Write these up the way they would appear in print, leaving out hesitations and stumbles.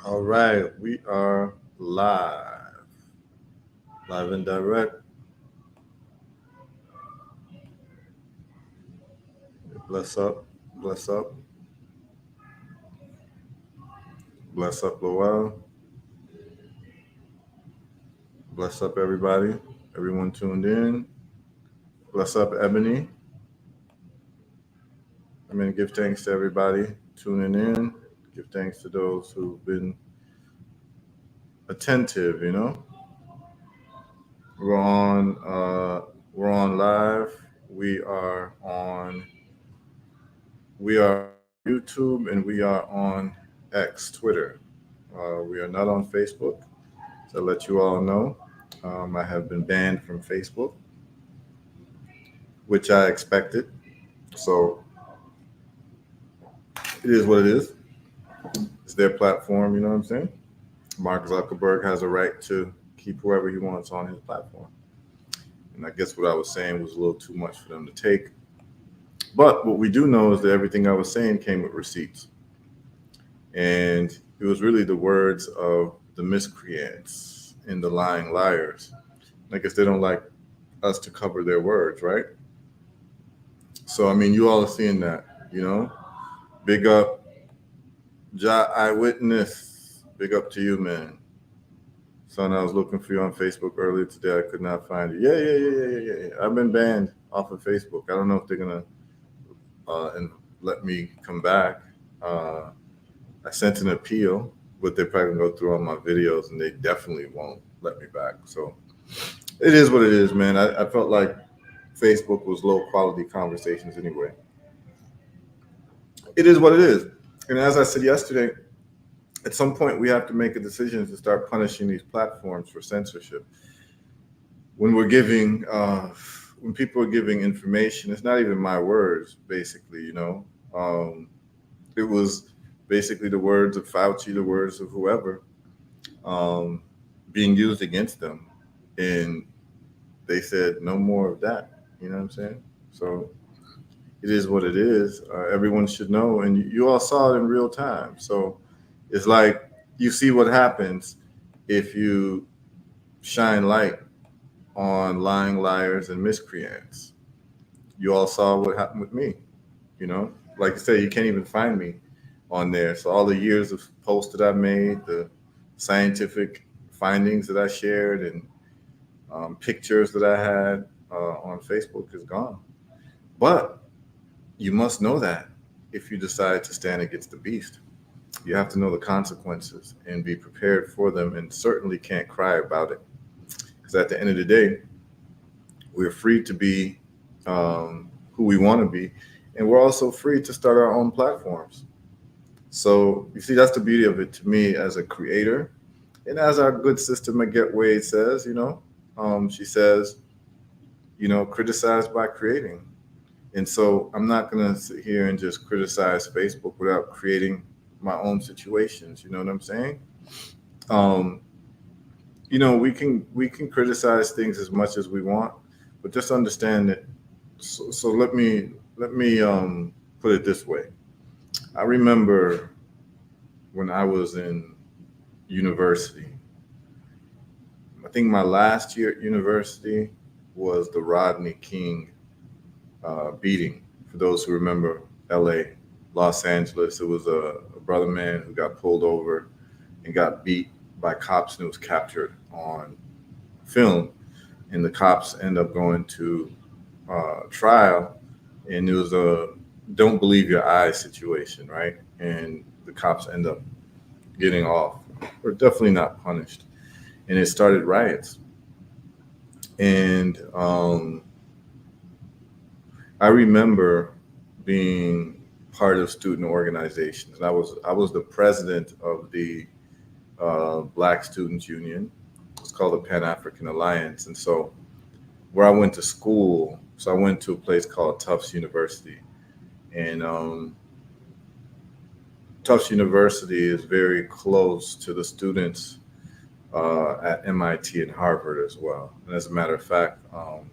All right, we are live and direct. Bless up, bless up, bless up, Lowell. Bless up, everybody. Everyone tuned in. Bless up, Ebony. Give thanks to everybody tuning in. Give thanks to those who've been attentive. We're on. We're on live. We are on. We are on YouTube and we are on X, Twitter. We are not on Facebook. To let you all know, I have been banned from Facebook, which I expected. So it is what it is. It's their platform, you know what I'm saying? Mark Zuckerberg has a right to keep whoever he wants on his platform. And I guess what I was saying was a little too much for them to take. But what we do know is that everything I was saying came with receipts. And it was really the words of the miscreants and the lying liars. I guess they don't like us to cover their words, right? So, you all are seeing that, Big up, Eyewitness. Big up to you, man. Son, I was looking for you on Facebook earlier today. I could not find you. Yeah. I've been banned off of Facebook. I don't know if they're going to and let me come back. I sent an appeal, but they're probably going to go through all my videos, and they definitely won't let me back. So it is what it is, man. I felt like Facebook was low quality conversations anyway. It is what it is. And as I said yesterday, at some point we have to make a decision to start punishing these platforms for censorship. When we're giving, when people are giving information, it's not even my words, basically, it was basically the words of Fauci, the words of whoever, being used against them. And they said, no more of that. You know what I'm saying? So it is what it is. Everyone should know. And you all saw it in real time. So it's like you see what happens if you shine light on lying liars and miscreants. You all saw what happened with me. Like I said, you can't even find me on there. So all the years of posts that I made, the scientific findings that I shared, and pictures that I had on Facebook is gone. But you must know that if you decide to stand against the beast, you have to know the consequences and be prepared for them, and certainly can't cry about it. Because at the end of the day, we're free to be who we want to be, and we're also free to start our own platforms. So you see, that's the beauty of it to me as a creator, and as our good sister Maget Wade says, she says, criticize by creating. And so I'm not going to sit here and just criticize Facebook without creating my own situations. You know what I'm saying? Um, we can criticize things as much as we want, but just understand that. So let me put it this way. I remember when I was in university. I think my last year at university was the Rodney King beating. For those who remember L.A., Los Angeles, it was a brother man who got pulled over and got beat by cops and was captured on film. And the cops end up going to trial, and it was a don't believe your eyes situation, right? And the cops end up getting off, or definitely not punished. And it started riots. And I remember being part of student organizations. And I was the president of the Black Students Union. It's called the Pan African Alliance. And so where I went to school, so I went to a place called Tufts University. And Tufts University is very close to the students at MIT and Harvard as well. And as a matter of fact,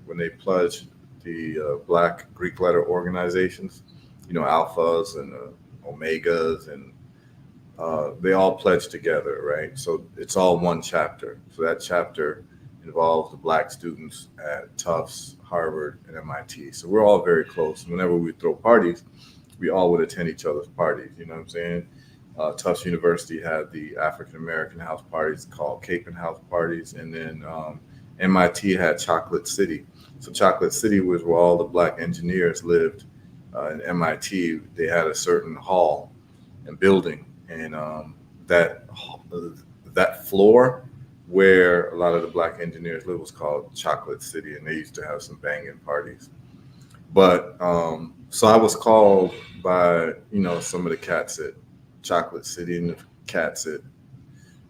when they pledged the Black Greek letter organizations, alphas and omegas and they all pledge together, right? So it's all one chapter. So that chapter involves the black students at Tufts, Harvard, and MIT. So we're all very close. Whenever we throw parties, we all would attend each other's parties. You know what I'm saying? Tufts University had the African American house parties called Cape and House parties, and then MIT had Chocolate City. So Chocolate City was where all the black engineers lived. In MIT, they had a certain hall and building, and that that floor where a lot of the black engineers live was called Chocolate City, and they used to have some banging parties. But so I was called by some of the cats at Chocolate City and the cats at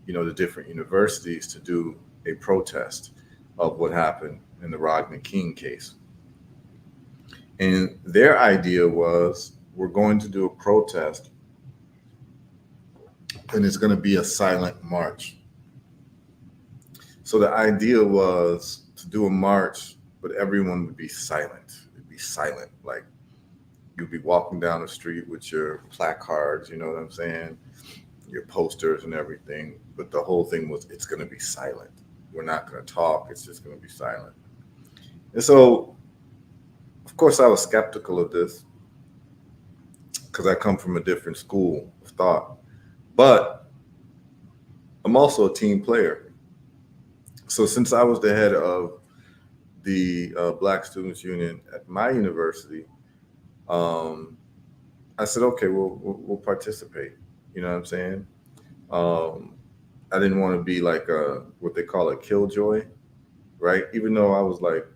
the different universities to do a protest of what happened in the Rodney King case. And their idea was we're going to do a protest and it's going to be a silent march. So the idea was to do a march, but everyone would be silent. It'd be silent. Like you'd be walking down the street with your placards, you know what I'm saying? Your posters and everything. But the whole thing was it's going to be silent. We're not going to talk. It's just going to be silent. And so, of course, I was skeptical of this because I come from a different school of thought. But I'm also a team player. So since I was the head of the Black Students Union at my university, I said, okay, we'll participate. You know what I'm saying? Um, I didn't want to be like what they call a killjoy, right? Even though I was like,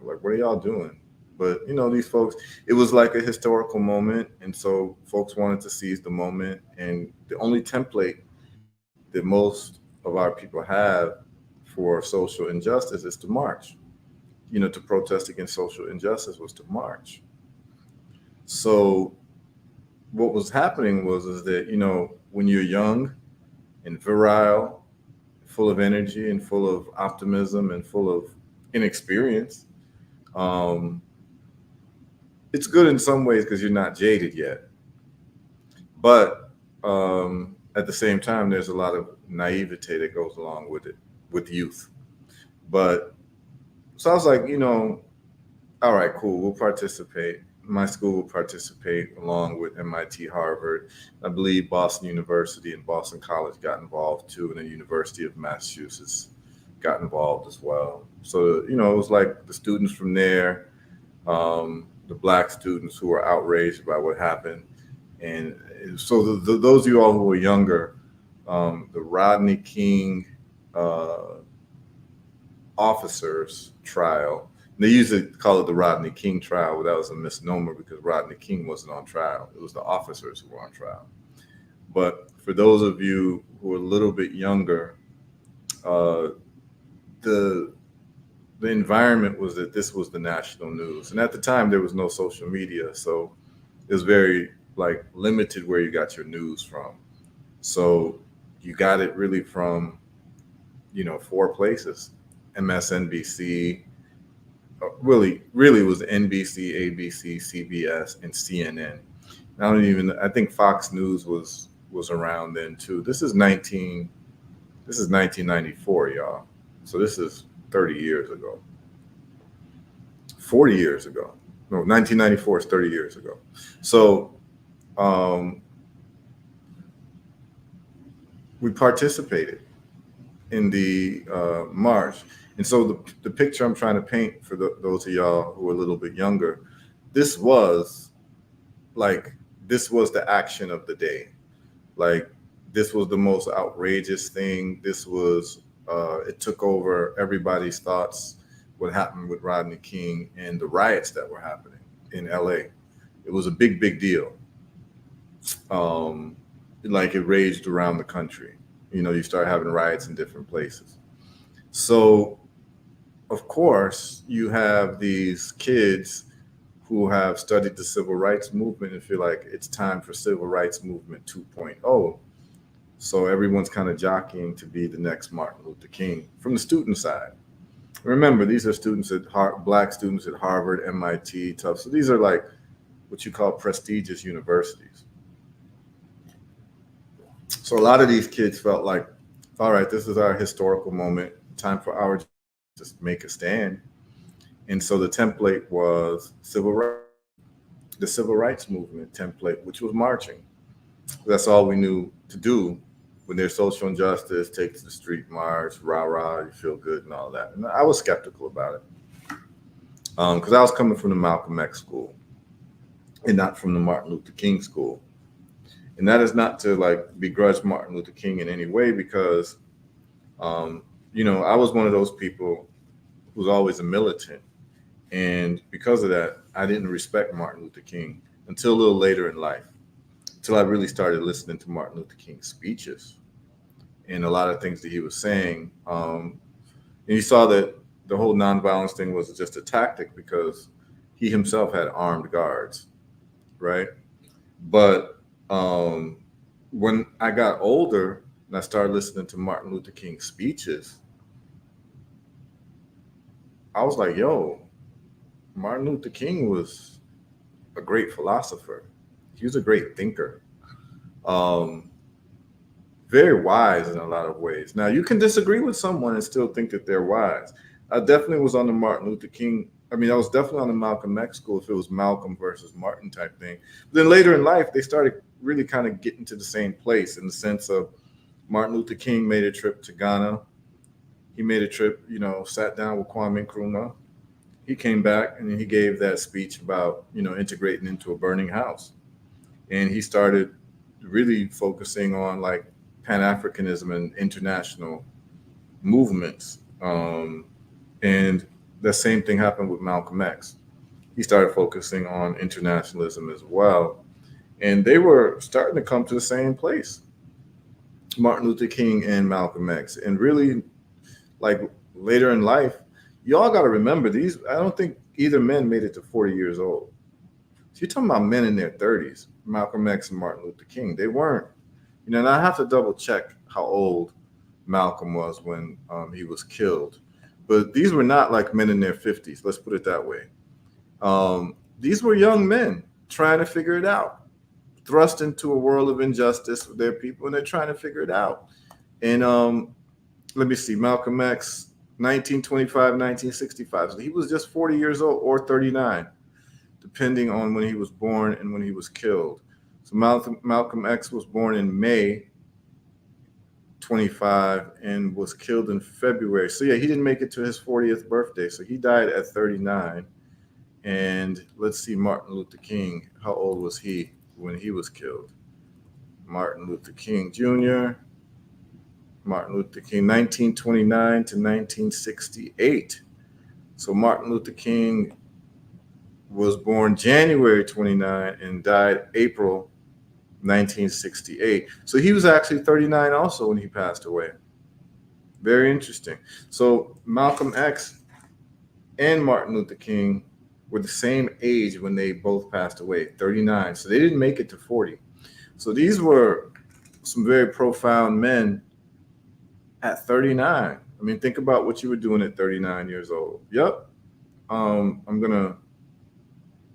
what are y'all doing? But these folks, it was like a historical moment, and so folks wanted to seize the moment. And the only template that most of our people have for social injustice is to march. To protest against social injustice was to march. So what was happening was is that when you're young and virile, full of energy and full of optimism and full of inexperience, um, it's good in some ways because you're not jaded yet. But at the same time, there's a lot of naivete that goes along with it, with youth. But so I was like, all right, cool, we'll participate. My school will participate along with MIT, Harvard. I believe Boston University and Boston College got involved too, and the University of Massachusetts got involved as well. So, it was like the students from there, the black students who were outraged by what happened. And so, those of you all who were younger, the Rodney King uh, officers trial. They usually call it the Rodney King trial, but that was a misnomer because Rodney King wasn't on trial. It was the officers who were on trial. But for those of you who are a little bit younger, uh, the the environment was that this was the national news, and at the time there was no social media, so it was very like limited where you got your news from. So you got it really from four places: MSNBC, really it was NBC, ABC, CBS, and CNN. I think Fox News was around then too. This is 1994, y'all. So this is 30 years ago. 40 years ago. No, 1994 is 30 years ago. So um, we participated in the march. And so the picture I'm trying to paint for those of y'all who are a little bit younger, this was like, this was the action of the day. Like, this was the most outrageous thing. This was, it took over everybody's thoughts, what happened with Rodney King and the riots that were happening in LA. It was a big, big deal. Like it raged around the country. You start having riots in different places. So, of course, you have these kids who have studied the civil rights movement and feel like it's time for civil rights movement 2.0. So everyone's kind of jockeying to be the next Martin Luther King from the student side. Remember, these are students black students at Harvard, MIT, Tufts. So these are like what you call prestigious universities. So a lot of these kids felt like, all right, this is our historical moment, time for our to make a stand. And so the template was the civil rights movement template, which was marching. That's all we knew to do when there's social injustice, take to the street, march, rah rah, you feel good and all that. And I was skeptical about it because I was coming from the Malcolm X school and not from the Martin Luther King school. And that is not to like begrudge Martin Luther King in any way because, um, I was one of those people who's always a militant. And because of that, I didn't respect Martin Luther King until a little later in life, until I really started listening to Martin Luther King's speeches and a lot of things that he was saying. And you saw that the whole nonviolence thing was just a tactic because he himself had armed guards, right? But when I got older and I started listening to Martin Luther King's speeches, I was like, yo, Martin Luther King was a great philosopher. He was a great thinker. Um, Very wise in a lot of ways. Now, you can disagree with someone and still think that they're wise. I definitely was on the Martin Luther King. I mean, I was definitely on the Malcolm X school if it was Malcolm versus Martin type thing. But then later in life, they started really kind of getting to the same place in the sense of Martin Luther King made a trip to Ghana. He made a trip, sat down with Kwame Nkrumah. He came back and he gave that speech about, integrating into a burning house. And he started really focusing on like Pan Africanism and international movements. And the same thing happened with Malcolm X. He started focusing on internationalism as well. And they were starting to come to the same place, Martin Luther King and Malcolm X. And really, like later in life, you all got to remember these. I don't think either men made it to 40 years old. So you're talking about men in their 30s, Malcolm X and Martin Luther King. They weren't, and I have to double check how old Malcolm was when he was killed. But these were not like men in their 50s, let's put it that way. These were young men trying to figure it out, thrust into a world of injustice with their people, and they're trying to figure it out. And let me see, Malcolm X, 1925, 1965. So he was just 40 years old or 39, depending on when he was born and when he was killed. So Malcolm X was born in May 25 and was killed in February. So yeah, he didn't make it to his 40th birthday. So he died at 39. And let's see, Martin Luther King, how old was he when he was killed? Martin Luther King Jr., Martin Luther King, 1929 to 1968. So Martin Luther King was born January 29 and died April 1968. So he was actually 39 also when he passed away. Very interesting. So Malcolm X and Martin Luther King were the same age when they both passed away, 39. So they didn't make it to 40. So these were some very profound men at 39. I mean, think about what you were doing at 39 years old. Yep.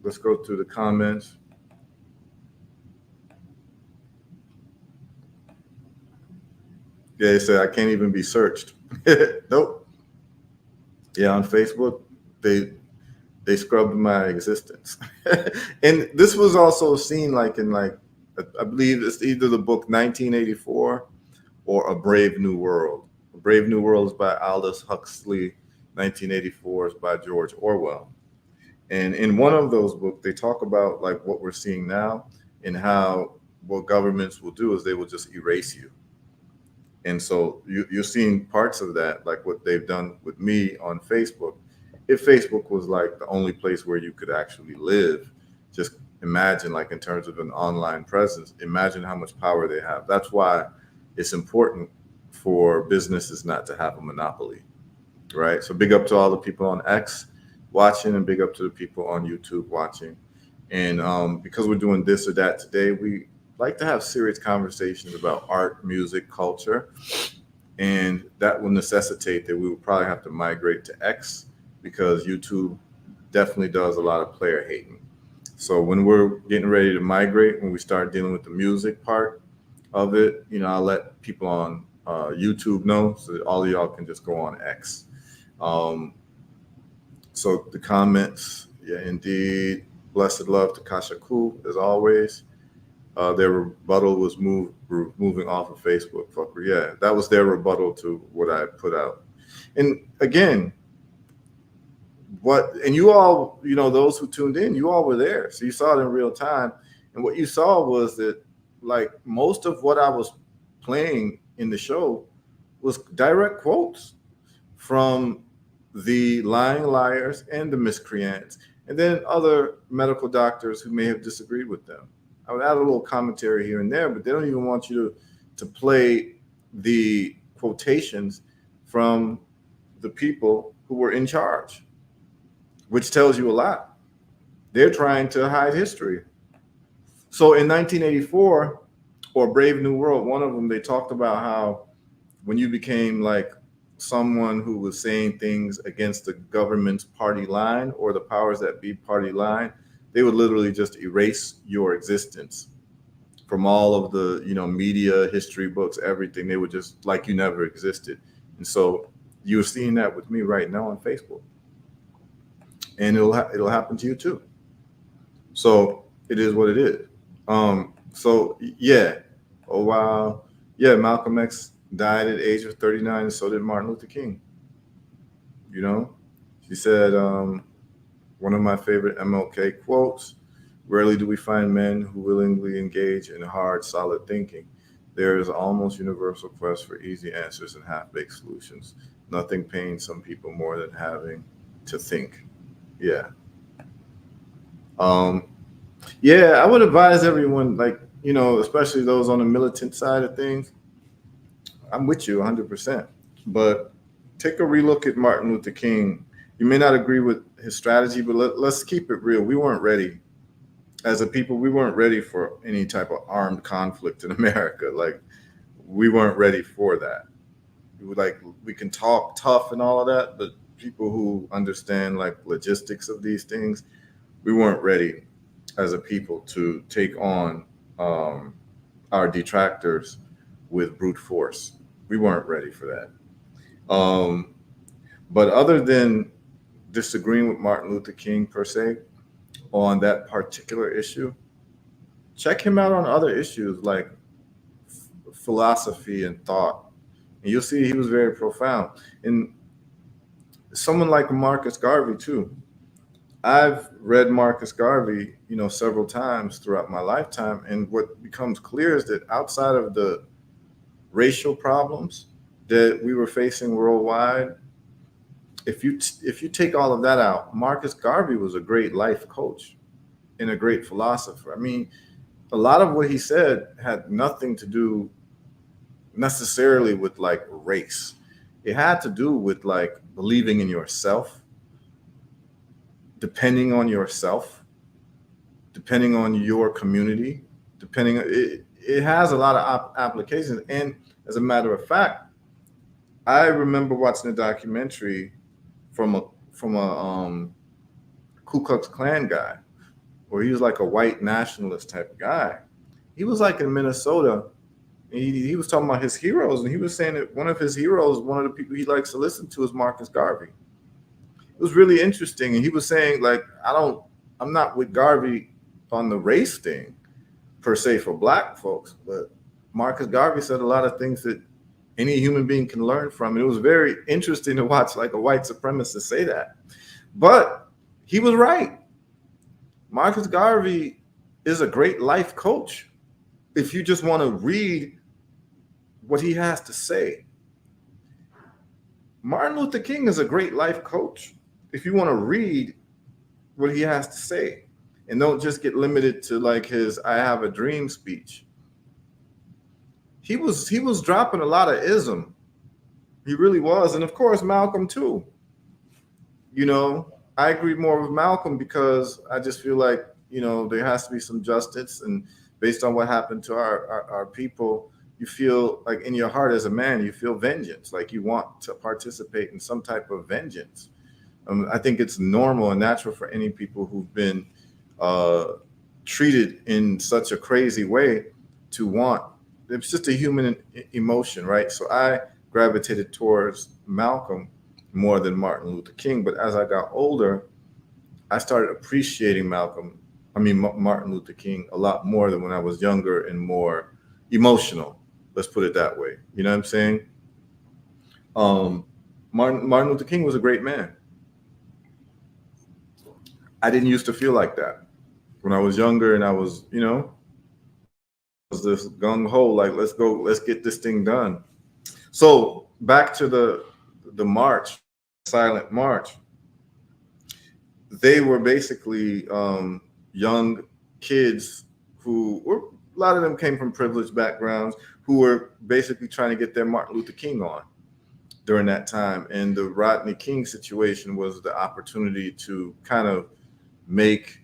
Let's go through the comments. Yeah, they said I can't even be searched. Nope. Yeah, on Facebook, they scrubbed my existence. And this was also seen like in like I believe it's either the book 1984 or A Brave New World. A Brave New World is by Aldous Huxley. 1984 is by George Orwell. And in one of those books, they talk about like what we're seeing now and how what governments will do is they will just erase you. And so you're seeing parts of that, like what they've done with me on Facebook. If Facebook was like the only place where you could actually live, just imagine like in terms of an online presence, imagine how much power they have. That's why it's important for businesses not to have a monopoly, right? So big up to all the people on X watching and big up to the people on YouTube watching. And because we're doing this or that today, we like to have serious conversations about art, music, culture. And that will necessitate that we will probably have to migrate to X because YouTube definitely does a lot of player hating. So when we're getting ready to migrate, when we start dealing with the music part, of it, I'll let people on YouTube know so that all of y'all can just go on X. Um, so the comments, yeah, indeed. Blessed love to Kashaku, as always. Their rebuttal was moving off of Facebook. Fucker, yeah, that was their rebuttal to what I put out. And again, and you all, those who tuned in, you all were there, so you saw it in real time. And what you saw was that, like, most of what I was playing in the show was direct quotes from the lying liars and the miscreants, and then other medical doctors who may have disagreed with them. I would add a little commentary here and there, but they don't even want you to play the quotations from the people who were in charge, which tells you a lot. They're trying to hide history. So in 1984, or Brave New World, one of them, they talked about how when you became like someone who was saying things against the government's party line or the powers that be party line, they would literally just erase your existence from all of the, media, history books, everything. They would just, like, you never existed. And so you're seeing that with me right now on Facebook, and it'll happen to you too. So it is what it is. So yeah. Oh wow. Yeah, Malcolm X died at the age of 39, and so did Martin Luther King. She said, one of my favorite MLK quotes: rarely do we find men who willingly engage in hard, solid thinking. There is almost universal quest for easy answers and half-baked solutions. Nothing pains some people more than having to think. Yeah. Yeah, I would advise everyone, like, especially those on the militant side of things. I'm with you 100%. But take a relook at Martin Luther King. You may not agree with his strategy, but let's keep it real. We weren't ready. As a people, we weren't ready for any type of armed conflict in America. Like, we weren't ready for that. We can talk tough and all of that, but people who understand, like, logistics of these things, we weren't ready as a people to take on our detractors with brute force. We weren't ready for that. But other than disagreeing with Martin Luther King per se on that particular issue, check him out on other issues like philosophy and thought, and you'll see he was very profound. And someone like Marcus Garvey too. I've read Marcus Garvey, several times throughout my lifetime, and what becomes clear is that outside of the racial problems that we were facing worldwide, if you take all of that out, Marcus Garvey was a great life coach and a great philosopher. I mean, a lot of what he said had nothing to do necessarily with, like, race. It had to do with, like, believing in yourself, depending on yourself, depending on your community, it has a lot of applications. And as a matter of fact, I remember watching a documentary from a Ku Klux Klan guy, where he was like a white nationalist type guy. He was like in Minnesota, and he was talking about his heroes, and he was saying that one of his heroes, one of the people he likes to listen to, is Marcus Garvey. It was really interesting, and he was saying, like, I'm not with Garvey on the race thing per se for black folks, but Marcus Garvey said a lot of things that any human being can learn from. And it was very interesting to watch, like, a white supremacist say that. But he was right. Marcus Garvey is a great life coach if you just want to read what he has to say. Martin Luther King is a great life coach if you want to read what he has to say, and don't just get limited to, like, his "I have a dream" speech. He was dropping a lot of ism. He really was. And of course, Malcolm too. I agree more with Malcolm because I just feel like, there has to be some justice. And based on what happened to our people, you feel like in your heart as a man, you feel vengeance, like you want to participate in some type of vengeance. I think it's normal and natural for any people who've been treated in such a crazy way to want it's just a human emotion, right? So I gravitated towards Malcolm more than Martin Luther King. But as I got older, I started appreciating Martin Luther King a lot more than when I was younger and more emotional. Let's put it that way. You know what I'm saying? Um, Martin Luther King was a great man. I didn't used to feel like that when I was younger, and I was, was this gung ho, like let's go, let's get this thing done. So back to the march, silent march. They were basically young kids who were, a lot of them came from privileged backgrounds, who were basically trying to get their Martin Luther King on during that time. And the Rodney King situation was the opportunity to kind of make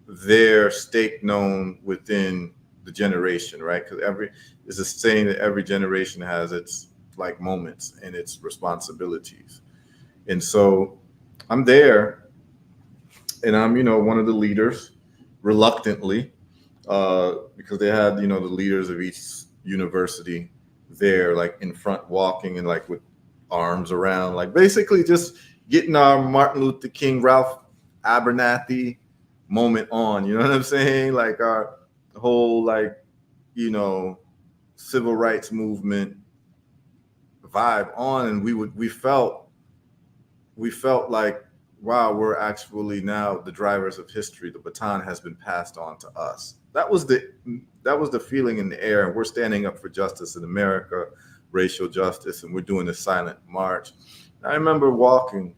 their stake known within the generation, right? Because it's a saying that every generation has its like moments and its responsibilities. And so I'm there, and I'm, one of the leaders, reluctantly, because they had, the leaders of each university there, like in front, walking and like with arms around, like basically just getting our Martin Luther King, Ralph Abernathy moment on. You know what I'm saying? Like our whole like, civil rights movement vibe on, and we felt like, wow, we're actually now the drivers of history. The baton has been passed on to us. That was the feeling in the air, and we're standing up for justice in America, racial justice, and we're doing a silent march. I remember walking,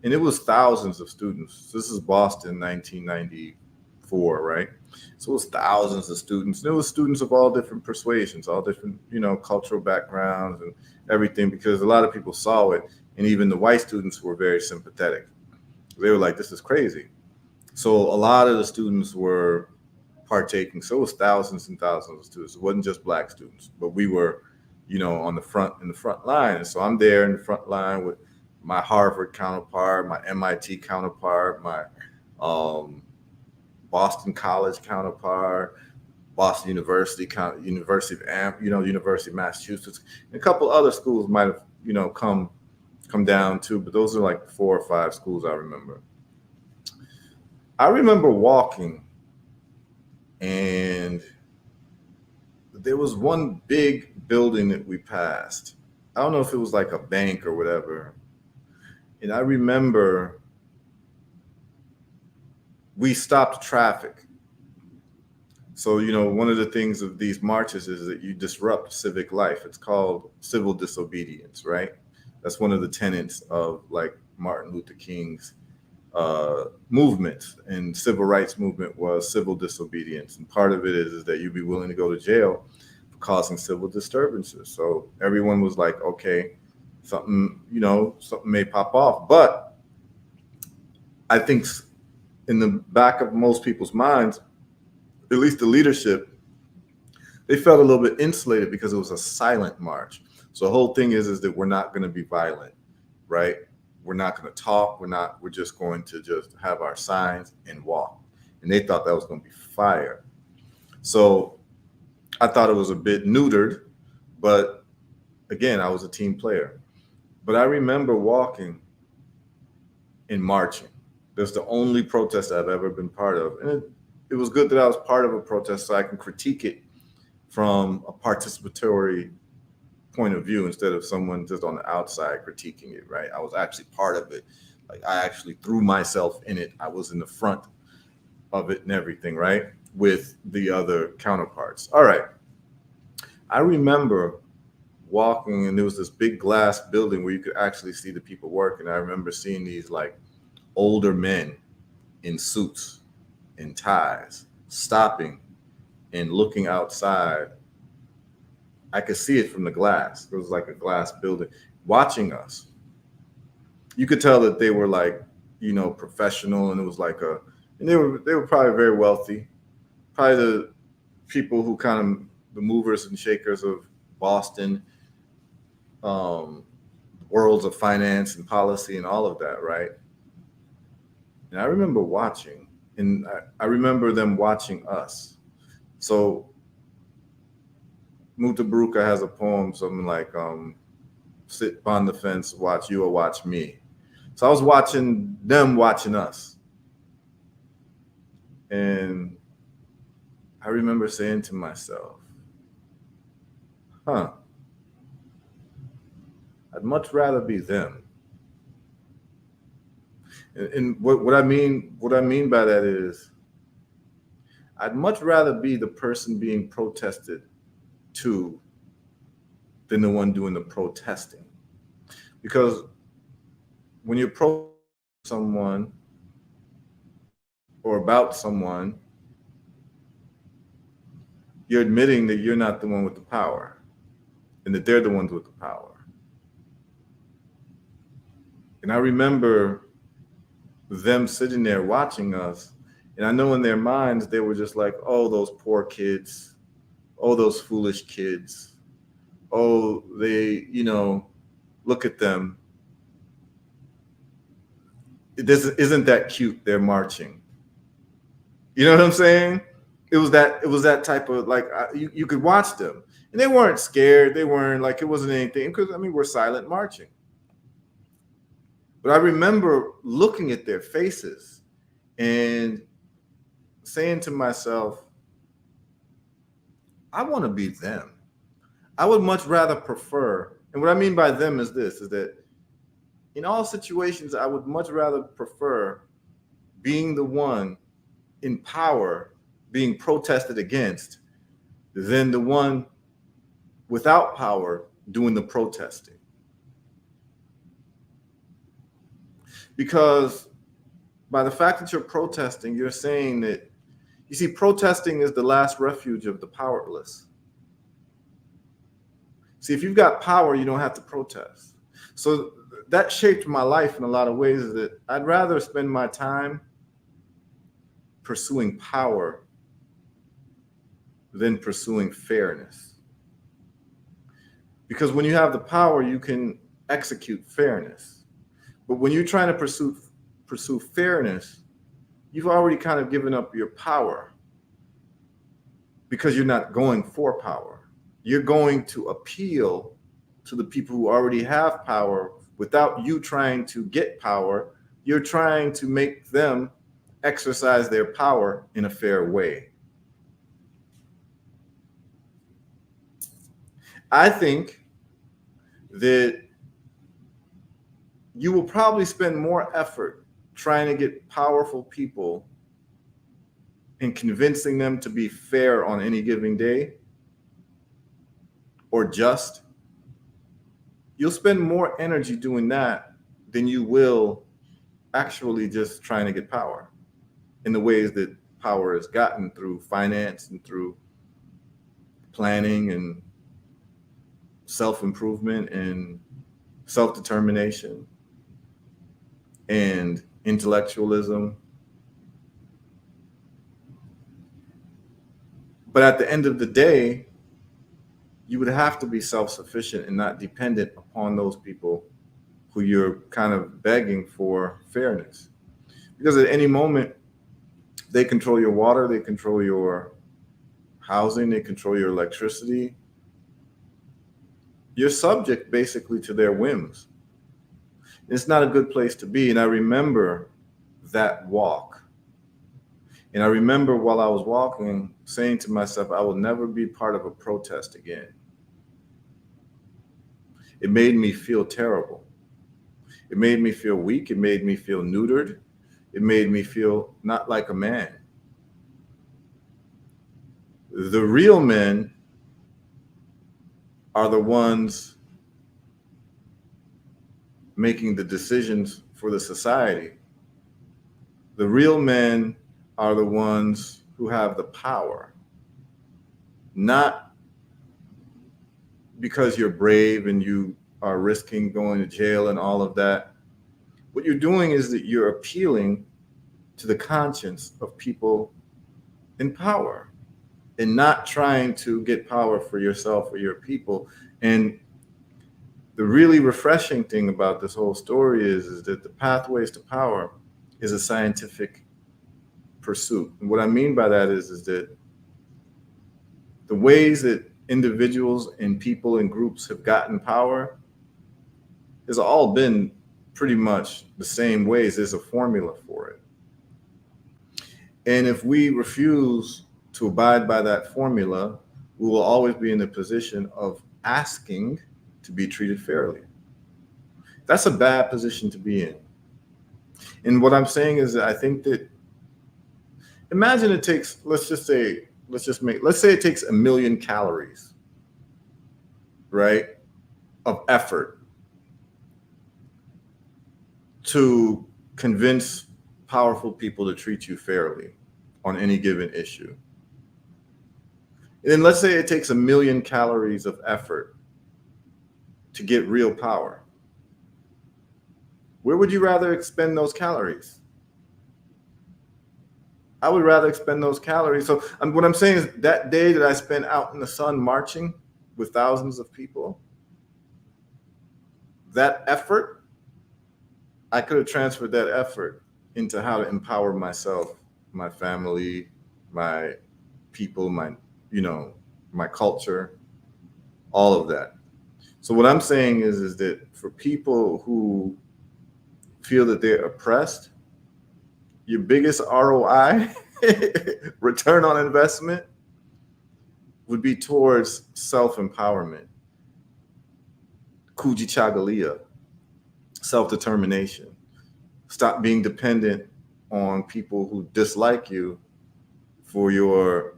and it was thousands of students. This is Boston, 1994, right? So it was thousands of students. And it was students of all different persuasions, all different, cultural backgrounds and everything, because a lot of people saw it. And even the white students were very sympathetic. They were like, this is crazy. So a lot of the students were partaking. So it was thousands and thousands of students. It wasn't just black students, but we were, in the front line. And so I'm there in the front line with my Harvard counterpart, my MIT counterpart, my Boston College counterpart, Boston University, University of University of Massachusetts, and a couple other schools might have, come down too, but those are like 4 or 5 schools I remember. I remember walking, and there was one big building that we passed. I don't know if it was like a bank or whatever. And I remember we stopped traffic. So, one of the things of these marches is that you disrupt civic life. It's called civil disobedience, right? That's one of the tenets of like Martin Luther King's movement, and civil rights movement was civil disobedience. And part of it is that you'd be willing to go to jail for causing civil disturbances. So everyone was like, okay, something may pop off. But I think in the back of most people's minds, at least the leadership, they felt a little bit insulated because it was a silent march. So the whole thing is that we're not going to be violent, right? We're not going to talk. We're just going to just have our signs and walk. And they thought that was going to be fire. So I thought it was a bit neutered, but again, I was a team player. But I remember walking and marching. That's the only protest I've ever been part of. And it was good that I was part of a protest so I can critique it from a participatory point of view instead of someone just on the outside critiquing it, right? I was actually part of it. Like I actually threw myself in it. I was in the front of it and everything, right? With the other counterparts. All right. I remember walking, and there was this big glass building where you could actually see the people working. I remember seeing these like older men in suits and ties stopping and looking outside. I could see it from the glass. It was like a glass building watching us. You could tell that they were like, professional, and it was like and they were probably very wealthy, probably the people who kind of the movers and shakers of Boston, worlds of finance and policy and all of that, right? And I remember watching, and I remember them watching us. So Mutabaruka has a poem, something like sit on the fence, watch you or watch me. So I was watching them watching us. And I remember saying to myself, huh, I'd much rather be them. And what I mean by that is I'd much rather be the person being protested to than the one doing the protesting. Because when you're pro someone or about someone, you're admitting that you're not the one with the power and that they're the ones with the power. And I remember them sitting there watching us, and I know in their minds they were just like, oh, those poor kids, oh, those foolish kids, oh, they, look at them. This isn't that cute. They're marching. You know what I'm saying? It was that type of like you could watch them, and they weren't scared. They weren't like it wasn't anything because I mean we're silent marching. But I remember looking at their faces and saying to myself, I want to be them. I would much rather prefer, and what I mean by them is this: is that in all situations, I would much rather prefer being the one in power being protested against than the one without power doing the protesting. Because by the fact that you're protesting, you're saying that, you see, protesting is the last refuge of the powerless. See, if you've got power, you don't have to protest. So that shaped my life in a lot of ways, is that I'd rather spend my time pursuing power than pursuing fairness. Because when you have the power, you can execute fairness. But when you're trying to pursue fairness, you've already kind of given up your power because you're not going for power. You're going to appeal to the people who already have power without you trying to get power. You're trying to make them exercise their power in a fair way. I think that you will probably spend more effort trying to get powerful people and convincing them to be fair on any given day or just. You'll spend more energy doing that than you will actually just trying to get power in the ways that power is gotten through finance and through planning and self-improvement and self-determination and intellectualism. But at the end of the day, you would have to be self-sufficient and not dependent upon those people who you're kind of begging for fairness. Because at any moment, they control your water, they control your housing, they control your electricity. You're subject basically to their whims. It's not a good place to be. And I remember that walk. And I remember while I was walking, saying to myself, I will never be part of a protest again. It made me feel terrible. It made me feel weak. It made me feel neutered. It made me feel not like a man. The real men are the ones making the decisions for the society. The real men are the ones who have the power, not because you're brave and you are risking going to jail and all of that. What you're doing is that you're appealing to the conscience of people in power and not trying to get power for yourself or your people. And the really refreshing thing about this whole story is that the pathways to power is a scientific pursuit. And what I mean by that is that the ways that individuals and people and groups have gotten power has all been pretty much the same ways. There's a formula for it. And if we refuse to abide by that formula, we will always be in the position of asking to be treated fairly. That's a bad position to be in. And what I'm saying is that I think that, imagine it takes, let's say it takes 1,000,000 calories, right, of effort to convince powerful people to treat you fairly on any given issue. And then let's say it takes 1,000,000 calories of effort to get real power. Where would you rather expend those calories? I would rather expend those calories. So what I'm saying is that day that I spent out in the sun marching with thousands of people, that effort, I could have transferred that effort into how to empower myself, my family, my people, my culture, all of that. So what I'm saying is that for people who feel that they're oppressed, your biggest ROI, return on investment, would be towards self-empowerment, kujichagulia, self-determination. Stop being dependent on people who dislike you for your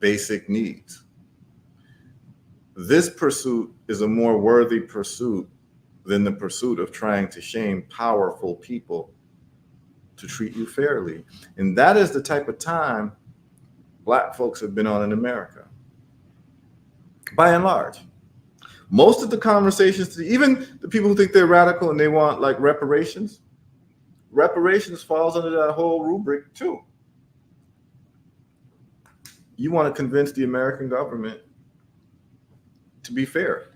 basic needs. This pursuit is a more worthy pursuit than the pursuit of trying to shame powerful people to treat you fairly. And that is the type of time Black folks have been on in America, by and large. Most of the conversations, even the people who think they're radical and they want like reparations falls under that whole rubric too. You want to convince the American government to be fair,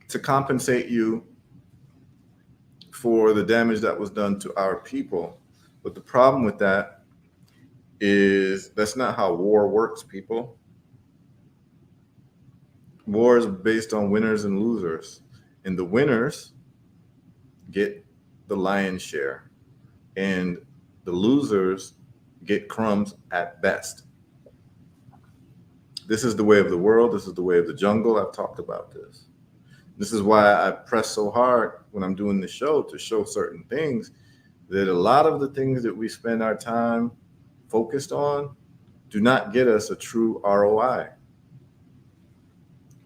to compensate you for the damage that was done to our people. But the problem with that is that's not how war works, people. War is based on winners and losers, and the winners get the lion's share, and the losers get crumbs at best. This is the way of the world. This is the way of the jungle. I've talked about this. This is why I press so hard when I'm doing the show to show certain things, that a lot of the things that we spend our time focused on do not get us a true ROI.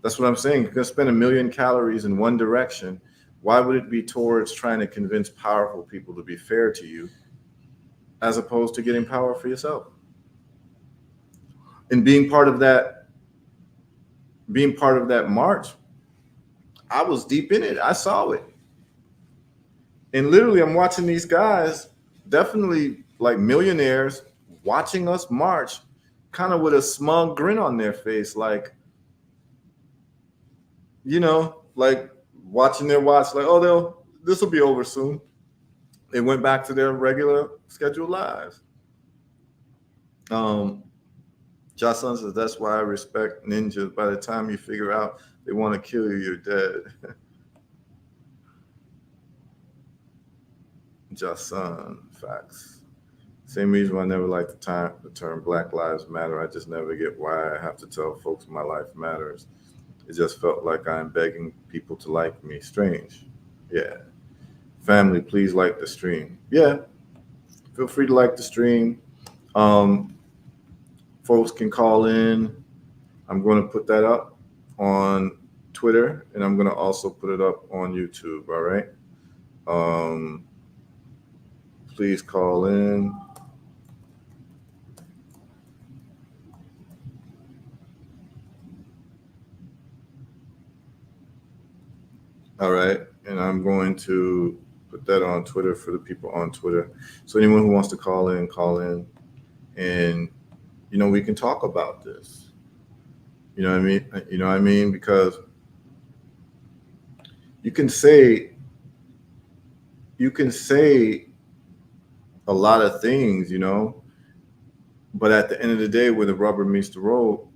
That's what I'm saying. You're going to spend 1,000,000 calories in one direction. Why would it be towards trying to convince powerful people to be fair to you, as opposed to getting power for yourself? And being part of that march, I was deep in it. I saw it. And literally, I'm watching these guys, definitely like millionaires, watching us march, kind of with a smug grin on their face, like, like watching their watch, like, oh, this will be over soon. They went back to their regular scheduled lives. Jason says, that's why I respect ninjas. By the time you figure out they want to kill you, you're dead. Jason, facts. Same reason why I never liked the term Black Lives Matter. I just never get why I have to tell folks my life matters. It just felt like I'm begging people to like me. Strange. Yeah. Family, please like the stream. Yeah. Feel free to like the stream. Folks can call in. I'm going to put that up on Twitter, and I'm going to also put it up on YouTube. All right. Please call in. All right. And I'm going to put that on Twitter for the people on Twitter. So anyone who wants to call in, and, we can talk about this. You know what I mean? Because you can say a lot of things, but at the end of the day, where the rubber meets the road,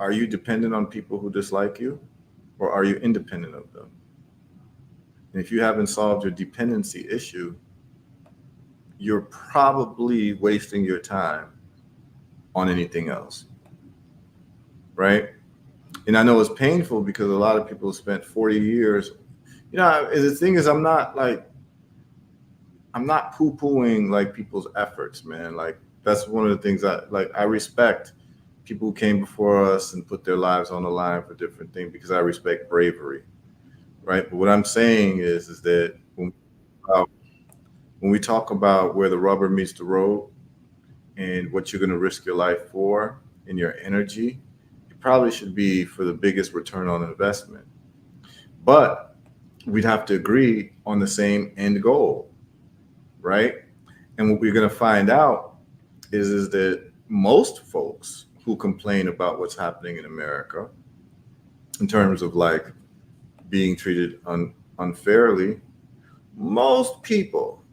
are you dependent on people who dislike you, or are you independent of them? And if you haven't solved your dependency issue, you're probably wasting your time on anything else, right? And I know it's painful because a lot of people have spent 40 years. The thing is, I'm not poo-pooing like people's efforts, man. Like, that's one of the things I respect people who came before us and put their lives on the line for different things, because I respect bravery, right? But what I'm saying is that when we talk about where the rubber meets the road and what you're going to risk your life for and your energy, it probably should be for the biggest return on investment. But we'd have to agree on the same end goal, right? And what we're going to find out is that most folks who complain about what's happening in America in terms of like being treated unfairly, most people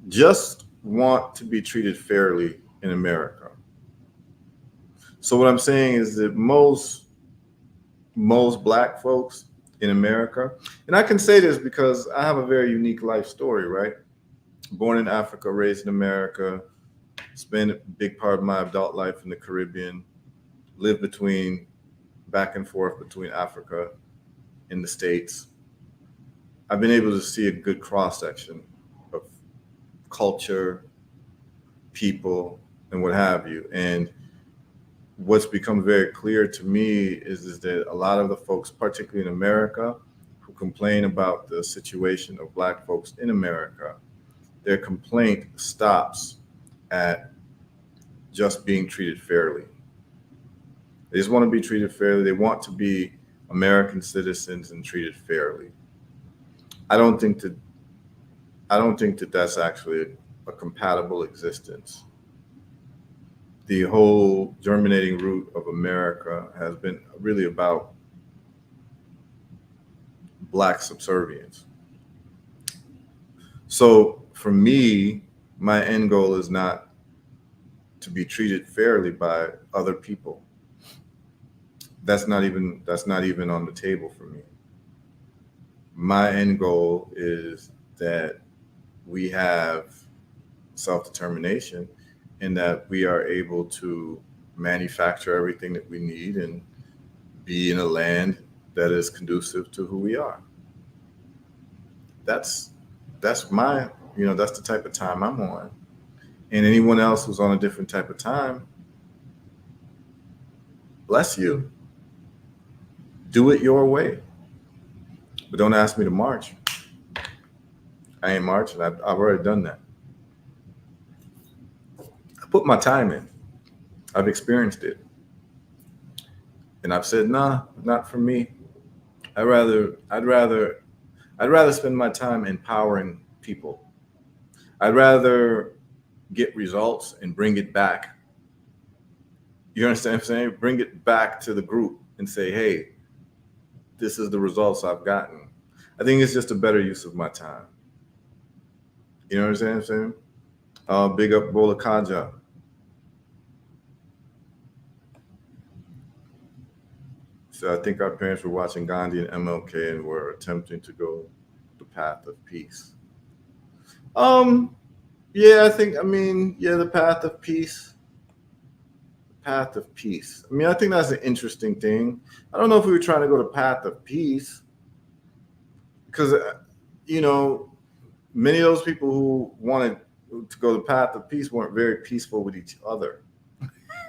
just want to be treated fairly in America. So what I'm saying is that most Black folks in America, and I can say this because I have a very unique life story, right? Born in Africa, raised in America, spent a big part of my adult life in the Caribbean, lived back and forth between Africa and the States. I've been able to see a good cross section of culture, people, and what have you. And what's become very clear to me is that a lot of the folks, particularly in America, who complain about the situation of Black folks in America, their complaint stops at just being treated fairly. They just want to be treated fairly. They want to be American citizens and treated fairly. I don't think that that's actually a compatible existence. The whole germinating root of America has been really about Black subservience. So for me, my end goal is not to be treated fairly by other people. That's not even on the table for me. My end goal is that we have self-determination and that we are able to manufacture everything that we need and be in a land that is conducive to who we are. That's my, that's the type of time I'm on. And anyone else who's on a different type of time, bless you. Do it your way. But don't ask me to march. I ain't marching. I've already done that. I put my time in. I've experienced it. And I've said, nah, not for me. I'd rather spend my time empowering people. I'd rather get results and bring it back. You understand what I'm saying? Bring it back to the group and say, hey, this is the results I've gotten. I think it's just a better use of my time. You know what I'm saying? Big up Bola Kaja. So I think our parents were watching Gandhi and MLK and were attempting to go the path of peace. Yeah, the path of peace. Path of peace. I mean, I think that's an interesting thing. I don't know if we were trying to go the path of peace because, many of those people who wanted to go the path of peace weren't very peaceful with each other.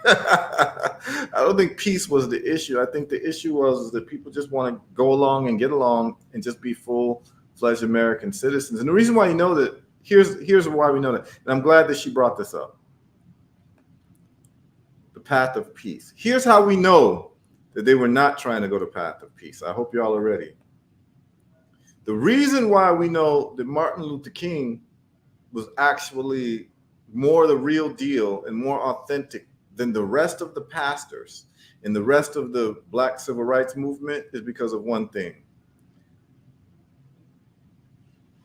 I don't think peace was the issue. I think the issue was that people just want to go along and get along and just be full-fledged American citizens. And the reason why you know that, here's why we know that. And I'm glad that she brought this up. The path of peace. Here's how we know that they were not trying to go the path of peace. I hope y'all are ready. The reason why we know that Martin Luther King was actually more the real deal and more authentic than the rest of the pastors and the rest of the Black civil rights movement is because of one thing.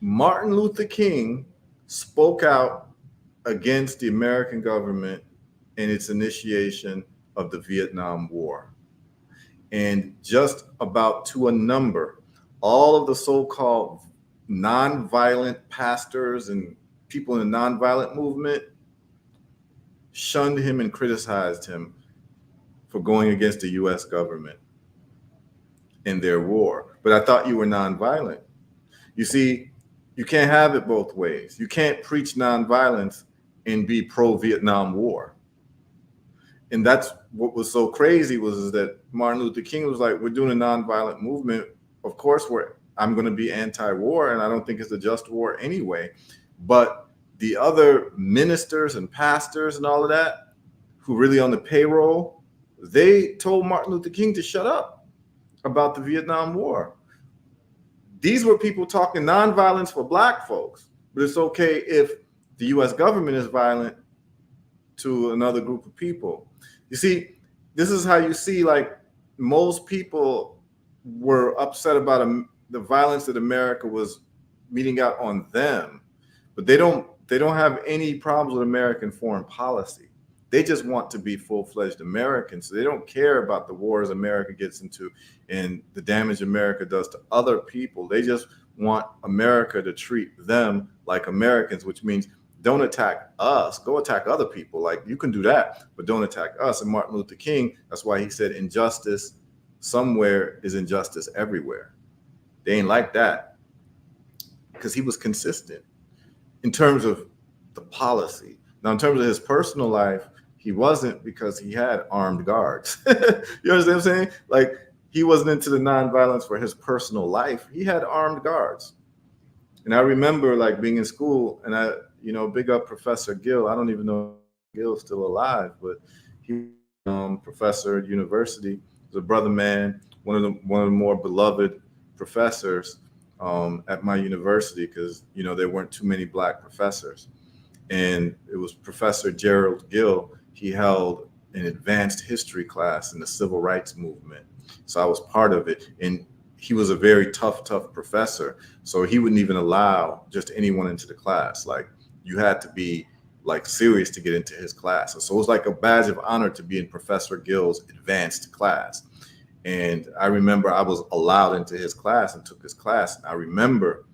Martin Luther King spoke out against the American government in its initiation of the Vietnam War. And just about to a number, all of the so-called nonviolent pastors and people in the nonviolent movement shunned him and criticized him for going against the US government in their war. But I thought you were nonviolent. You see, you can't have it both ways. You can't preach nonviolence and be pro-Vietnam War. And that's what was so crazy was that Martin Luther King was like, we're doing a nonviolent movement. Of course, I'm going to be anti-war, and I don't think it's a just war anyway. But the other ministers and pastors and all of that, who really on the payroll, they told Martin Luther King to shut up about the Vietnam War. These were people talking nonviolence for Black folks, but it's okay if the US government is violent to another group of people. You see, this is how you see, like, most people were upset about the violence that America was meting out on them, but they don't have any problems with American foreign policy. They just want to be full-fledged Americans. So they don't care about the wars America gets into and the damage America does to other people. They just want America to treat them like Americans, which means don't attack us. Go attack other people. Like, you can do that, but don't attack us. And Martin Luther King, that's why he said injustice somewhere is injustice everywhere. They ain't like that, because he was consistent in terms of the policy. Now, in terms of his personal life, he wasn't, because he had armed guards. You understand what I'm saying? Like, he wasn't into the nonviolence for his personal life. He had armed guards. And I remember, like, being in school, and big up Professor Gill. I don't even know if Gill's still alive, but he professor at university. He's a brother man, one of the more beloved professors at my university, because there weren't too many Black professors. And it was Professor Gerald Gill. He held an advanced history class in the civil rights movement. So I was part of it. And he was a very tough professor. So he wouldn't even allow just anyone into the class. Like, you had to be, like, serious to get into his class. So it was like a badge of honor to be in Professor Gill's advanced class. And I remember I was allowed into his class and took his class. And I remember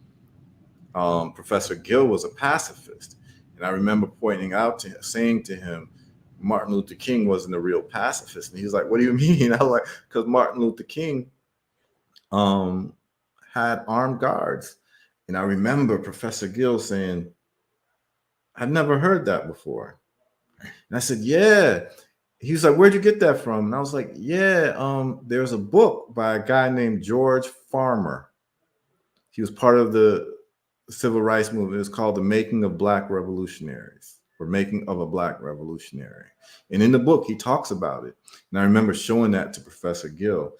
Professor Gill was a pacifist. And I remember pointing out to him, saying to him, Martin Luther King wasn't a real pacifist. And he's like, what do you mean? I was like, because Martin Luther King had armed guards. And I remember Professor Gill saying, I'd never heard that before. And I said, yeah. He was like, where'd you get that from? And I was like, yeah, there's a book by a guy named George Farmer. He was part of the civil rights movement. It's called The Making of Black Revolutionaries, or Making of a Black Revolutionary. And in the book, he talks about it. And I remember showing that to Professor Gill.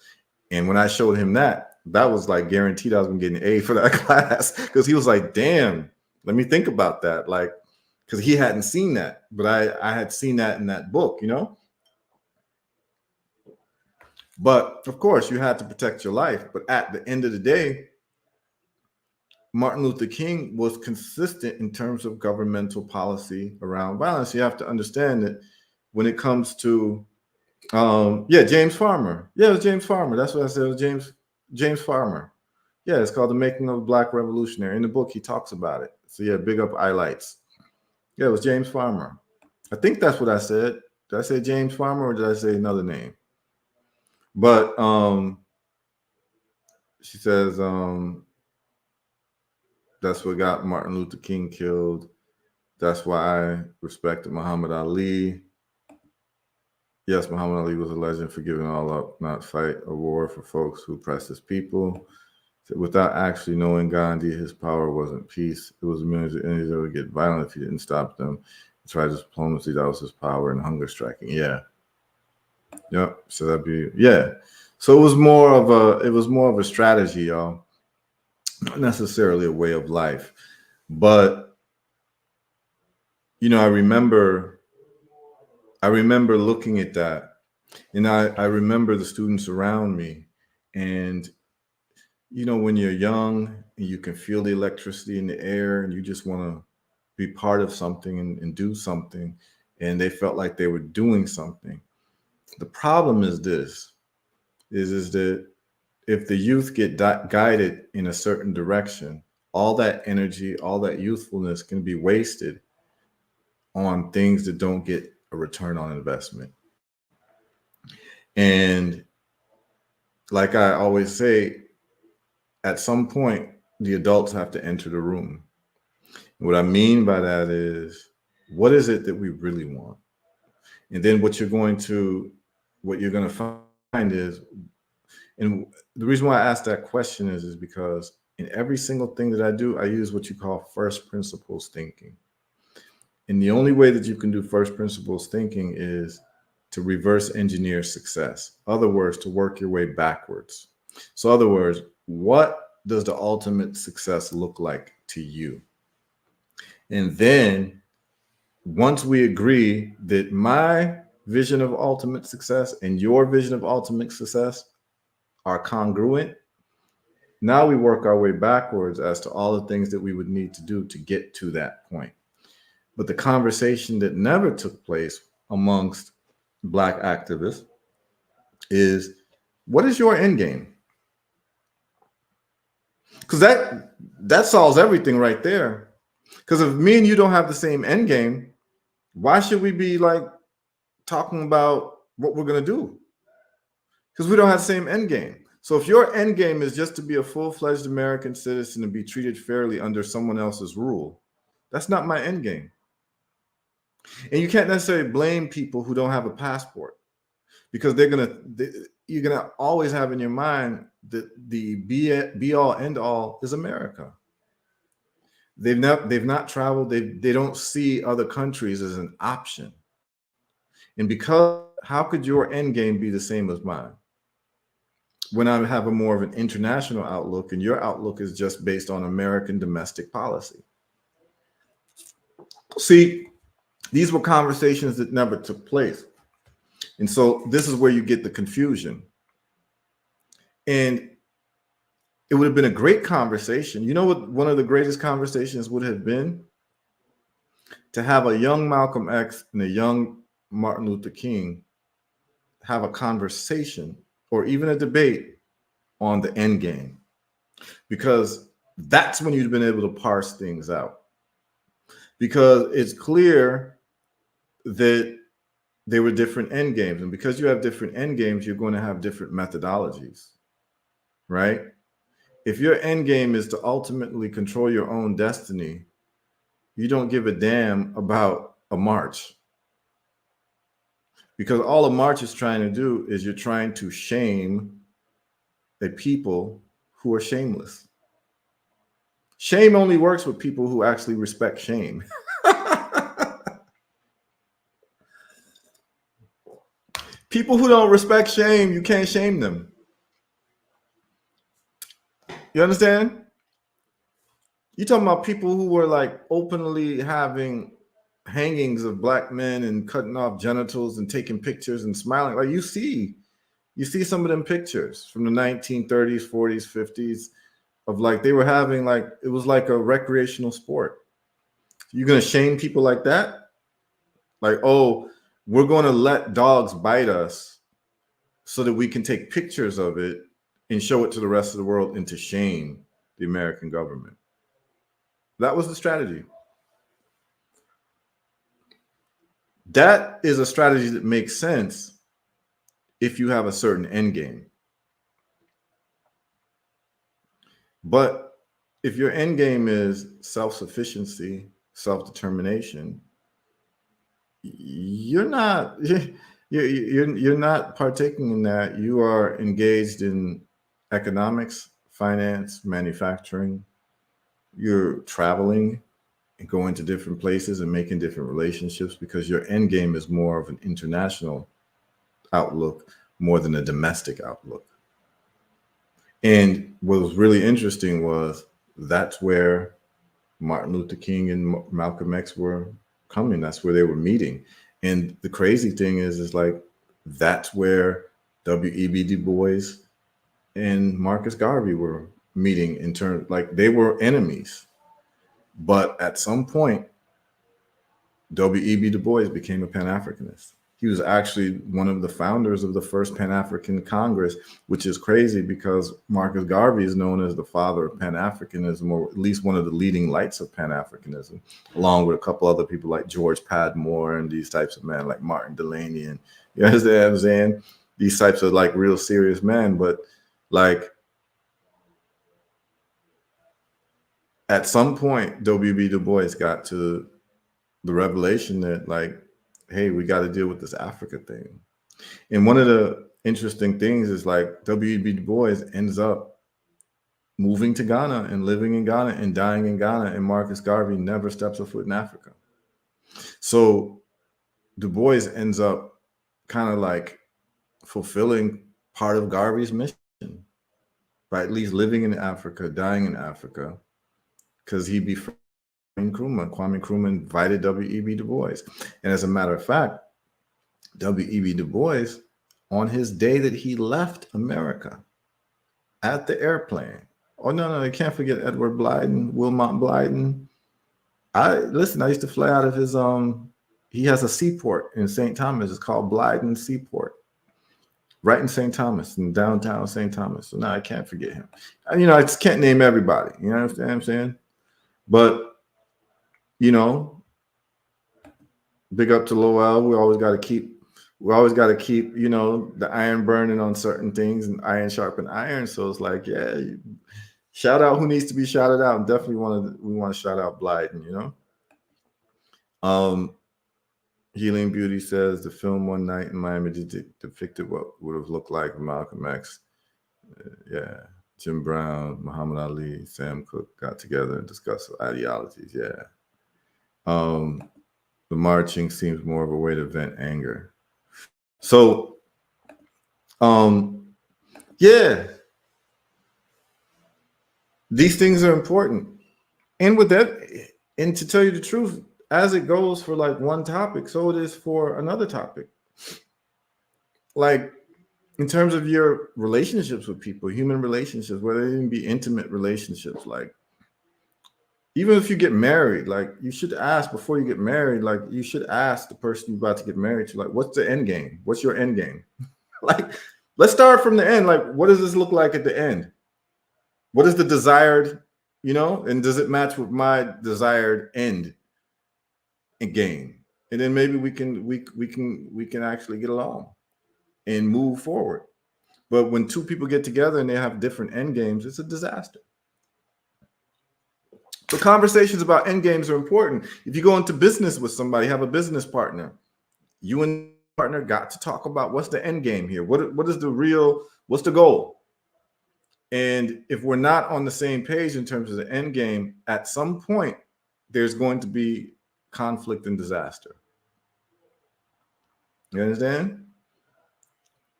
And when I showed him that was like guaranteed I was going to get an A for that class, because he was like, damn, let me think about that. Like, because he hadn't seen that, but I had seen that in that book, But of course, you had to protect your life. But at the end of the day, Martin Luther King was consistent in terms of governmental policy around violence. You have to understand that when it comes to, James Farmer. Yeah, it was James Farmer. That's what I said. It was James Farmer. Yeah, it's called The Making of a Black Revolutionary. In the book, he talks about it. So yeah, big up highlights. Yeah, it was James Farmer. I think that's what I said. Did I say James Farmer, or did I say another name? But she says that's what got Martin Luther King killed. That's why I respected Muhammad Ali. Yes, Muhammad Ali was a legend for giving all up, not fight a war for folks who oppressed his people. Without actually knowing Gandhi, his power wasn't peace. It was millions of Indians that would get violent if he didn't stop them. He tried diplomacy, that was his power, and hunger striking. Yeah. Yep. So that'd be, yeah. So it was more of a strategy, y'all. Not necessarily a way of life. But I remember looking at that, and I remember the students around me, and when you're young and you can feel the electricity in the air and you just want to be part of something and do something, and they felt like they were doing something. The problem is this, is that if the youth get guided in a certain direction, all that energy, all that youthfulness can be wasted on things that don't get a return on investment. And like I always say, at some point, the adults have to enter the room. What I mean by that is, what is it that we really want? And then what you're going to find is, and the reason why I ask that question is because in every single thing that I do, I use what you call first principles thinking. And the only way that you can do first principles thinking is to reverse engineer success. Other words, to work your way backwards. So, other words, what does the ultimate success look like to you? And then once we agree that my vision of ultimate success and your vision of ultimate success are congruent, now we work our way backwards as to all the things that we would need to do to get to that point. But the conversation that never took place amongst Black activists is, what is your end game? Because that solves everything right there. Because if me and you don't have the same end game, why should we be like talking about what we're going to do? Because we don't have the same end game. So if your end game is just to be a full-fledged American citizen and be treated fairly under someone else's rule, that's not my end game. And you can't necessarily blame people who don't have a passport, because you're gonna always have in your mind that the be all end all is America. They've not traveled. They don't see other countries as an option. And because, how could your end game be the same as mine when I have a more of an international outlook and your outlook is just based on American domestic policy? See, these were conversations that never took place. And so this is where you get the confusion. And it would have been a great conversation. You know what one of the greatest conversations would have been? To have a young Malcolm X and a young Martin Luther King have a conversation or even a debate on the end game, because that's when you've been able to parse things out. Because it's clear that they were different end games. And because you have different end games, you're going to have different methodologies, right? If your end game is to ultimately control your own destiny, you don't give a damn about a march. Because all a march is trying to do is you're trying to shame a people who are shameless. Shame only works with people who actually respect shame. People who don't respect shame, you can't shame them. You understand? You're talking about people who were like openly having hangings of Black men and cutting off genitals and taking pictures and smiling. Like you see some of them pictures from the 1930s, 40s, 50s of like they were having like, it was like a recreational sport. You're going to shame people like that? Like, oh, we're going to let dogs bite us so that we can take pictures of it and show it to the rest of the world and to shame the American government. That was the strategy. That is a strategy that makes sense if you have a certain end game. But if your end game is self-sufficiency, self-determination, you're not partaking in that. You are engaged in economics, finance, manufacturing. You're traveling and going to different places and making different relationships because your end game is more of an international outlook more than a domestic outlook. And what was really interesting was that's where Martin Luther King and Malcolm X were coming. That's where they were meeting. And the crazy thing is like, that's where W.E.B. Du Bois and Marcus Garvey were meeting in turn. Like they were enemies. But at some point, W.E.B. Du Bois became a Pan-Africanist. He was actually one of the founders of the first Pan-African Congress, which is crazy because Marcus Garvey is known as the father of Pan-Africanism, or at least one of the leading lights of Pan-Africanism, along with a couple other people like George Padmore and these types of men like Martin Delany. And you understand what I'm saying? These types of like real serious men. But like at some point, W.B. Du Bois got to the revelation that like, hey, we got to deal with this Africa thing. And one of the interesting things is like W.E.B. Du Bois ends up moving to Ghana and living in Ghana and dying in Ghana, and Marcus Garvey never steps a foot in Africa. So Du Bois ends up kind of like fulfilling part of Garvey's mission by at least living in Africa, dying in Africa, because he befriended Nkrumah. Kwame Nkrumah invited W.E.B. Du Bois. And as a matter of fact, W.E.B. Du Bois, on his day that he left America at the airplane, oh, no, you can't forget Edward Blyden, Wilmot Blyden. I used to fly out of his, he has a seaport in St. Thomas. It's called Blyden Seaport, right in St. Thomas, in downtown St. Thomas. So now I can't forget him. And, I just can't name everybody. You know what I'm saying? But, big up to Lowell. We always got to keep, the iron burning on certain things, and iron sharpen iron. So it's like, yeah, shout out who needs to be shouted out. And definitely we want to shout out Blyden, Healing Beauty says the film One Night in Miami depicted what would have looked like Malcolm X. Yeah. Jim Brown, Muhammad Ali, Sam Cooke got together and discussed ideologies. Yeah. The marching seems more of a way to vent anger. So, yeah, these things are important. And with that, and to tell you the truth, as it goes for like one topic, so it is for another topic. Like in terms of your relationships with people, human relationships, whether they even be intimate relationships, like even if you get married, like you should ask before you get married, like you should ask the person you're about to get married to, like, what's the end game? What's your end game? Like, let's start from the end. Like, what does this look like at the end? What is the desired, and does it match with my desired end and game? And then maybe we can actually get along and move forward. But when two people get together and they have different end games, it's a disaster. So conversations about end games are important. If you go into business with somebody, have a business partner, you and the partner got to talk about what's the end game here. What's the goal? And if we're not on the same page in terms of the end game, at some point, there's going to be conflict and disaster. You understand?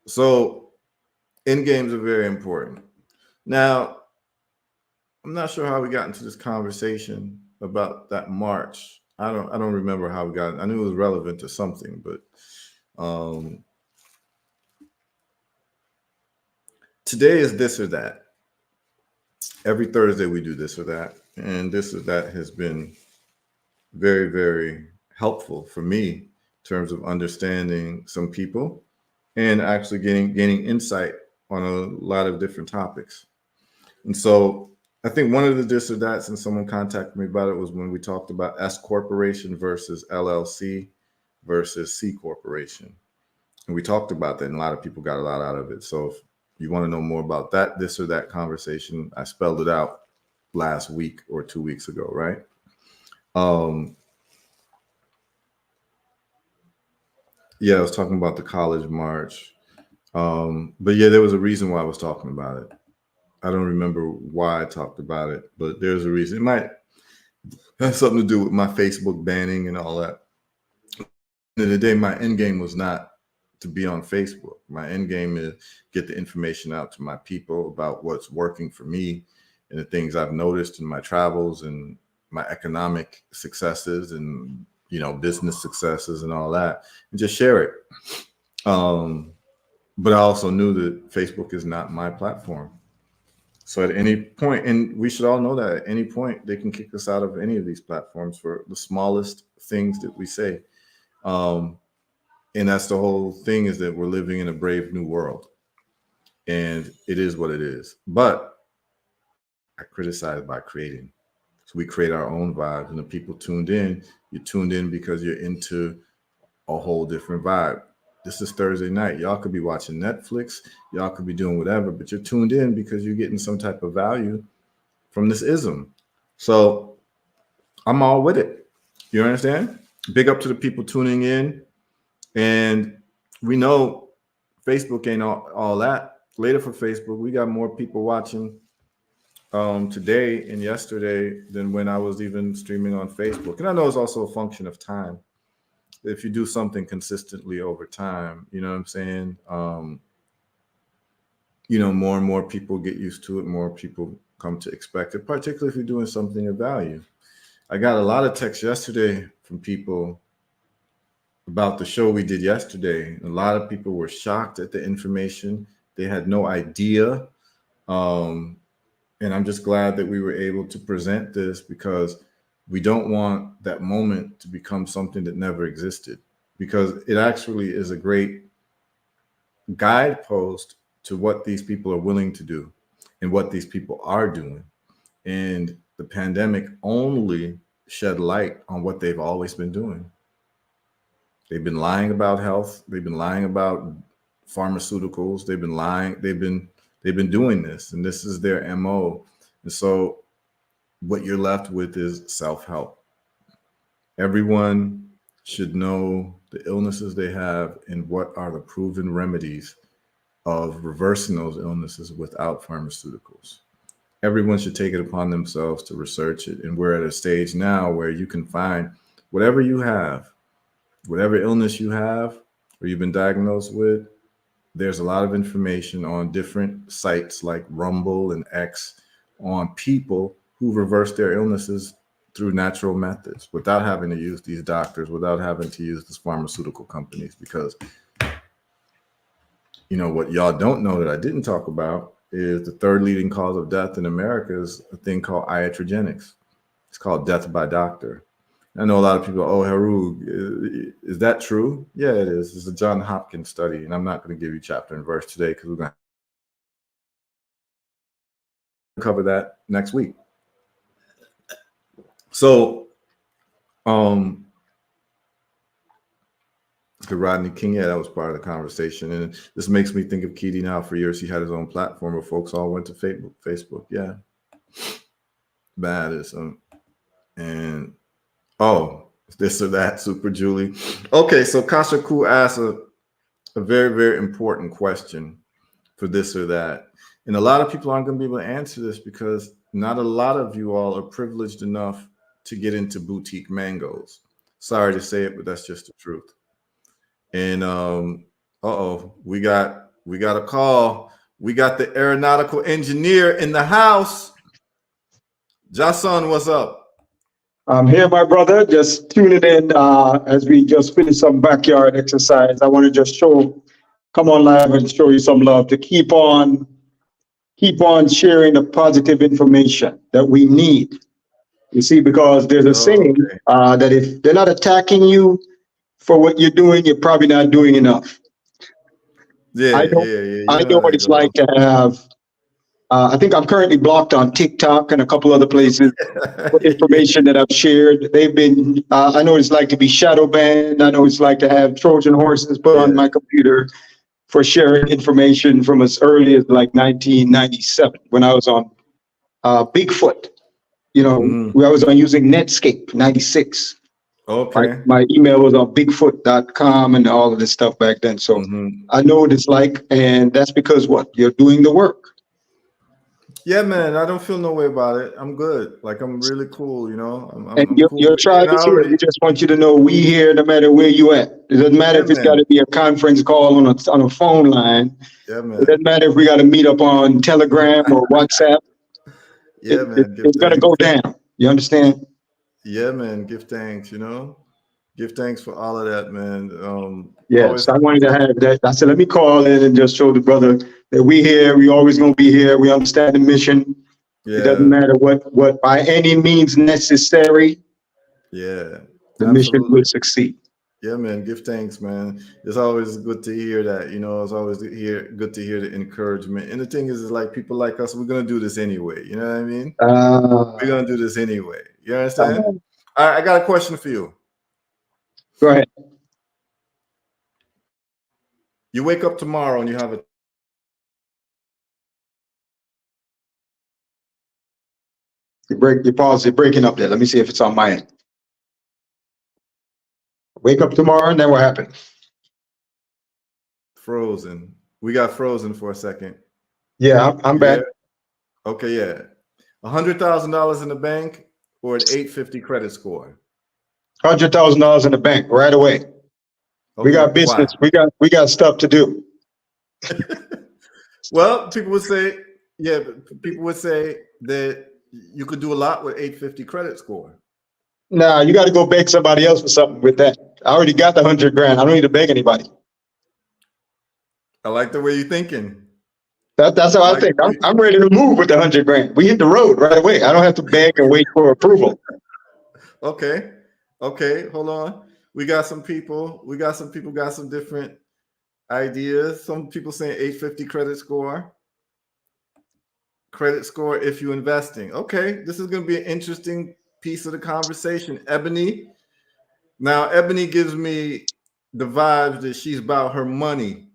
So end games are very important. Now, I'm not sure how we got into this conversation about that march. I don't remember how we got. I knew it was relevant to something, but today is this or that. Every Thursday we do this or that, and this or that has been very, very helpful for me in terms of understanding some people and actually gaining insight on a lot of different topics. And so I think one of the this or that's, and someone contacted me about it, was when we talked about S corporation versus LLC versus C corporation. And we talked about that, and a lot of people got a lot out of it. So if you want to know more about that, this or that conversation, I spelled it out last week or 2 weeks ago, right? Yeah, I was talking about the college march. But yeah, there was a reason why I was talking about it. I don't remember why I talked about it, but there's a reason. It might have something to do with my Facebook banning and all that. At the end of the day, my end game was not to be on Facebook. My end game is get the information out to my people about what's working for me and the things I've noticed in my travels and my economic successes and business successes and all that, and just share it. But I also knew that Facebook is not my platform. So at any point, and we should all know that at any point they can kick us out of any of these platforms for the smallest things that we say. Um, and that's the whole thing, is that we're living in a brave new world, and it is what it is. But I criticize by creating. So we create our own vibes, and the people tuned in, you're tuned in because you're into a whole different vibe. This is Thursday night. Y'all could be watching Netflix, y'all could be doing whatever, but you're tuned in because you're getting some type of value from this ism. So I'm all with it. You understand? Big up to the people tuning in. And we know Facebook ain't all that. Later for Facebook, we got more people watching today and yesterday than when I was even streaming on Facebook. And I know it's also a function of time. If you do something consistently over time, you know what I'm saying? More and more people get used to it, more people come to expect it, particularly if you're doing something of value. I got a lot of texts yesterday from people about the show we did yesterday. A lot of people were shocked at the information. They had no idea. And I'm just glad that we were able to present this, because we don't want that moment to become something that never existed, because it actually is a great guidepost to what these people are willing to do and what these people are doing. And the pandemic only shed light on what they've always been doing. They've been lying about health. They've been lying about pharmaceuticals. They've been lying. They've been doing this, and this is their MO. And so what you're left with is self-help. Everyone should know the illnesses they have and what are the proven remedies of reversing those illnesses without pharmaceuticals. Everyone should take it upon themselves to research it. And we're at a stage now where you can find whatever you have, whatever illness you have or you've been diagnosed with. There's a lot of information on different sites like Rumble and X on people who reverse their illnesses through natural methods without having to use these doctors, without having to use these pharmaceutical companies. Because, what y'all don't know that I didn't talk about is the third leading cause of death in America is a thing called iatrogenics. It's called death by doctor. I know a lot of people, oh, Heru, is that true? Yeah, it is. It's a Johns Hopkins study, and I'm not going to give you chapter and verse today because we're going to cover that next week. So, the Rodney King, yeah, that was part of the conversation. And this makes me think of Keedy now. For years, he had his own platform where folks all went to Facebook. Yeah. Bad is and oh, this or that, Super Julie. Okay, so Kasha Ku asked a very, very important question for this or that. And a lot of people aren't going to be able to answer this because not a lot of you all are privileged enough to get into boutique mangoes. Sorry to say it, but that's just the truth. And we got a call. We got the aeronautical engineer in the house. Jason, what's up? I'm here, my brother, just tuning in as we just finished some backyard exercise. I want to just come on live and show you some love to keep on sharing the positive information that we need. You see, because there's a saying that if they're not attacking you for what you're doing, you're probably not doing enough. Yeah, I know what it's like to have. I think I'm currently blocked on TikTok and a couple other places for information that I've shared. They've been, I know what it's like to be shadow banned. I know what it's like to have Trojan horses put on my computer for sharing information from as early as like 1997 when I was on Bigfoot. I was on using Netscape 96. Okay. My email was on bigfoot.com and all of this stuff back then. So I know what it's like. And that's because what? You're doing the work. Yeah, man, I don't feel no way about it. I'm good. Like, I'm really cool, I'm cool. Your tribe is here. We just want you to know we here no matter where you at. It doesn't matter if it's got to be a conference call on a phone line. Yeah, man. It doesn't matter if we got to meet up on Telegram or WhatsApp. Yeah, man. It's going to go down. You understand? Yeah, man. Give thanks, Give thanks for all of that, man. Yes, I wanted to have that. I said, let me call in and just show the brother that we here, we always gonna be here. We understand the mission. It doesn't Yeah. matter what by any means necessary, Yeah. the mission Absolutely. will succeed. Yeah, man. Give thanks, man. It's always good to hear that. You know, it's always good to hear the encouragement. And the thing is like people like us, we're gonna do this anyway. You know what I mean? We're Uh, gonna do this anyway. You understand? uh, All right, I got a question for you. Go ahead. You wake up tomorrow and you have a You pause. You're breaking up there. Let me see if it's on my end. Wake up tomorrow, and then what happened? frozen. We got frozen for a second. Yeah, I'm You back. there? Okay, yeah. $100,000 in the bank or an 850 credit score. $100,000 in the bank right away. We Okay, got why? business. We got stuff to do. Well, people would say, yeah, people would say that you could do a lot with 850 credit score. Nah, you got to go beg somebody else for something with that. I already got the 100 grand. I don't need to beg anybody. I like the way you're thinking. That's how I I like think. the way I'm ready to move with the 100 grand. We hit the road right away. I don't have to beg and wait for approval. Okay. Okay, hold on. We got some people. We got some people got some different ideas. Some people saying 850 credit score. Credit score if you're investing. Okay, this is going to be an interesting piece of the conversation. Ebony. Now, Ebony gives me the vibes that she's about her money.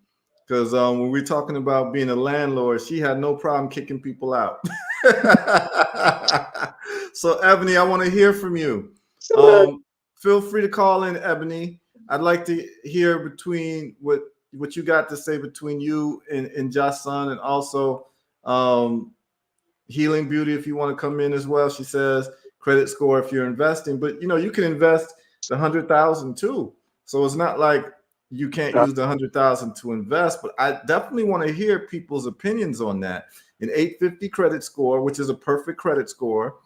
Because when we're talking about being a landlord, she had no problem kicking people out. So, Ebony, I want to hear from you. Feel free to call in, Ebony. I'd like to hear between what you got to say between you and Josh Sun, and also Healing Beauty, if you want to come in as well. She says credit score if you're investing, but you know you can invest the 100,000 too. So it's not like you can't use the 100,000 to invest. But I definitely want to hear people's opinions on that. An 850 credit score, which is a perfect credit score,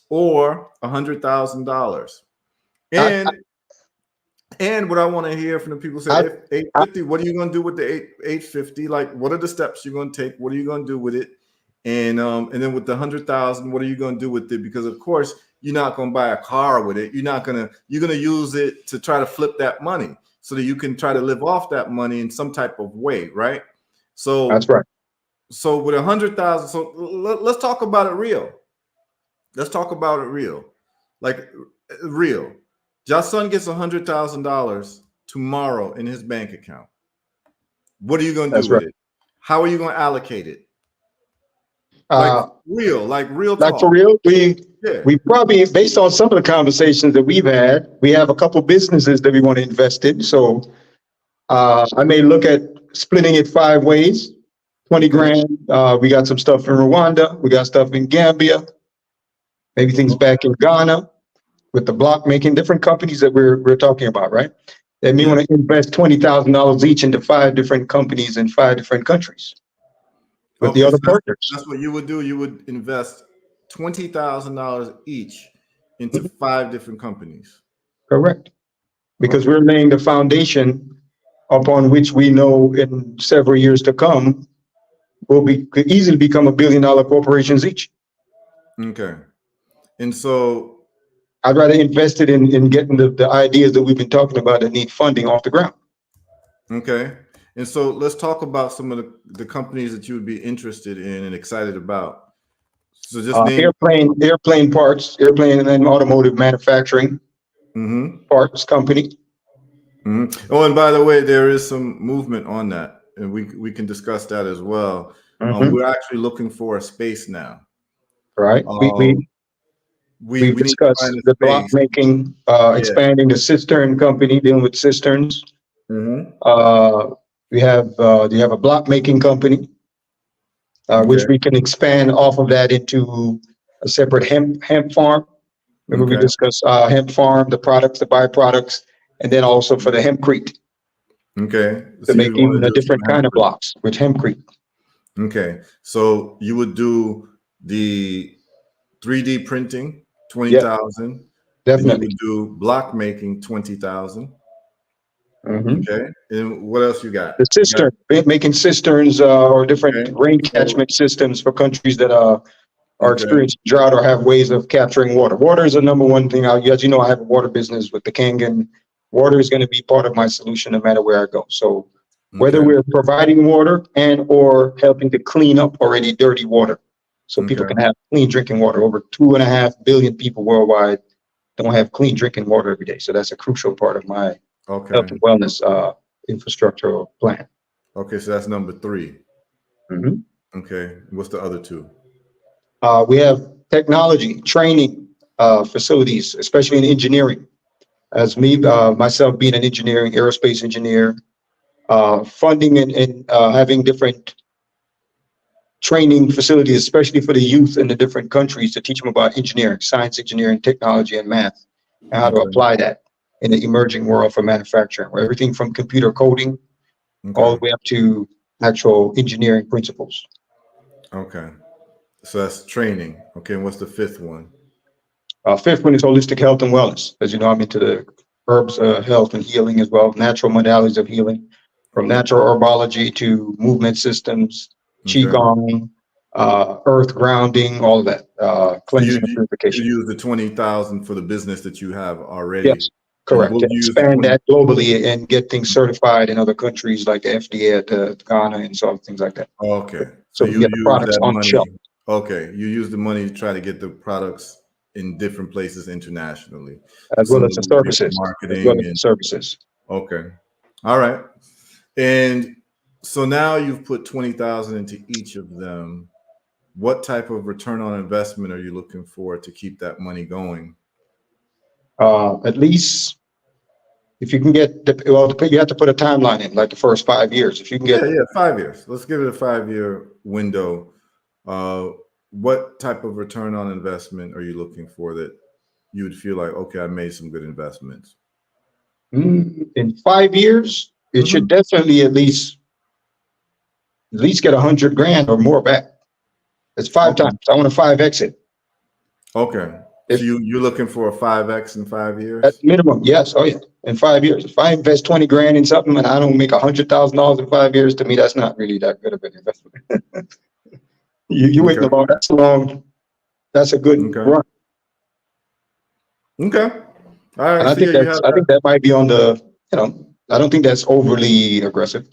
or $100,000. I, And what I want to hear from the people say, I, if I, 850, what are you going to do with the 850? Like, what are the steps you're going to take? What are you going to do with it? And then with the 100,000, what are you going to do with it? Because of course, you're not going to buy a car with it. You're going to use it to try to flip that money so that you can try to live off that money in some type of way, right? that's So, right. so with 100,000, so let's talk about it real. Let's talk about it real, like real. Josh Son gets $100,000 tomorrow in his bank account. What are you going to do That's with right. it? How are you going to allocate it? Uh, Like real like for talk. real, Yeah. we probably, based on some of the conversations that we've had, we have a couple businesses that we want to invest in. So I may look at splitting it 5 ways. 20 Okay. grand. We got some stuff in Rwanda. We got stuff in Gambia. Maybe things back in Ghana with the block making different companies that we're talking about, right? They may Yeah. want to invest $20,000 each into 5 different companies in 5 different countries with the Okay. other So partners. that's what you would do. You would invest $20,000 each into 5 different companies. Correct. Because Okay. we're laying the foundation upon which we know in several years to come could easily become $1 billion corporations each. Okay. And so, I'd rather invest it in getting the ideas that we've been talking about that need funding off the ground. okay. And so let's talk about some of the companies that you would be interested in and excited about. So just name. Airplane parts, airplane and then automotive manufacturing Mm-hmm. parts company. Mm-hmm. Oh, and by the way, there is some movement on that, and we can discuss that as well. Mhm. We're actually looking for a space now. Right. Um, we We've we need to discussed find a the block space. making, Yeah. expanding the cistern company, dealing with cisterns. Mm-hmm. Uh, you have a block making company, Okay. which we can expand off of that into a separate hemp farm. Remember we Okay. discussed hemp farm, the products, the byproducts, and then also for the hempcrete Okay. to So make you want even to a do some different kind of hempcrete. blocks with hempcrete. Okay. So you would do the 3D printing, Yeah, 20,000. Then you definitely. would do block making, 20,000. Mhm. Okay. And what else you got? The You got cistern, making cisterns or different okay. rain So catchment systems for countries that are okay. experiencing drought or have ways of capturing water. Water is the number one thing. As you know, I have a water business with the Kangen. Water is going to be part of my solution no matter where I go. So whether Okay. we're providing water and or helping to clean up already dirty water so people Okay. can have clean drinking water. Over 2.5 billion people worldwide don't have clean drinking water every day. So that's a crucial part of my health Okay. and wellness infrastructure plan. Okay. So that's number three. Mhm. Okay. What's the other two? We have technology training facilities, especially in engineering. As me, myself being an engineering, aerospace engineer, funding and having different training facilities, especially for the youth in the different countries to teach them about engineering, science, engineering, technology, and math, and how to Okay. apply that in the emerging world for manufacturing, where everything from computer coding all the Okay. way up to actual engineering principles. Okay. So that's training. Okay. And what's the fifth one? Fifth one is holistic health and wellness. As you know, I'm into the herbs, health and healing as well, natural modalities of healing, from natural herbology to movement systems, Okay. qigong, earth grounding, all of that, So cleansing and you purification. use the 20,000 for the business that you have already. Yes, And correct. will To you use the expand 20? that globally and get things certified in other countries like the FDA at Ghana and so things like that. Okay. So So we can you get the use products that on the money. shelf Okay. You use the money to try to get the products in different places internationally for as some well of as the the little bit services, as well marketing as the and services. okay. All right. And so now you've put 20,000 into each of them. What type of return on investment are you looking for to keep that money going? At least if you can get well, you have to put a timeline in, like the first 5 years. If you can Yeah, get yeah, 5 years. Let's give it a 5 year window. Uh, what type of return on investment are you looking for that you would feel like, okay, I made some good investments? in 5 years, it should Hmm. definitely at least get 100 grand or more back. It's five Okay. times. I want a 5x it. Okay. So If you're looking for a 5x in five at years? minimum, yes. Oh yeah. In 5 years, if I invest 20 grand in something and I don't make $100,000 in 5 years, to me that's not really that good of an investment. You waiting Okay. a long. That's a long. That's a good Okay. run. Okay. All And right. I So think yeah, you that's have I that. think that might be on the, I don't think that's overly aggressive.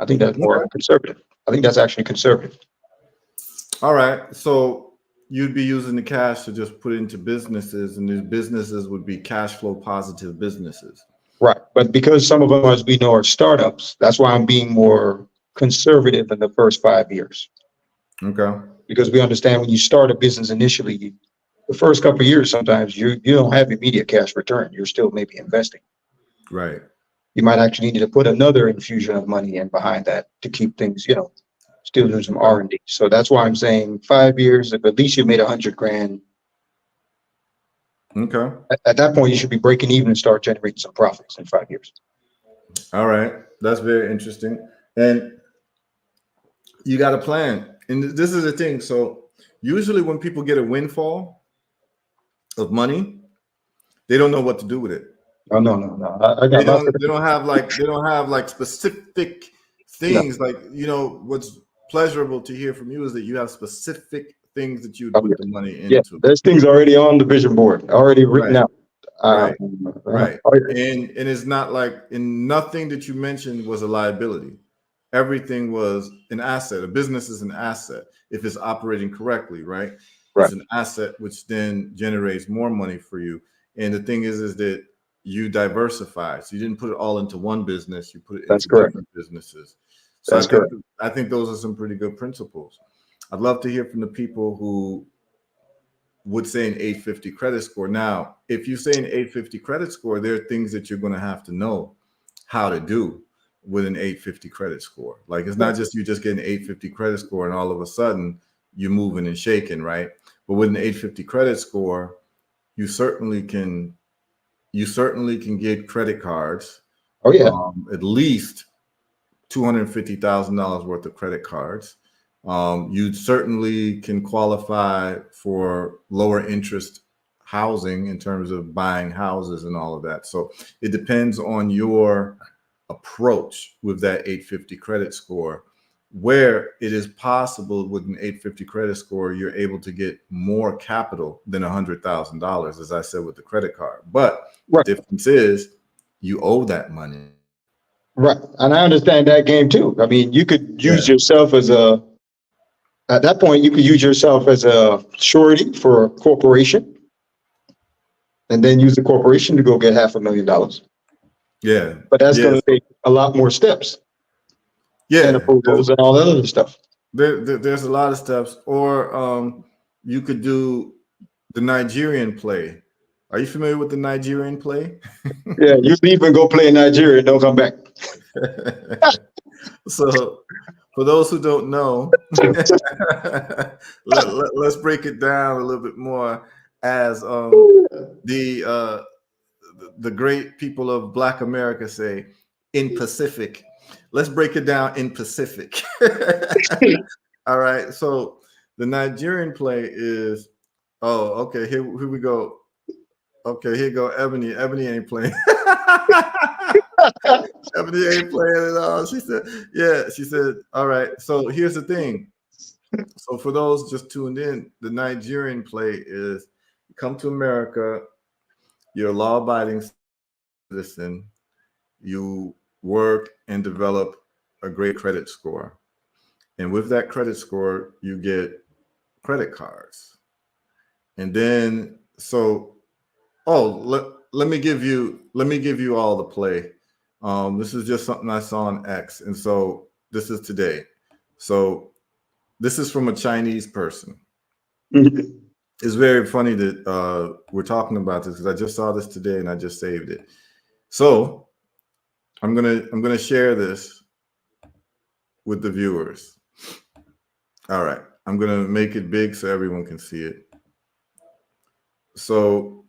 I think that's more Okay. conservative. I think that's actually conservative. All right. So you'd be using the cash to just put into businesses, and these businesses would be cash flow positive businesses. Right. But because some of them, as we know, are startups, that's why I'm being more conservative in the first 5 years. Okay. Because we understand when you start a business initially, the first couple of years, sometimes you don't have immediate cash return. You're still maybe investing. Right. You might actually need to put another infusion of money in behind that to keep things, still doing some Okay. R&D. So that's why I'm saying 5 years, if at least you made 100 grand, Okay. at that point you should be breaking even and start generating some profits in 5 years. All right. That's very interesting. And you got a plan. And this is the thing. So usually when people get a windfall of money, they don't know what to do with it. Oh no, no, no. I got lots of They don't have like specific no. things like what's pleasurable to hear from you is that you have specific things that you would Oh, put yeah. the money Yeah, into. there's things already on the vision board, already written Right. out. Right. Oh, Right. yeah. And it's not like in nothing that you mentioned was a liability. Everything was an asset. A business is an asset if it's operating correctly, right? It's Right. an asset which then generates more money for you. And the thing is that you diversify. So you didn't put it all into one business, you put it That's into correct. different businesses. So That's correct. I think those are some pretty good principles. I'd love to hear from the people who would say an 850 credit score. Now, if you say an 850 credit score, there are things that you're going to have to know how to do with an 850 credit score. Like it's not just you just get an 850 credit score and all of a sudden you're moving and shaking, right? But with an 850 credit score, you certainly can get credit cards, Oh yeah. at least $250,000 worth of credit cards. You certainly can qualify for lower interest housing in terms of buying houses and all of that. So it depends on your approach with that 850 credit score, where it is possible with an 850 credit score, you're able to get more capital than $100,000, as I said, with the credit card. But the Right. difference is you owe that money. Right. And I understand that game too. I mean, you could use Yeah. yourself at that point, you could use yourself as a surety for a corporation and then use the corporation to go get $500,000. Yeah. But that's Yeah. going to take a lot more steps and Yeah. approvals and all that other stuff. There's a lot of steps. Or you could do the Nigerian play. Are you familiar with the Nigerian play? Yeah, you leave and go play in Nigeria and don't come back. So, for those who don't know, let's break it down a little bit more. As the great people of Black America say, in Pacific. Let's break it down in Pacific. All right. So the Nigerian play is, oh, okay. Here we go. Okay, here go Ebony. Ebony ain't playing. Ebony ain't playing at all. She said, yeah, she said, all right. So here's the thing. So for those just tuned in, the Nigerian play is you come to America, you're a law-abiding citizen, you work and develop a great credit score. And with that credit score, you get credit cards. And then let me give you all the play. This is just something I saw on X, and so this is today. So this is from a Chinese person. It's very funny that we're talking about this because I just saw this today and I just saved it. So I'm gonna share this with the viewers. All right, I'm gonna make it big so everyone can see it. So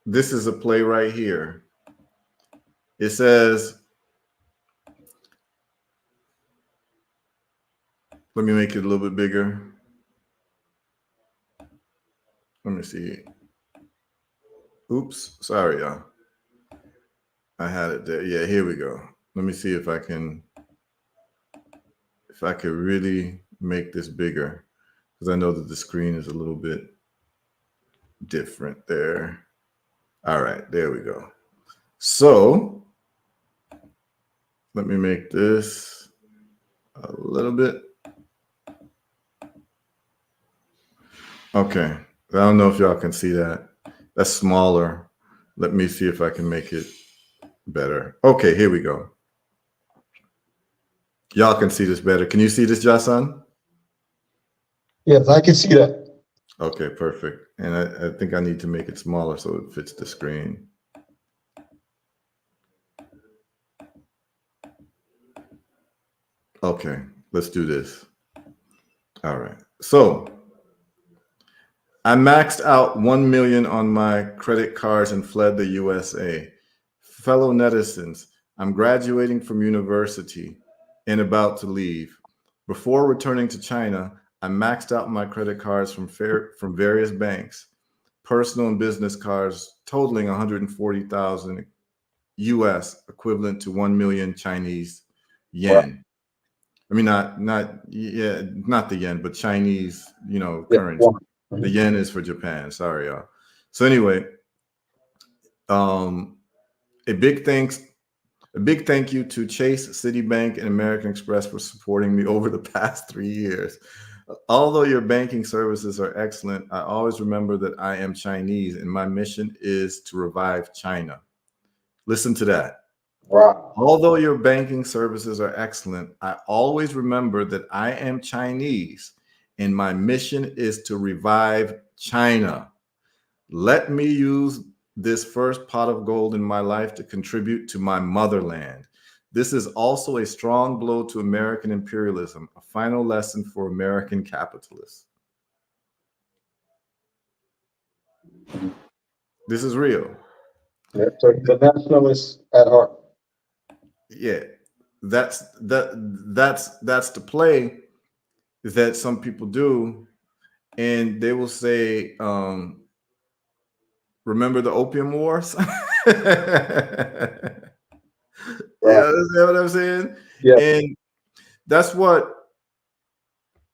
this is a play right here. It says, let me make it a little bit bigger. Let me see. Oops, sorry, y'all. I had it there. Yeah, here we go. Let me see if I could really make this bigger, because I know that the screen is a little bit different there. All right, there we go. So let me make this a little bit. Okay, I don't know if y'all can see that. That's smaller. Let me see if I can make it better. Okay, here we go. Y'all can see this better. Can you see this, Jason? Yes, I can see that. Okay, perfect. And I think I need to make it smaller so it fits the screen. Okay, let's do this. All right. So I maxed out 1 million on my credit cards and fled the USA. Fellow netizens, I'm graduating from university and about to leave. Before returning to China, I maxed out my credit cards from various banks, personal and business cards totaling 140,000 US, equivalent to 1 million Chinese yen. I mean, not the yen, but Chinese, Yeah. currency. The yen is for Japan. Sorry, y'all. So anyway, a big thank you to Chase, Citibank, and American Express for supporting me over the past 3 years. Although your banking services are excellent, I always remember that I am Chinese and my mission is to revive China. Listen to that. Wow. Although your banking services are excellent, I always remember that I am Chinese and my mission is to revive China. Let me use this first pot of gold in my life to contribute to my motherland. This is also a strong blow to American imperialism, a final lesson for American capitalists. This is real. Yeah, so he's a nationalist at heart. Yeah, that's the play that some people do, and they will say, remember the Opium Wars? You Right. understand what I'm saying? Yeah. And that's what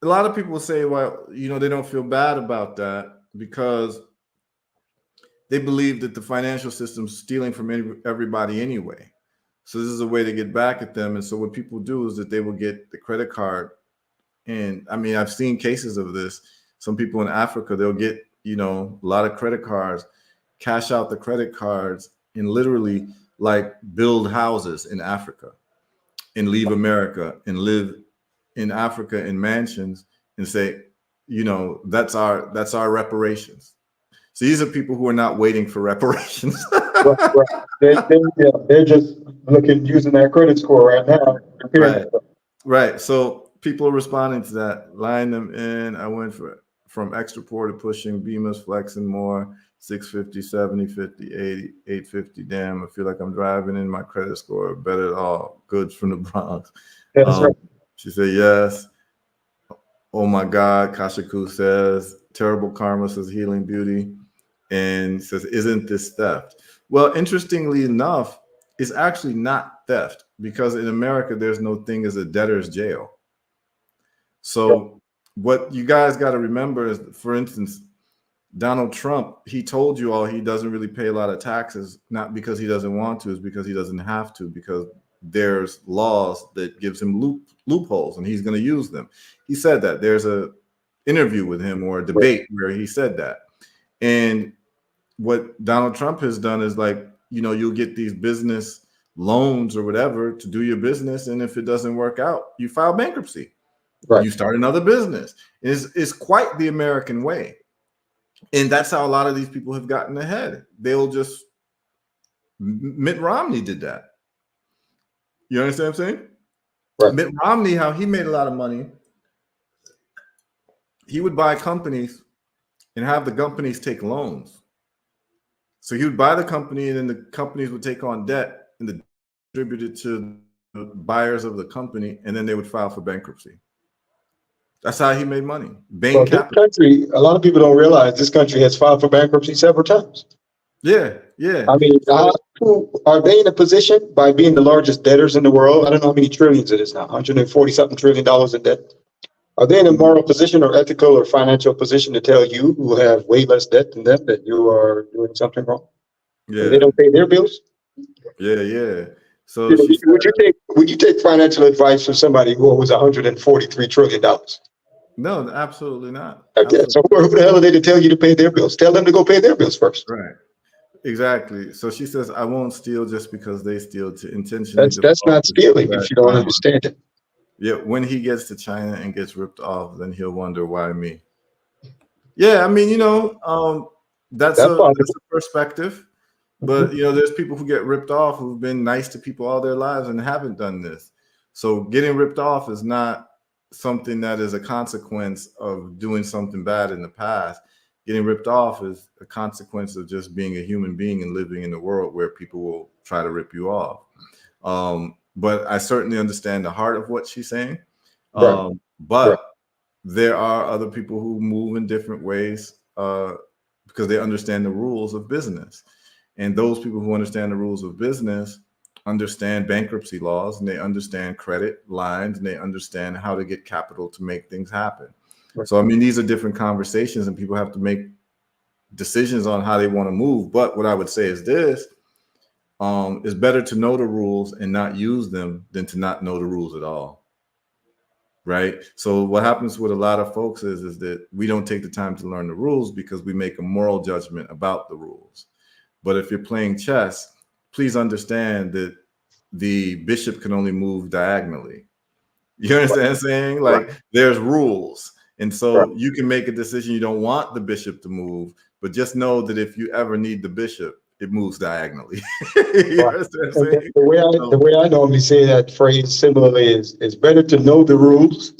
a lot of people say, well, they don't feel bad about that because they believe that the financial system's stealing from everybody anyway. So this is a way to get back at them. And so what people do is that they will get the credit card. And I mean, I've seen cases of this. Some people in Africa, they'll get, a lot of credit cards, cash out the credit cards, and literally like build houses in Africa and leave America and live in Africa in mansions and say, that's our reparations. So these are people who are not waiting for reparations. Right. Right. They're just looking using their credit score right now. Comparing Right. Right. So people are responding to that. Line them in. I went from extra poor to pushing Beamers, flexing more, 650, 70, 50, 80, 850. Damn, I feel like I'm driving in my credit score. Better at all. Goods from the Bronx. That's right. She said, yes. Oh my God. Kashaku says, terrible karma says healing beauty. And says, isn't this theft? Well, interestingly enough, it's actually not theft because in America, there's no thing as a debtor's jail. So what you guys got to remember is, for instance, Donald Trump, he told you all he doesn't really pay a lot of taxes, not because he doesn't want to, it's because he doesn't have to, because there's laws that gives him loopholes and he's going to use them. He said that. There's a interview with him or a debate where he said that. And what Donald Trump has done is like, you'll get these business loans or whatever to do your business. And if it doesn't work out, you file bankruptcy. Right. You start another business. It's quite the American way. And that's how a lot of these people have gotten ahead. Mitt Romney did that. You understand what I'm saying? Right. Mitt Romney, how he made a lot of money, he would buy companies and have the companies take loans. So he would buy the company and then the companies would take on debt and distribute it to the buyers of the company, and then they would file for bankruptcy. That's how he made money. Bain Well, this Capital. country, a lot of people don't realize this country has filed for bankruptcy several times. Yeah, yeah. I mean, are they in a position by being the largest debtors in the world? I don't know how many trillions it is now, 140 something $1 trillion in debt. Are they in a moral position or ethical or financial position to tell you who have way less debt than them that you are doing something wrong? Yeah. And they don't pay their bills? Yeah, yeah. So You know, she said, would you take financial advice from somebody who owes $143 trillion? no, absolutely not. Okay, Absolutely. so who the hell are they to tell you to pay their bills? Tell them to go pay their bills first. Right. Exactly. So she says, I won't steal just because they steal to intentionally. That's not stealing if you don't karma. understand it. Yeah, when he gets to China and gets ripped off, then he'll wonder why me. Yeah, I mean, that's That's a possible. perspective. But there's people who get ripped off who've been nice to people all their lives and haven't done this. So getting ripped off is not something that is a consequence of doing something bad in the past. Getting ripped off is a consequence of just being a human being and living in a world where people will try to rip you off. But I certainly understand the heart of what she's saying. Right. But there are other people who move in different ways because they understand the rules of business. And those people who understand the rules of business understand bankruptcy laws, and they understand credit lines, and they understand how to get capital to make things happen. Right. So, I mean, these are different conversations, and people have to make decisions on how they want to move. But what I would say is this, it's better to know the rules and not use them than to not know the rules at all. Right. So what happens with a lot of folks is that we don't take the time to learn the rules because we make a moral judgment about the rules. But if you're playing chess, please understand that the bishop can only move diagonally. You understand what I'm saying? Like there's rules. And so you can make a decision you don't want the bishop to move, but just know that if you ever need the bishop, it moves diagonally. You understand what I'm saying? The way I normally say that phrase similarly is it's better to know the rules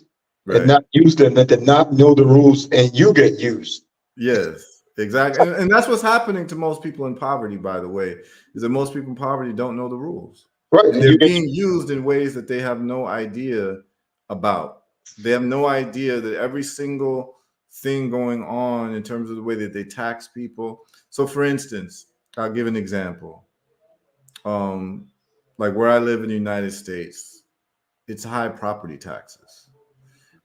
and not use them than to not know the rules and you get used. Yes, exactly. And that's what's happening to most people in poverty, by the way, is that most people in poverty don't know the rules. Right. And they're being used in ways that they have no idea about. They have no idea that every single thing going on in terms of the way that they tax people. So for instance, I'll give an example. like where I live in the United States, it's high property taxes.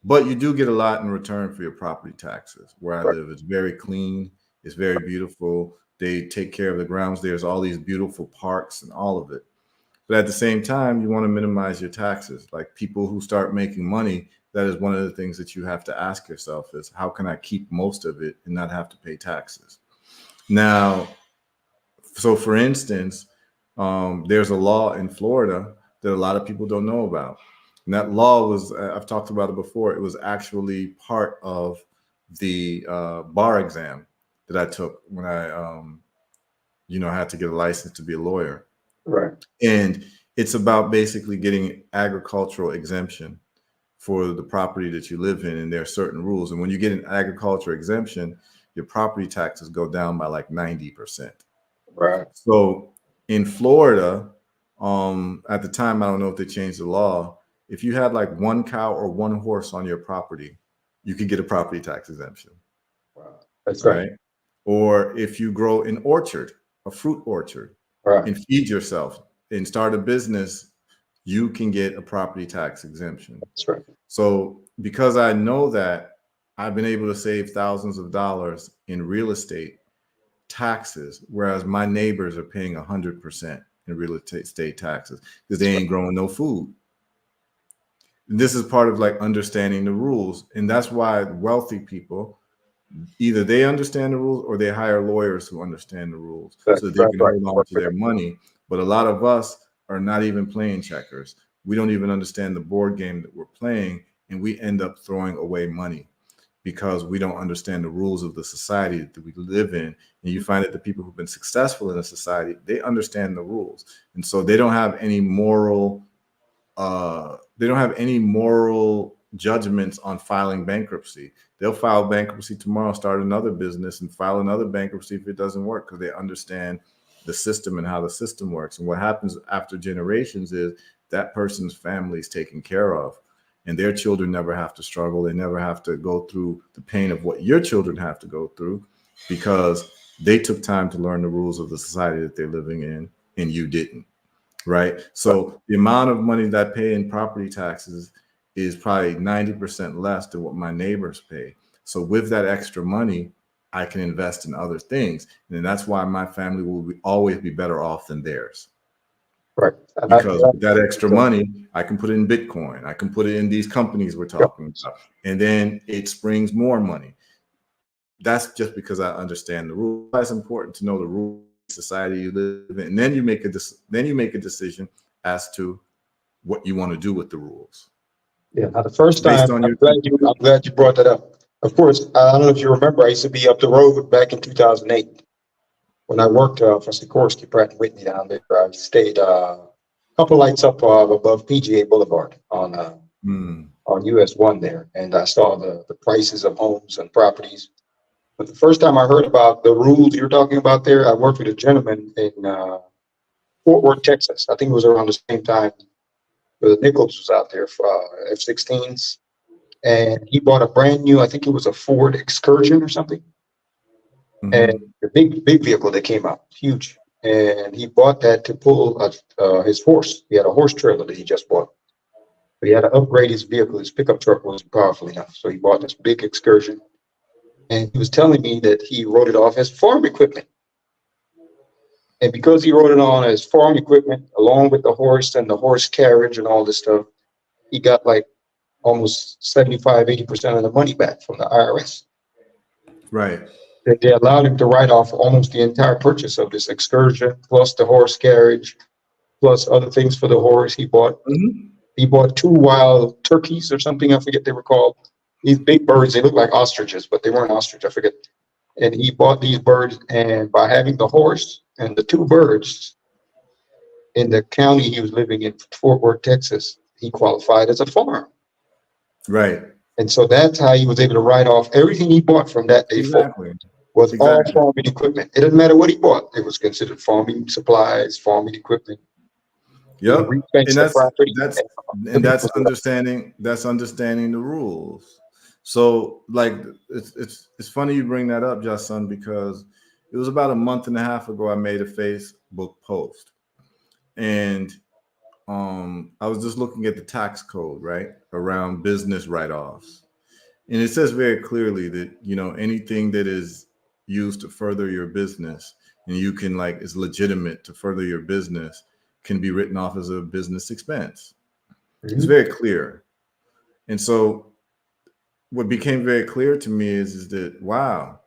But you do get a lot in return for your property taxes. Where I Right. live, it's very clean, it's very beautiful. They take care of the grounds. There's all these beautiful parks and all of it. But at the same time, you want to minimize your taxes. Like people who start making money, that is one of the things that you have to ask yourself is how can I keep most of it and not have to pay taxes? Now, so for instance, there's a law in Florida that a lot of people don't know about. And that law was, I've talked about it before, it was actually part of the bar exam that I took when I, had to get a license to be a lawyer. Right. And it's about basically getting agricultural exemption for the property that you live in. And there are certain rules. And when you get an agricultural exemption, your property taxes go down by like 90%. Right. So in Florida, at the time, I don't know if they changed the law. If you had like one cow or one horse on your property, you could get a property tax exemption, Wow. That's right. right? Or if you grow an orchard, a fruit orchard, Right. and feed yourself and start a business, you can get a property tax exemption. That's right. So because I know that, I've been able to save thousands of dollars in real estate taxes, whereas my neighbors are paying 100% in real estate taxes because they ain't growing no food. This is part of like understanding the rules. And that's why wealthy people, either they understand the rules or they hire lawyers who understand the rules so that they That's can right. hold on to their money. But a lot of us are not even playing checkers. We don't even understand the board game that we're playing, and we end up throwing away money because we don't understand the rules of the society that we live in. And you find that the people who've been successful in a society, they understand the rules. And so they don't have any moral judgments on filing bankruptcy. They'll file bankruptcy tomorrow, start another business, and file another bankruptcy if it doesn't work because they understand the system and how the system works. And what happens after generations is that person's family is taken care of, and their children never have to struggle. They never have to go through the pain of what your children have to go through because they took time to learn the rules of the society that they're living in, and you didn't. Right. So the amount of money that I pay in property taxes is probably 90% less than what my neighbors pay. So with that extra money, I can invest in other things. And that's why my family will always be better off than theirs. Right. Because with that extra money, I can put it in Bitcoin. I can put it in these companies we're talking about. And then it springs more money. That's just because I understand the rules. It's important to know the rules of the society you live in. And then you make a decision as to what you want to do with the rules. Yeah. Now, the first Based time, on I'm your glad you brought that up. Of course, I don't know if you remember, I used to be up the road back in 2008 when I worked for Sikorsky, Pratt and Whitney down there. I stayed a couple lights up above PGA Boulevard on US 1 there, and I saw the prices of homes and properties. But the first time I heard about the rules you're talking about there, I worked with a gentleman in Fort Worth, Texas. I think it was around the same time the Nichols was out there for F-16s, and he bought a brand new, I think it was a Ford Excursion or something, and the big vehicle that came out, huge. And he bought that to pull his horse. He had a horse trailer that he just bought. But he had to upgrade his vehicle. His pickup truck wasn't powerful enough, so he bought this big Excursion. And he was telling me that he wrote it off as farm equipment. And because he wrote it on as farm equipment, along with the horse and the horse carriage and all this stuff, he got like almost 75–80% of the money back from the IRS. Right. That they allowed him to write off almost the entire purchase of this Excursion, plus the horse carriage, plus other things for the horse. He bought 2 wild turkeys or something, I forget they were called. These big birds, they look like ostriches, but they weren't ostrich, I forget. And he bought these birds, and by having the horse and the 2 birds in the county he was living in, Fort Worth, Texas, he qualified as a farm. Right. And so that's how he was able to write off everything he bought from that day forward. Was all farming equipment. It doesn't matter what he bought; it was considered farming supplies, farming equipment. Yep. And that's understanding the rules. So like it's funny you bring that up, Justin, because it was about a month and a half ago I made a Facebook post. And I was just looking at the tax code, right, around business write-offs. And it says very clearly that, anything that is used to further your business and you can like is legitimate to further your business can be written off as a business expense. It's Mhm. very clear. And so what became very clear to me is that, wow,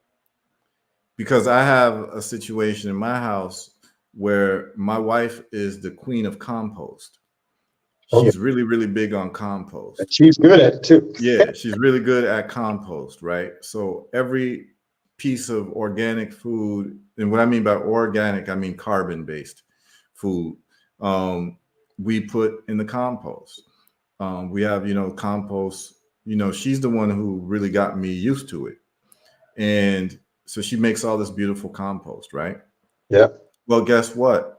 because I have a situation in my house where my wife is the queen of compost. Oh, yeah. She's really, really big on compost. She's good at it too. Yeah, she's really good at compost, right? So every piece of organic food, and what I mean by organic, I mean carbon-based food, um, we put in the compost. We have, compost. She's the one who really got me used to it, and so she makes all this beautiful compost, right? Yeah, Well, guess what?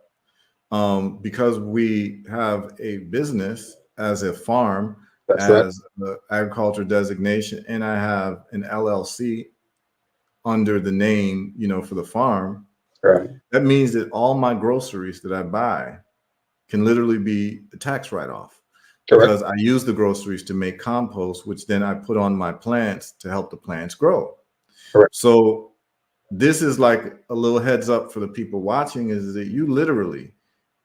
Because we have a business as a farm, that's right. as the agriculture designation, and I have an LLC under the name, for the farm. Right. That means that all my groceries that I buy can literally be a tax write-off Correct. because I use the groceries to make compost, which then I put on my plants to help the plants grow. Correct. So this is like a little heads up for the people watching is that you literally,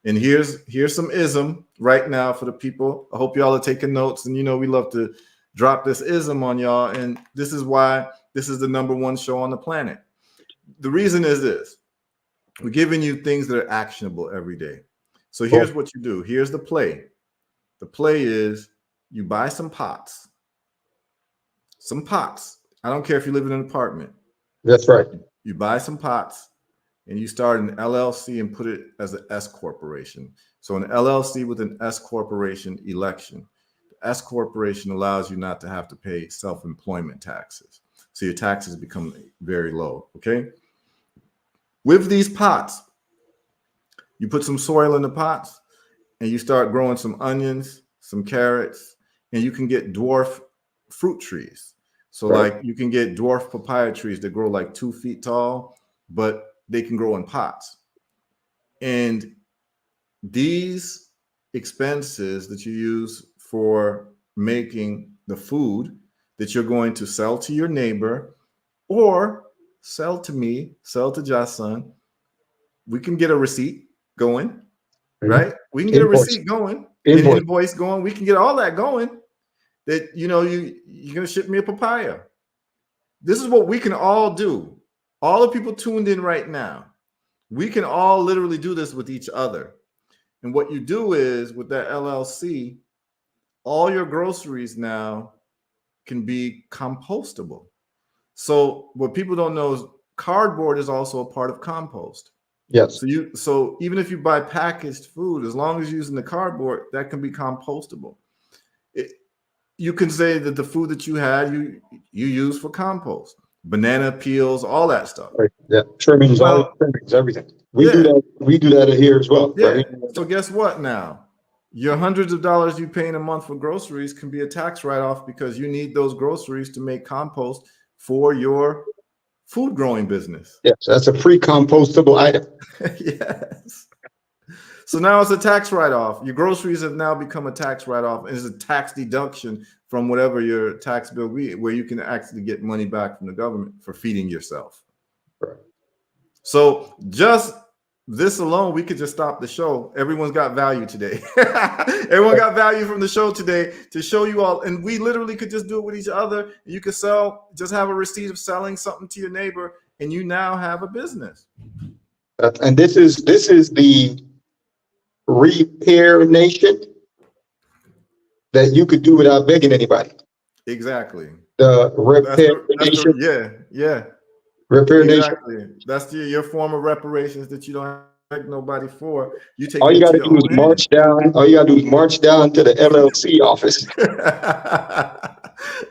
and here's some ism right now for the people. I hope y'all are taking notes, and we love to drop this ism on y'all, and this is why this is the #1 show on the planet. The reason is this: we're giving you things that are actionable every day. So Well, here's what you do. Here's the play. The play is you buy some pots. Some pots. I don't care if you live in an apartment. that's right. You buy some pots and you start an LLC and put it as an S corporation. So an LLC with an S corporation election. The S corporation allows you not to have to pay self-employment taxes. So your taxes become very low. Okay. With these pots, you put some soil in the pots and you start growing some onions, some carrots, and you can get dwarf fruit trees. So Right. like you can get dwarf papaya trees that grow like 2 feet tall, but they can grow in pots. And these expenses that you use for making the food that you're going to sell to your neighbor or sell to me, sell to Jason, we can get a receipt going, Mhm. right? We can get a Invoice. receipt going, an Invoice. invoice going. We can get all that going. That you're gonna ship me a papaya. This is what we can all do. All the people tuned in right now, we can all literally do this with each other. And what you do is with that LLC, all your groceries now can be compostable. So what people don't know is cardboard is also a part of compost. Yes. So even if you buy packaged food, as long as you're using the cardboard, that can be compostable. It, you can say that the food that you had, you use for compost, banana peels, all that stuff. Right. Yeah. Trimmings, all Well, trimmings, everything. We do yeah, that. We do that here as well. yeah. Right. So guess what now? Your hundreds of dollars you pay in a month for groceries can be a tax write-off because you need those groceries to make compost for your food growing business. Yes. That's a pre-compostable item. Yes. So now it's a tax write-off. Your groceries have now become a tax write-off. It's a tax deduction from whatever your tax bill be, where you can actually get money back from the government for feeding yourself. Right. So just this alone, we could just stop the show. Everyone's got value today. Everyone got value from the show today to show you all. And we literally could just do it with each other. You could just have a receipt of selling something to your neighbor, and you now have a business. And this is the repair nation that you could do without begging anybody. Exactly. The repair nation. Yeah. Repair nation. Exactly. That's your form of reparations that you don't beg nobody for. You take All it you got into to your do is own hands. march down. All you got to do is march down to the LLC office.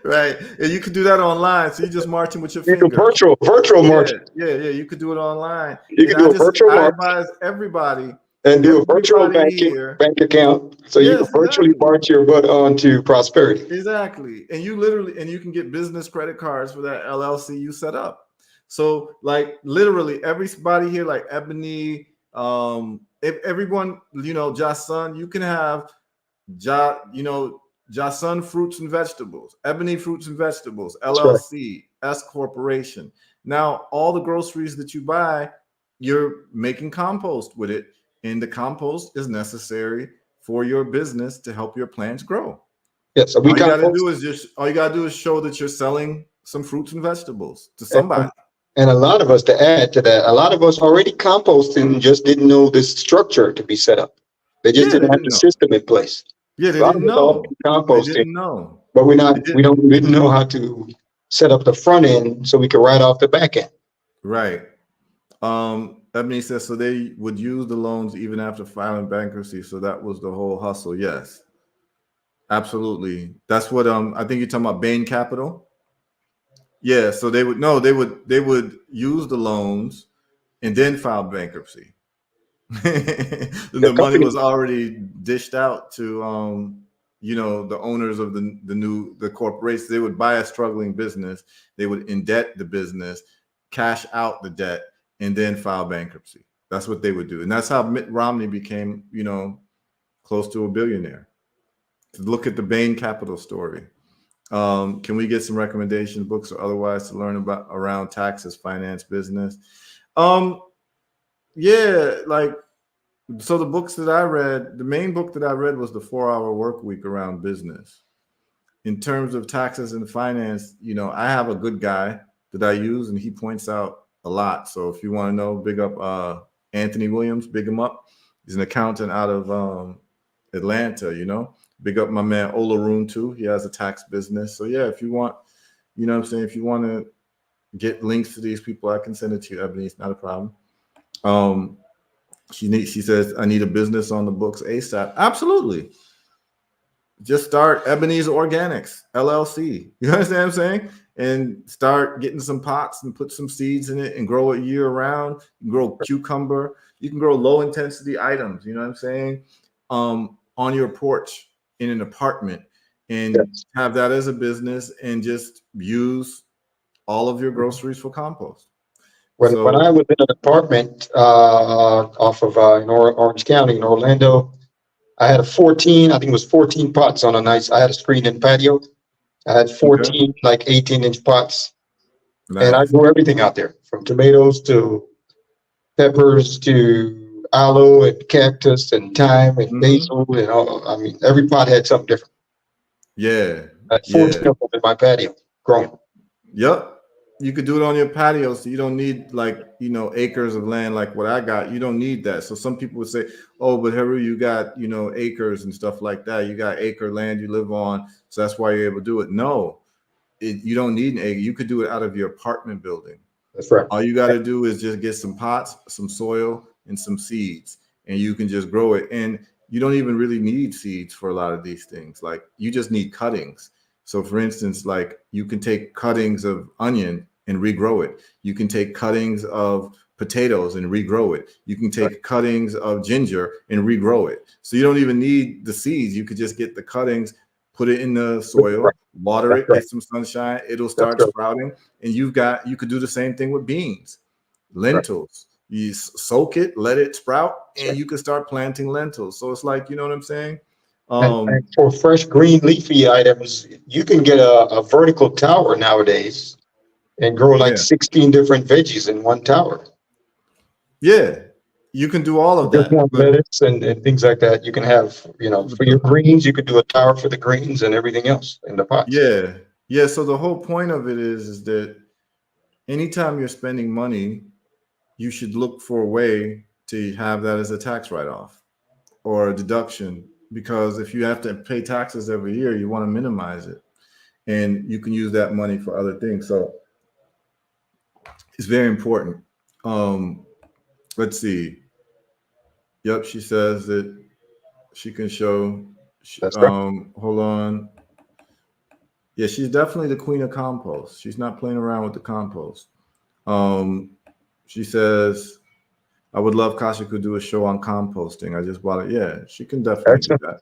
Right. And you could do that online. So you're just marching with your You do finger. virtual march. Yeah. You could do it online. You And can do a virtual I march advise everybody and do a virtual here. bank account, so you can Yes, virtually exactly. march your butt on to prosperity. Exactly. And you can get business credit cards for that LLC you set up. So like literally everybody here, like Ebony, if everyone, Jason, you can have Jason Fruits and Vegetables, Ebony Fruits and Vegetables, That's right. LLC, S Corporation. Now, all the groceries that you buy, you're making compost with it, and the compost is necessary for your business to help your plants grow. Yeah, so we compost. All you gotta do is show that you're selling some fruits and vegetables to somebody. And a lot of us, to add to that, a lot of us already composting, just didn't know this structure to be set up. They just Yeah, they didn't have didn't the know. system in place. Yeah, A they lot of didn't us already know. They composting, didn't know. but They we didn't know how to set up the front end so we could write off the back end. Right. Ebony says so they would use the loans even after filing bankruptcy. So that was the whole hustle. Yes, absolutely. That's what I think you're talking about Bain Capital. Yeah, so they would use the loans and then file bankruptcy. The The money company, was already dished out to the owners of the corporations. They would buy a struggling business, they would indebt the business, cash out the debt, and then file bankruptcy. That's what they would do, and that's how Mitt Romney became close to a billionaire. Look at the Bain Capital story. Can we get some recommendation books or otherwise to learn about around taxes, finance, business? Um, yeah, like so the books that I read, the main book that I read was the 4 Hour Work Week around business. In terms of taxes and finance, I have a good guy that I use and he points out a lot. So if you want to know, big up Anthony Williams, big him up. He's an accountant out of Atlanta. Big up my man Olaroon too. He has a tax business. So yeah, if you want, what I'm saying, if you want to get links to these people, I can send it to you, Ebony. It's not a problem. She says, I need a business on the books ASAP. Absolutely. Just start Ebony's Organics, LLC. You understand what I'm saying? And start getting some pots and put some seeds in it and grow it year round. You can grow cucumber. You can grow low intensity items. You know what I'm saying? On your porch in an apartment and yes. have that as a business and just use all of your groceries for compost. When I was in an apartment off of in Orange County in Orlando, I had 14, I think it was 14 pots on a nice, I had a screened in patio. I had Okay. 14 like 18-inch pots, and I Nice. grew everything out there from tomatoes to peppers to aloe and cactus and thyme and Mm-hmm. basil and all. I mean, every pot had something different. Yeah. I had 14 Yeah. of them in my patio growing. Yep. You could do it on your patio, so you don't need acres of land like what I got. You don't need that. So some people would say, "Oh, but Heru, you got acres and stuff like that. You got acre land you live on, so that's why you're able to do it." No, you don't need an acre. You could do it out of your apartment building. That's right. All you got to do is just get some pots, some soil, and some seeds, and you can just grow it. And you don't even really need seeds for a lot of these things. Like you just need cuttings. So, for instance, like you can take cuttings of onion and regrow it. You can take cuttings of potatoes and regrow it. You can take cuttings of ginger and regrow it. So you don't even need the seeds. You could just get the cuttings, put it in the soil, Right. water That's it, right. get some sunshine. It'll That's start right. sprouting, and you could do the same thing with beans, Right. lentils. You soak it, let it sprout, That's and right. you can start planting lentils. So it's like, you know what I'm saying? And for fresh green leafy items, you can get a vertical tower nowadays and grow like Yeah, 16 different veggies in one tower. yeah, you can do all of Just that, one but lettuce and things like that. You can have, for your greens, you could do a tower for the greens and everything else in the pots. yeah, yeah. So the whole point of it is that anytime you're spending money, you should look for a way to have that as a tax write-off or a deduction. Because if you have to pay taxes every year, you want to minimize it, and you can use that money for other things. So it's very important. Um, let's see. Yep, she says that she can show. That's right. Hold on. Yeah, she's definitely the queen of compost. She's not playing around with the compost. Um, she says, I would love Kasha could do a show on composting. I just bought it. Yeah, she can definitely do Excellent. that.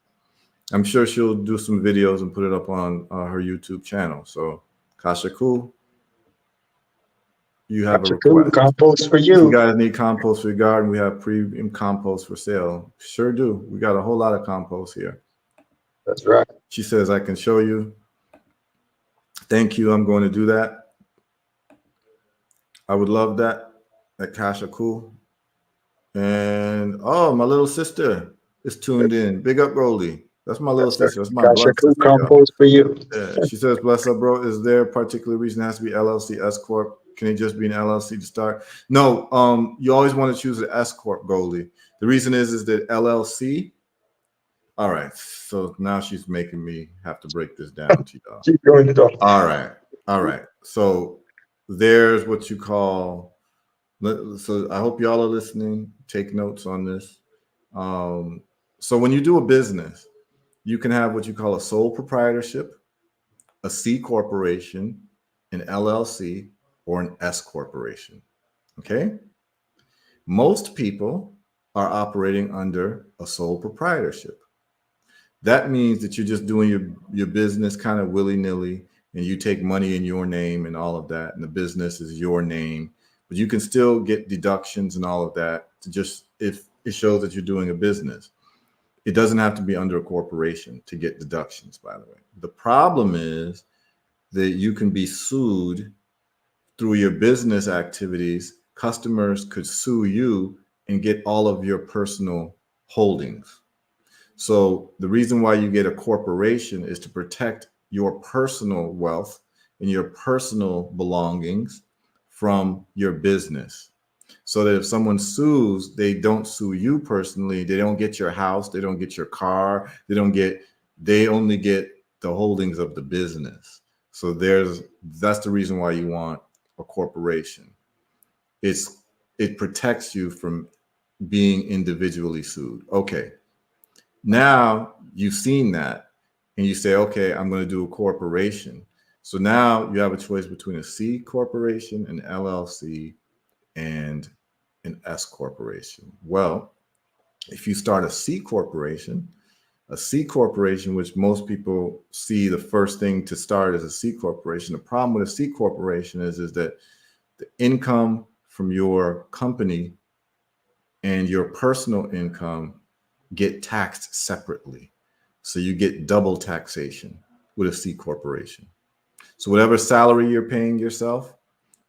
I'm sure she'll do some videos and put it up on her YouTube channel. So, Kasha, cool. you have a Gotcha. Cool. request. Compost for If you you. guys need compost for your garden, we have premium compost for sale. Sure do. We got a whole lot of compost here. That's right. She says, I can show you. Thank you. I'm going to do that. I would love that. That Kasha cool. And oh, my little sister is tuned in. Big up, Goldie. That's my little That's right. sister. That's my Gotcha. blood Cool. sister, y'all. Compost for you. Yeah. She says, bless up, bro. Is there a particular reason it has to be LLC S Corp? Can it just be an LLC to start? No, you always want to choose an S Corp, Goldie. The reason is that LLC. All right. So now she's making me have to break this down to y'all. Keep going to talk. All right. All right. So there's what you call. So I hope y'all are listening. Take notes on this. So when you do a business, you can have what you call a sole proprietorship, a C corporation, an LLC, or an S corporation. Okay. Most people are operating under a sole proprietorship. That means that you're just doing your business kind of willy-nilly, and you take money in your name and all of that, and the business is your name, but you can still get deductions and all of that to just, if it shows that you're doing a business. It doesn't have to be under a corporation to get deductions, by the way. The problem is that you can be sued through your business activities. Customers could sue you and get all of your personal holdings. So the reason why you get a corporation is to protect your personal wealth and your personal belongings from your business. So that if someone sues, they don't sue you personally. They don't get your house. They don't get your car. They only get the holdings of the business. So that's the reason why you want a corporation. It protects you from being individually sued. Okay. Now you've seen that and you say, okay, I'm going to do a corporation. So now you have a choice between a C corporation, an LLC, and an S corporation. Well, if you start a C corporation, which most people see the first thing to start as a C corporation. The problem with a C corporation is that the income from your company and your personal income get taxed separately. So you get double taxation with a C corporation. So whatever salary you're paying yourself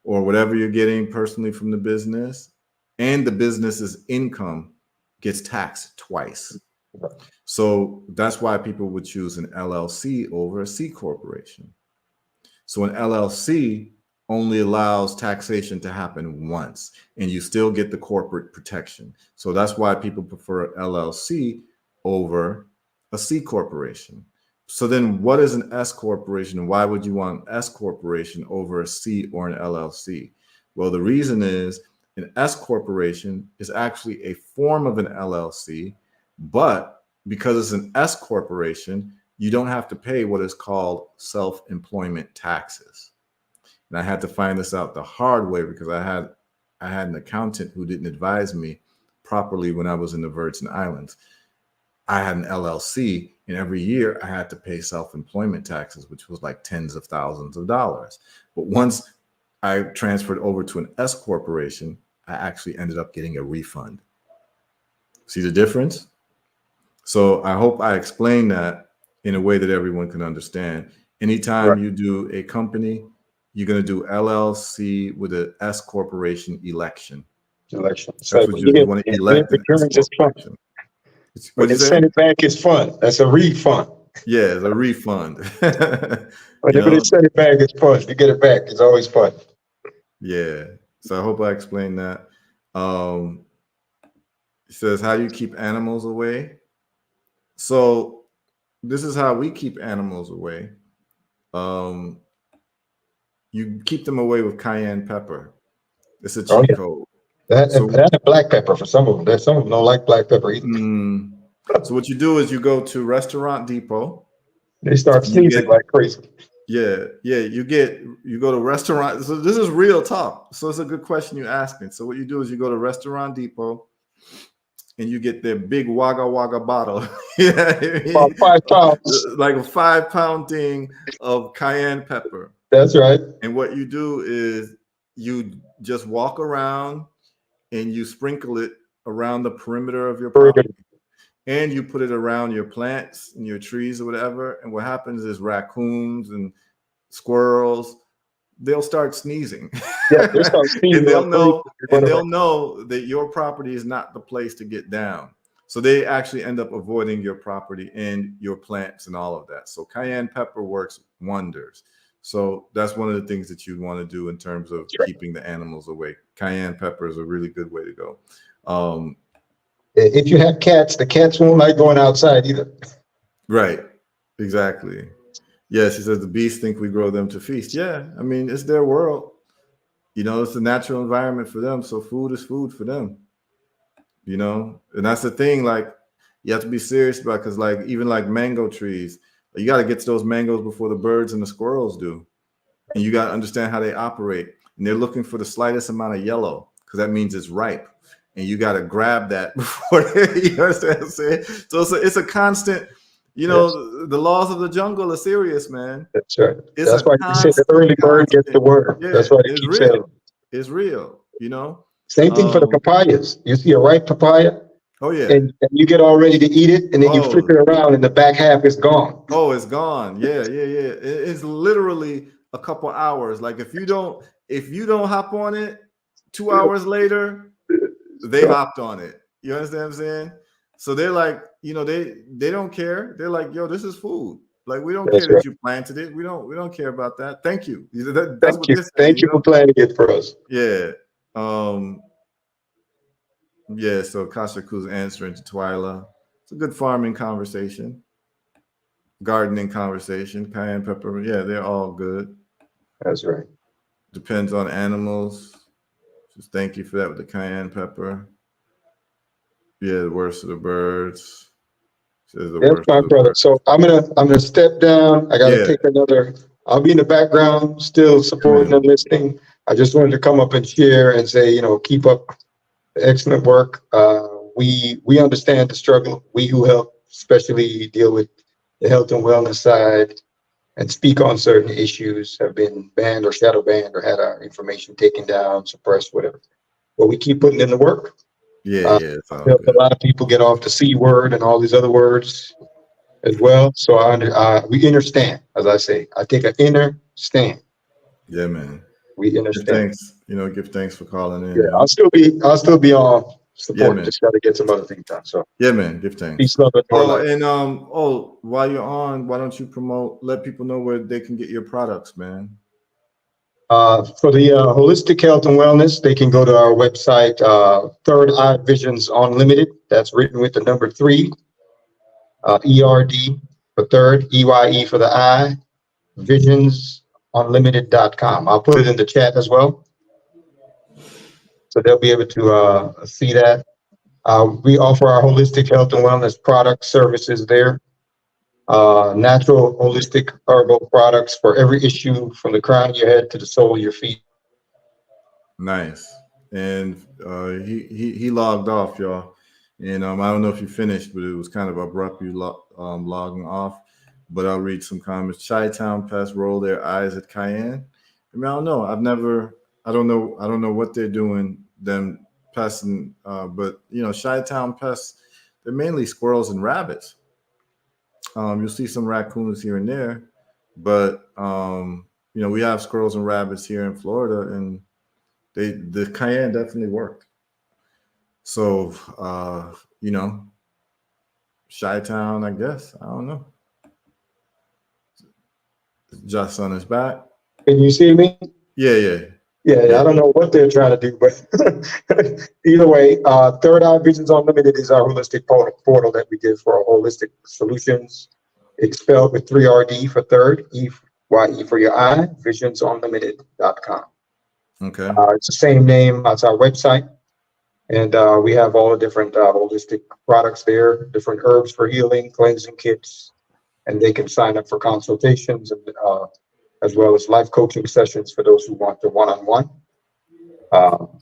or whatever you're getting personally from the business and the business's income gets taxed twice. So that's why people would choose an LLC over a C corporation. So an LLC only allows taxation to happen once, and you still get the corporate protection. So that's why people prefer LLC over a C corporation. So then what is an S corporation, and why would you want an S corporation over a C or an LLC? Well, the reason is an S corporation is actually a form of an LLC, but because it's an S corporation, you don't have to pay what is called self-employment taxes. And I had to find this out the hard way because I had an accountant who didn't advise me properly when I was in the Virgin Islands. I had an LLC, and every year I had to pay self-employment taxes, which was like tens of thousands of dollars. But once I transferred over to an S corporation, I actually ended up getting a refund. See the difference? So I hope I explained that in a way that everyone can understand. Anytime you do a company, you're going to do LLC with an S corporation election. Election. That's what you want to elect an S corporation. When they send it back, it's fun. That's a refund. Yeah, it's a refund. Whenever they send it back, it's fun. You get it back. It's always fun. Yeah. So I hope I explained that. It says, how do you keep animals away? So this is how we keep animals away. You keep them away with cayenne pepper. It's a cheat code. That black pepper for some of them. Some of them don't like black pepper either. So what you do is you go to Restaurant Depot. They start sneezing like crazy. Yeah. You go to restaurant. So this is real talk. So it's a good question you asking. So what you do is you go to Restaurant Depot and you get their big Wagga Wagga bottle. About 5 pounds. Like a 5-pound thing of cayenne pepper. That's right. And what you do is you just walk around and you sprinkle it around the perimeter of your property, and you put it around your plants and your trees or whatever. And what happens is raccoons and squirrels, they'll start sneezing. Yeah, they start sneezing and like crazy. they'll know that your property is not the place to get down. So they actually end up avoiding your property and your plants and all of that. So cayenne pepper works wonders. So that's one of the things that you want to do in terms of keeping the animals away. Cayenne pepper is a really good way to go. If you have cats, the cats won't like going outside either. Right. Exactly. Yes, he says the beasts think we grow them to feast. Yeah, I mean, it's their world. It's the natural environment for them. So food is food for them. And that's the thing. Like, you have to be serious about, because like even like mango trees, you got to get to those mangoes before the birds and the squirrels do, and you got to understand how they operate. And they're looking for the slightest amount of yellow because that means it's ripe, and you got to grab that before you understand what I'm saying? So it's a constant. Yes. The laws of the jungle are serious, man. That's right. That's why you say the early bird gets the worm. Yeah, that's why they keep saying it's real. Same thing for the papayas. You see a ripe papaya. Oh yeah. And you get all ready to eat it, and then you flip it around, and the back half is gone. Oh, it's gone. Yeah. It's literally a couple hours. Like if you don't hop on it, 2 hours later, they've hopped on it. You understand what I'm saying? So they're like, they don't care. They're like, yo, this is food. Like, we don't care that you planted it. We don't care about that. Thank you. Thank you for planting it for us. Yeah. Yeah, so Kashaku's answering to Twyla. It's a good farming conversation. Gardening conversation. Cayenne pepper. Yeah, they're all good. That's right. Depends on animals. Just thank you for that with the cayenne pepper. Yeah, the worst of the birds. Says the That's my brother. So I'm gonna step down. I gotta take another. I'll be in the background, still supporting and listening. I just wanted to come up and share and say, keep up the excellent work. We understand the struggle. We who help, especially deal with the health and wellness side and speak on certain issues, have been banned or shadow banned or had our information taken down, suppressed, whatever. But we keep putting in the work. Yeah. A lot of people get off the C word and all these other words as well. So we understand, as I say. I take an inner stand. Yeah, man. We understand. Give thanks for calling in. Yeah, I'll still be on support. Just got to get some other things done. So yeah, man. Give thanks. Peace, love, and more life. And while you're on, why don't you let people know where they can get your products, man? For the holistic health and wellness, they can go to our website, Third Eye Visions Unlimited. That's written with the number 3, ERD for third, EYE for the eye, visionsunlimited.com. I'll put it in the chat as well, so they'll be able to see that. We offer our holistic health and wellness products, services there. Natural, holistic, herbal products for every issue, from the crown of your head to the sole of your feet. Nice. And he logged off, y'all. And I don't know if you finished, but it was kind of abrupt you logging off. But I'll read some comments. Chi-Town pests roll their eyes at cayenne. I mean, I don't know. I don't know what they're doing. Them pests, but Chi-Town pests, they're mainly squirrels and rabbits. You'll see some raccoons here and there, but we have squirrels and rabbits here in Florida, and the cayenne definitely worked. So Chi-Town, I guess. I don't know. Justin is back. Can you see me? Yeah. I don't know what they're trying to do, but either way, Third Eye Visions Unlimited is our holistic portal that we did for our holistic solutions. It's spelled with 3 RD for third, EYE for your eye, visionsunlimited.com. Okay. It's the same name. That's our website. And we have all the different holistic products there, different herbs for healing, cleansing kits, and they can sign up for consultations and as well as life coaching sessions for those who want the one-on-one.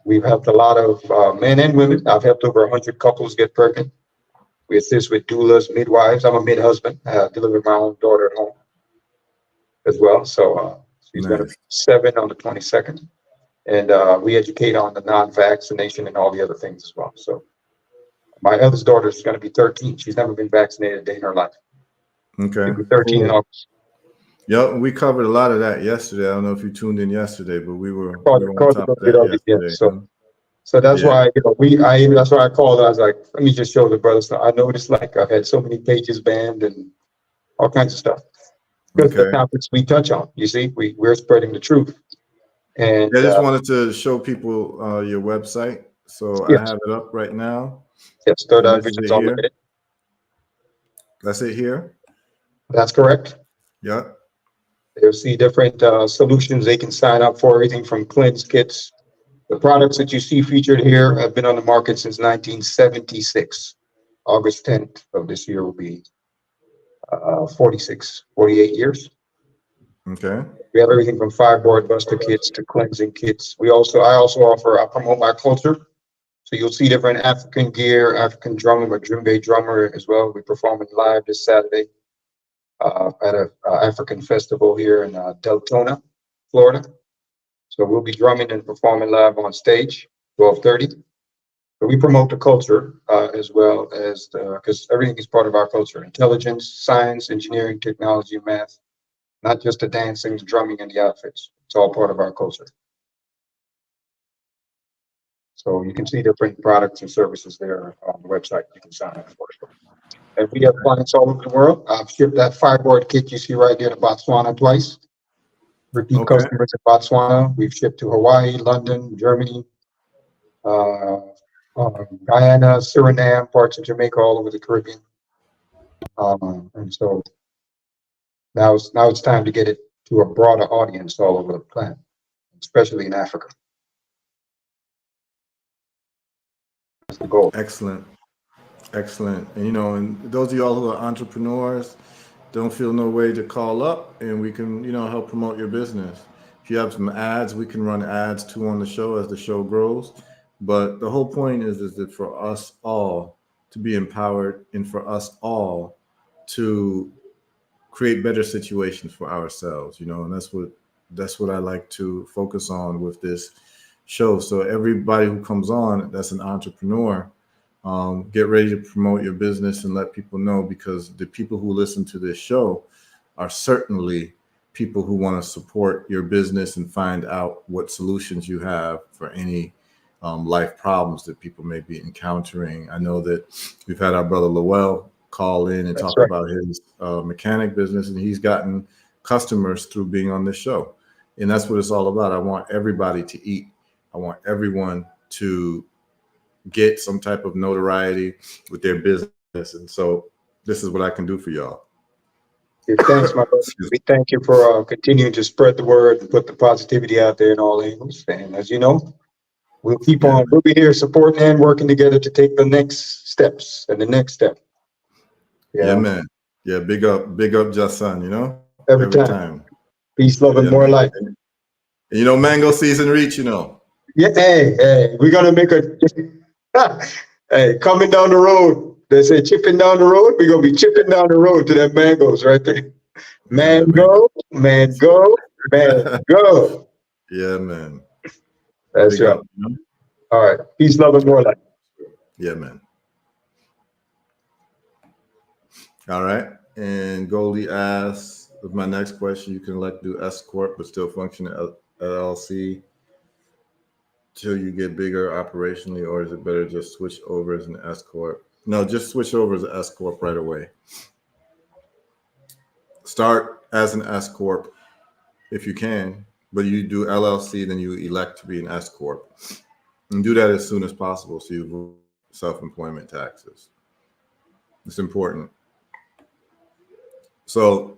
We've helped a lot of men and women. I've helped over 100 couples get pregnant. We assist with doulas, midwives. I'm a mid-husband. I delivered my own daughter at home as well. So she's going to be 7 on the 22nd. And we educate on the non-vaccination and all the other things as well. So my eldest daughter is going to be 13. She's never been vaccinated a day in her life. She'll Okay, be 13 in cool. August. Yep, we covered a lot of that yesterday. I don't know if you tuned in yesterday, but we were on Called a top little of bit that of it, yeah. yesterday. So that's Yeah. why, that's why I called. I was like, let me just show the brothers. So I noticed like I had so many pages banned and all kinds of stuff because the Okay. topics we touch on, you see, we're spreading the truth. I And just wanted to show people your website. So I yes, have it up right now. yes, Third And Eye this is Vision's it here. Unlimited. That's it here. That's correct. Yep. They'll see different solutions they can sign up for, everything from cleanse kits. The products that you see featured here have been on the market since 1976. August 10th of this year will be 48 years. Okay. We have everything from fibroid buster kits to cleansing kits. I also promote my culture. So you'll see different African gear, African drummer, djembe drummer as well. We're performing live this Saturday at a African festival here in Deltona, Florida. So we'll be drumming and performing live on stage, 12:30. But we promote the culture as well as because everything is part of our culture: intelligence, science, engineering, technology, math. Not just the dancing, the drumming, and the outfits. It's all part of our culture. So you can see different products and services there on the website. You can sign up for it. And we have clients all over the world. I've shipped that fibroid kit you see right there to Botswana twice. Repeat Okay. customers in Botswana. We've shipped to Hawaii, London, Germany, uh, Guyana, Suriname, parts of Jamaica, all over the Caribbean. And so now it's time to get it to a broader audience all over the planet, especially in Africa. That's the goal. Excellent. Excellent. And and those of y'all who are entrepreneurs, don't feel no way to call up and we can, help promote your business. If you have some ads, we can run ads too on the show as the show grows. But the whole point is that for us all to be empowered and for us all to create better situations for ourselves, and that's what I like to focus on with this show. So everybody who comes on that's an entrepreneur, get ready to promote your business and let people know, because the people who listen to this show are certainly people who want to support your business and find out what solutions you have for any life problems that people may be encountering. I know that we've had our brother Lowell call in and That's talk right. about his mechanic business, and he's gotten customers through being on this show. And that's what it's all about. I want everybody to eat. I want everyone to get some type of notoriety with their business. And so this is what I can do for y'all. Thanks, my brother. Excuse We thank you for continuing to spread the word and put the positivity out there in all angles. And as you know, we'll keep me. Yeah, on. We'll be here supporting and working together to take the next steps and the next step. yeah, Yeah, man. Yeah, big up just son, every every time. time. Peace, love, and Yeah, more man. life. And mango season reach, Yeah, hey, we're gonna make a. Hey, coming down the road. They say chipping down the road. We're gonna be chipping down the road to them mangoes right there. Yeah, man. Mango, mango, mango. Yeah, man. That's Big right. up. All right. Peace, love, and more life. Yeah, man. All right. And Goldie asks, with my next question, you can elect to do S Corp but still function at LLC till you get bigger operationally, or is it better just switch over as an S Corp? No, just switch over as an S Corp right away. Start as an S Corp if you can, but you do LLC, then you elect to be an S Corp. And do that as soon as possible so you avoid self-employment taxes. It's important. So,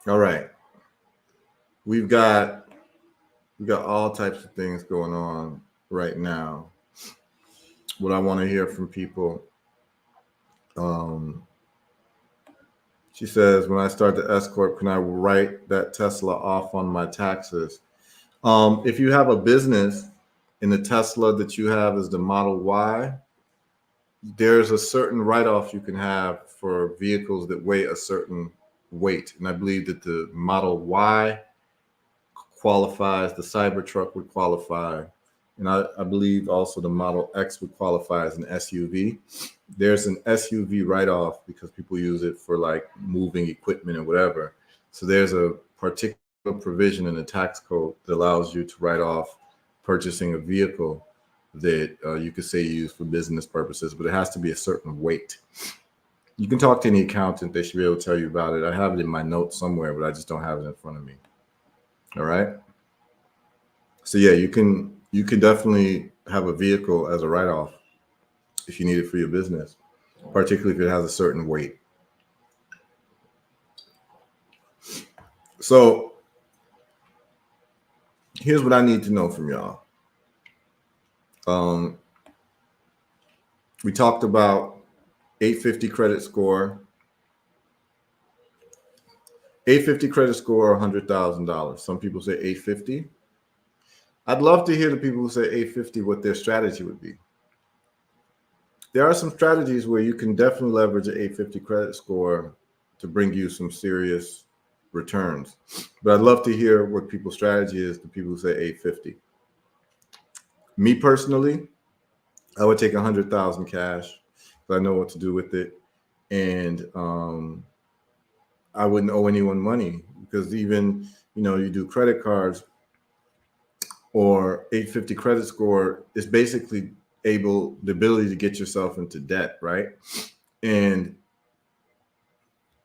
all right. We've got all types of things going on right now. What I want to hear from people. She says, when I start the S Corp, can I write that Tesla off on my taxes? If you have a business and the Tesla that you have is the Model Y, there's a certain write-off you can have for vehicles that weigh a certain weight. And I believe that the Model Y qualifies. The Cybertruck would qualify. And I believe also the Model X would qualify as an SUV. There's an SUV write-off because people use it for like moving equipment and whatever. So there's a particular provision in the tax code that allows you to write off purchasing a vehicle that you could say you use for business purposes, but it has to be a certain weight. You can talk to any accountant; they should be able to tell you about it. I have it in my notes somewhere, but I just don't have it in front of me. All right. So yeah, you can definitely have a vehicle as a write-off if you need it for your business, particularly if it has a certain weight. So here's what I need to know from y'all. We talked about 850 credit score. 850 credit score, $100,000. Some people say 850. I'd love to hear the people who say 850 what their strategy would be. There are some strategies where you can definitely leverage an 850 credit score to bring you some serious returns. But I'd love to hear what people's strategy is, the people who say 850. Me personally, I would take 100,000 cash. I know what to do with it. And I wouldn't owe anyone money because even, you do credit cards or 850 credit score is basically the ability to get yourself into debt, right? And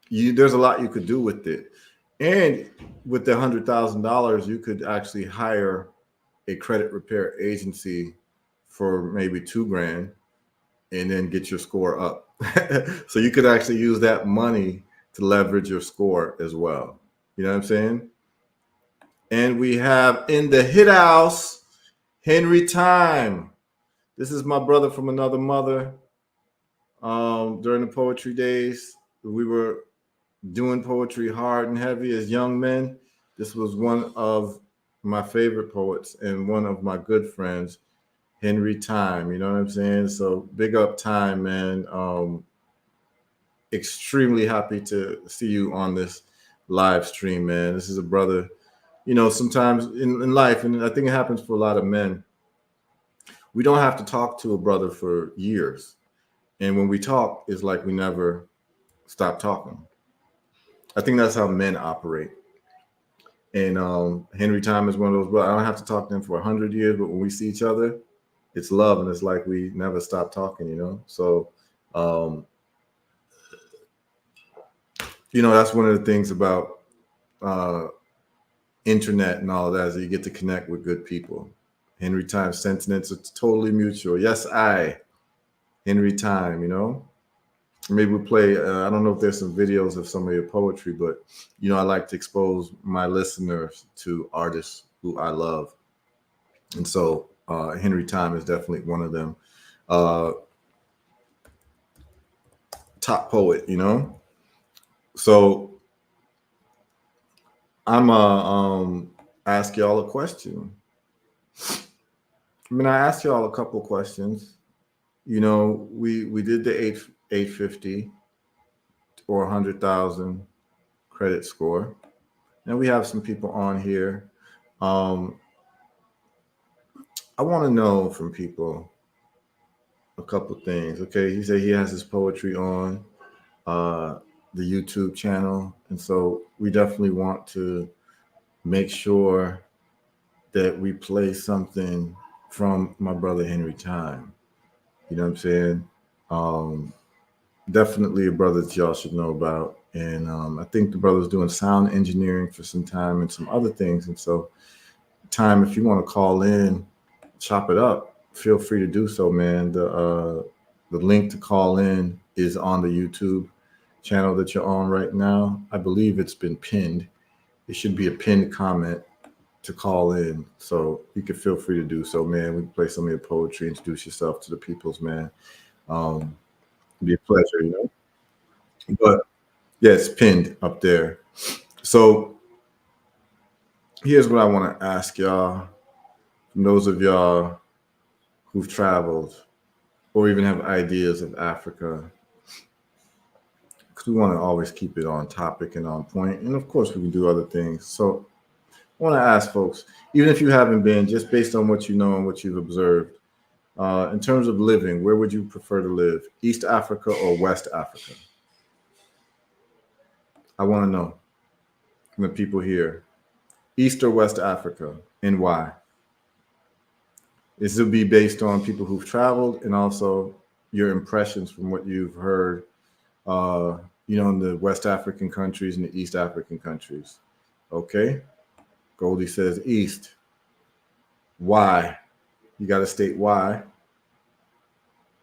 there's a lot you could do with it. And with the $100,000, you could actually hire a credit repair agency for maybe $2,000 and then get your score up. So you could actually use that money to leverage your score as well. You know what I'm saying? And we have in the hit house, Henry Time. This is my brother from another mother. During the poetry days, we were doing poetry hard and heavy as young men. This was one of my favorite poets and one of my good friends, Henry Time. You know what I'm saying? So big up Time, man. Extremely happy to see you on this live stream, man. This is a brother, sometimes in life, and I think it happens for a lot of men, we don't have to talk to a brother for years. And when we talk, it's like we never stop talking. I think that's how men operate. And Henry Time is one of those, but I don't have to talk to him for 100 years, but when we see each other, it's love, and it's like we never stop talking, So, that's one of the things about internet and all of that is that you get to connect with good people. Henry Time's sentiments are totally mutual. Yes, Henry Time, Maybe we'll play, I don't know if there's some videos of some of your poetry, but, I like to expose my listeners to artists who I love. And so Henry Time is definitely one of them. Top poet, So I'm ask y'all a question. I asked y'all a couple questions. We did the 850 or 100,000 credit score, and we have some people on here. I want to know from people a couple things. Okay, he said he has his poetry on the YouTube channel, and so we definitely want to make sure that we play something from my brother Henry Time. You know what I'm saying? Definitely a brother that y'all should know about. And I think the brother's doing sound engineering for some time and some other things. And so, Time, if you want to call in, chop it up, feel free to do so, man. The link to call in is on the YouTube channel that you're on right now. I believe it's been pinned. It should be a pinned comment to call in. So you can feel free to do so, man. We can play some of your poetry, introduce yourself to the peoples, man. It'd be a pleasure, But yeah, it's pinned up there. So here's what I want to ask y'all. From those of y'all who've traveled or even have ideas of Africa, because we want to always keep it on topic and on point. And of course, we can do other things. So I want to ask folks, even if you haven't been, just based on what you know and what you've observed, in terms of living, where would you prefer to live? East Africa or West Africa? I want to know from the people here. East or West Africa, and why? This will be based on people who've traveled and also your impressions from what you've heard, uh, in the West African countries and the East African countries. Okay. Goldie says East. Why? You got to state why.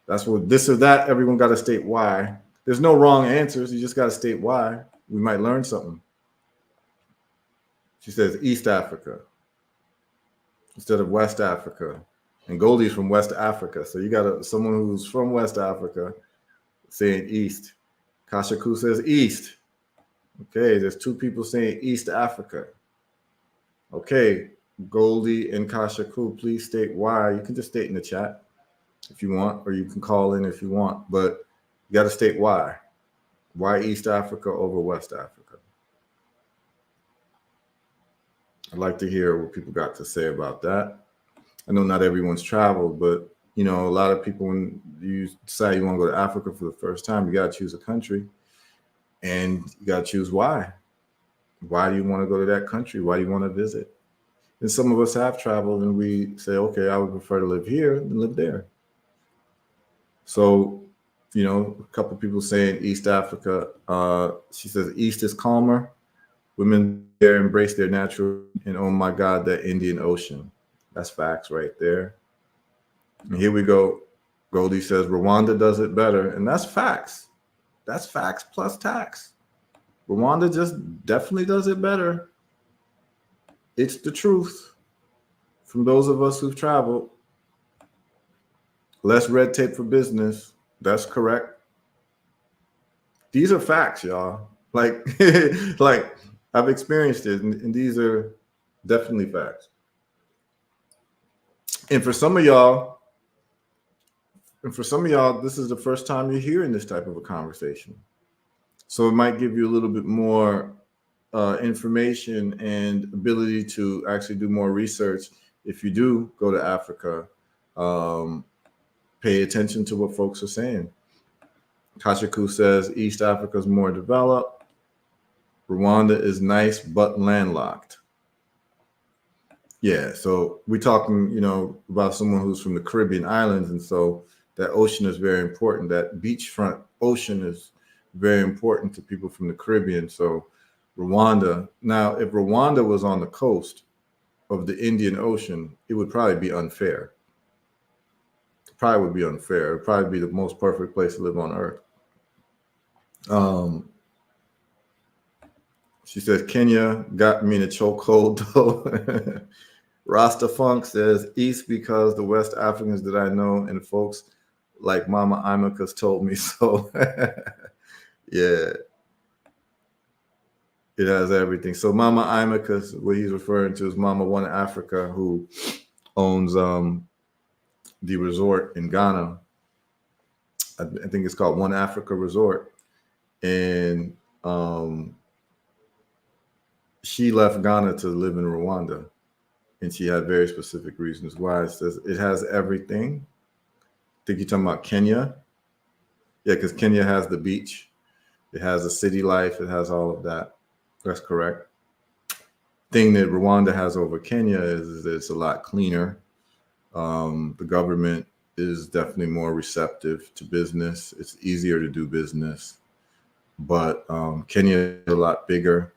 That's what this or that. Everyone got to state why. There's no wrong answers. You just got to state why. We might learn something. She says East Africa instead of West Africa. And Goldie's from West Africa. So you got someone who's from West Africa saying East. Kashaku says East. Okay, there's two people saying East Africa. Okay, Goldie and Kashaku, please state why. You can just state in the chat if you want, or you can call in if you want, but you got to state why. Why East Africa over West Africa? I'd like to hear what people got to say about that. I know not everyone's traveled, but a lot of people, when you decide you want to go to Africa for the first time, you got to choose a country, and you got to choose why. Why do you want to go to that country? Why do you want to visit? And some of us have traveled, and we say, okay, I would prefer to live here than live there. So, a couple of people saying East Africa. She says East is calmer. Women there embrace their natural, and oh my God, that Indian Ocean. That's facts right there. And here we go. Goldie says Rwanda does it better, and that's facts. That's facts plus tax. Rwanda just definitely does it better. It's the truth. From those of us who've traveled, less red tape for business. That's correct. These are facts, y'all. Like I've experienced it, and these are definitely facts. And for some of y'all, this is the first time you're hearing this type of a conversation. So it might give you a little bit more information and ability to actually do more research. If you do go to Africa, pay attention to what folks are saying. Kashaku says East Africa is more developed. Rwanda is nice but landlocked. Yeah, so we're talking, about someone who's from the Caribbean islands, and so that ocean is very important. That beachfront ocean is very important to people from the Caribbean. So Rwanda, now if Rwanda was on the coast of the Indian Ocean, it would probably be unfair. It probably would be unfair. It would probably be the most perfect place to live on earth. She says Kenya got me in a chokehold though. Rasta Funk says East because the West Africans that I know and folks like Mama Imaka's told me so. Yeah. It has everything. So Mama Imaka's, what he's referring to is Mama One Africa, who owns the resort in Ghana. I think it's called One Africa Resort. And she left Ghana to live in Rwanda. And she had very specific reasons why. It says it has everything. I think you're talking about Kenya. Yeah, because Kenya has the beach. It has a city life. It has all of that. That's correct. Thing that Rwanda has over Kenya is that it's a lot cleaner. The government is definitely more receptive to business. It's easier to do business. But Kenya is a lot bigger.